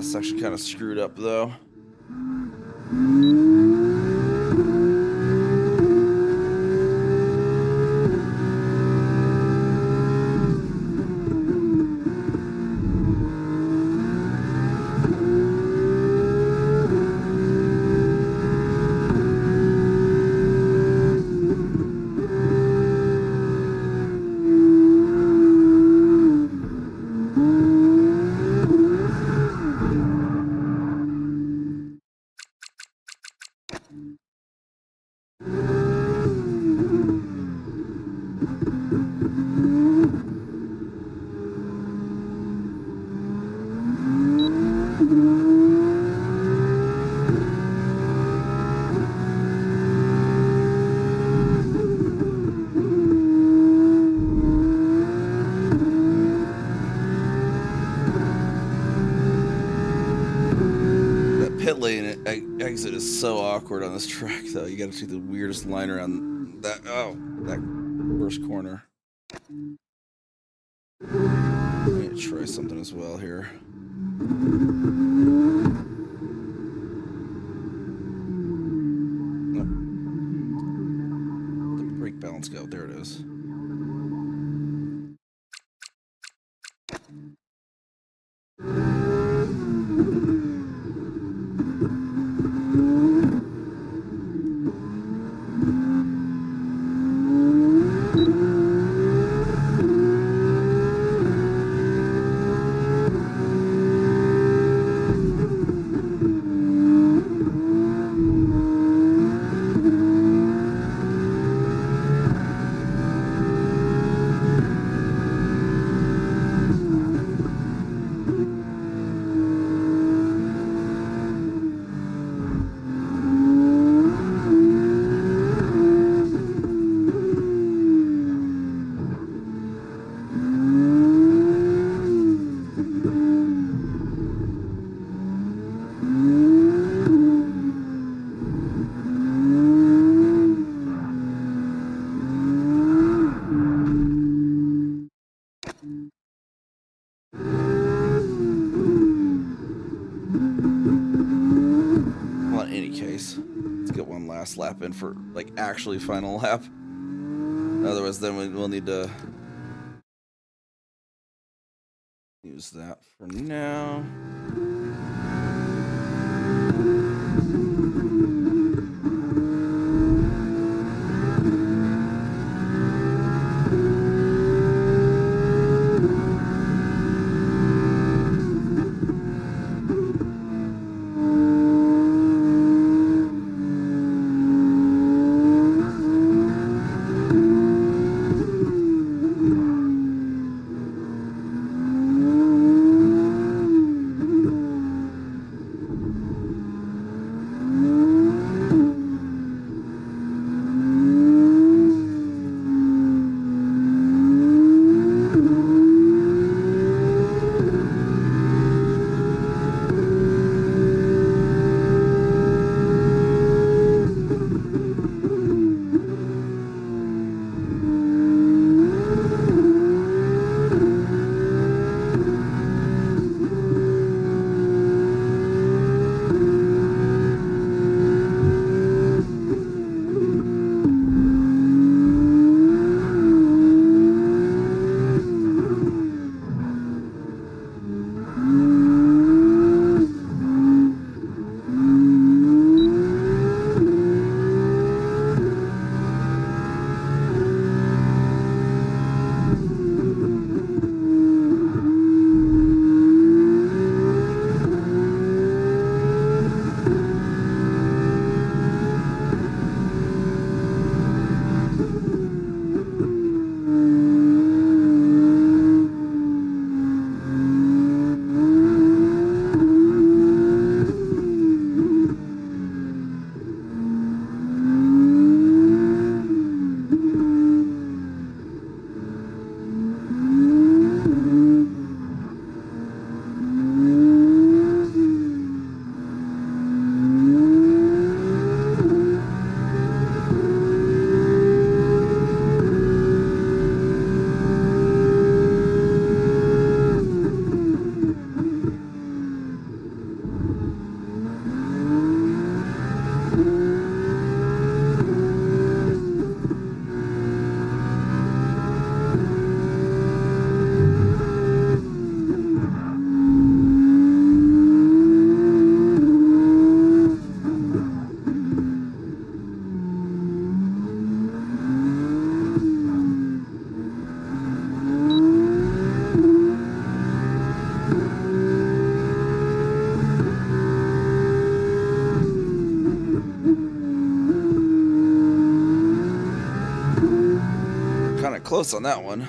Section kind of screwed up though. Pit lane exit is so awkward on this track, though. You gotta see the weirdest line around that. Oh, that first corner. I need to try something as well here. Nope. The brake balance go. There it is. Well, in any case, let's get one last lap in for, like, actually final lap. Otherwise, then we'll need to use that for now. Close on that one.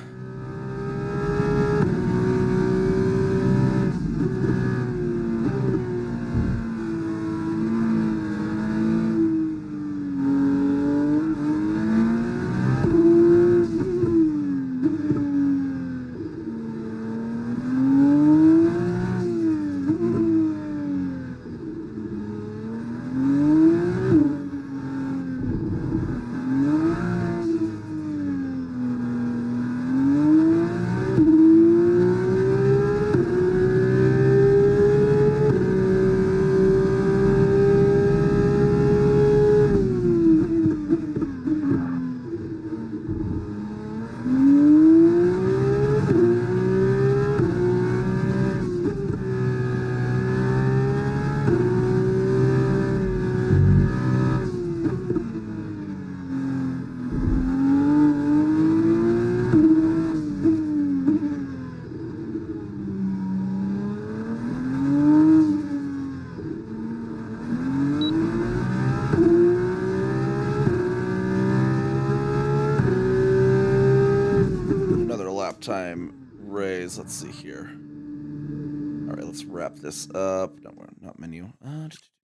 Time raise. Let's see here. All right, let's wrap this up. No, we're not menu.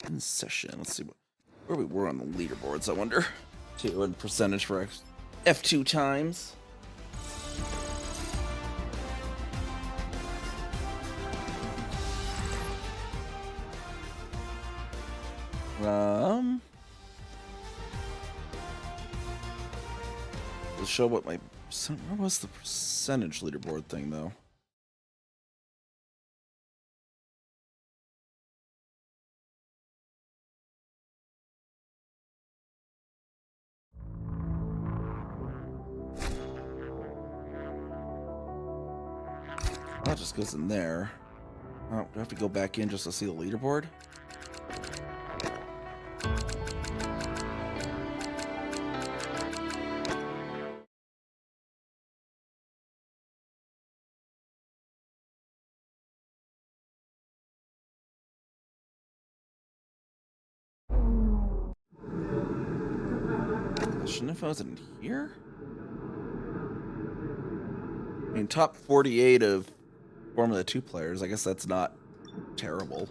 In session. Let's see where we were on the leaderboards. I wonder. 2 and percentage for F2 times. Let's show what my. Where was the percentage leaderboard thing, though? that just goes in there. Oh, do I have to go back in just to see the leaderboard? Shouldn't have was in here? I mean, top 48 of Formula 2 players. I guess that's not terrible.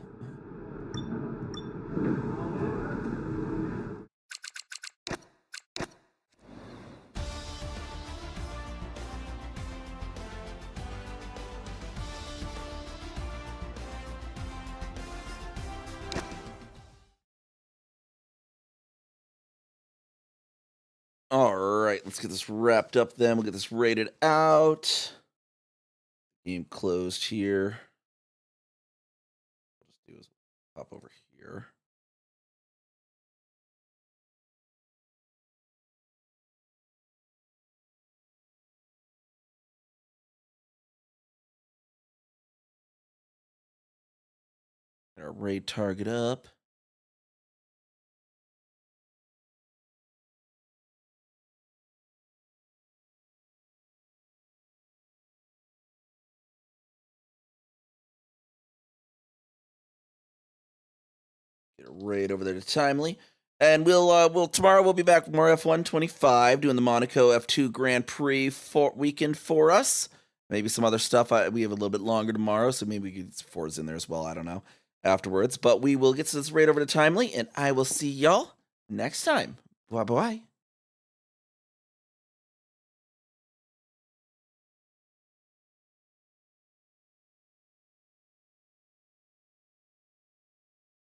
All right, let's get this wrapped up then. We'll get this rated out. Game closed here. What I'll just do is pop over here. Get our raid target up. Get a raid over there to Timely. And we'll tomorrow we'll be back with more F1 25 doing the Monaco F2 Grand Prix weekend for us. Maybe some other stuff. We have a little bit longer tomorrow, so maybe we can get Forza in there as well. I don't know afterwards, but we will get to this raid over to Timely, and I will see y'all next time. Bye bye.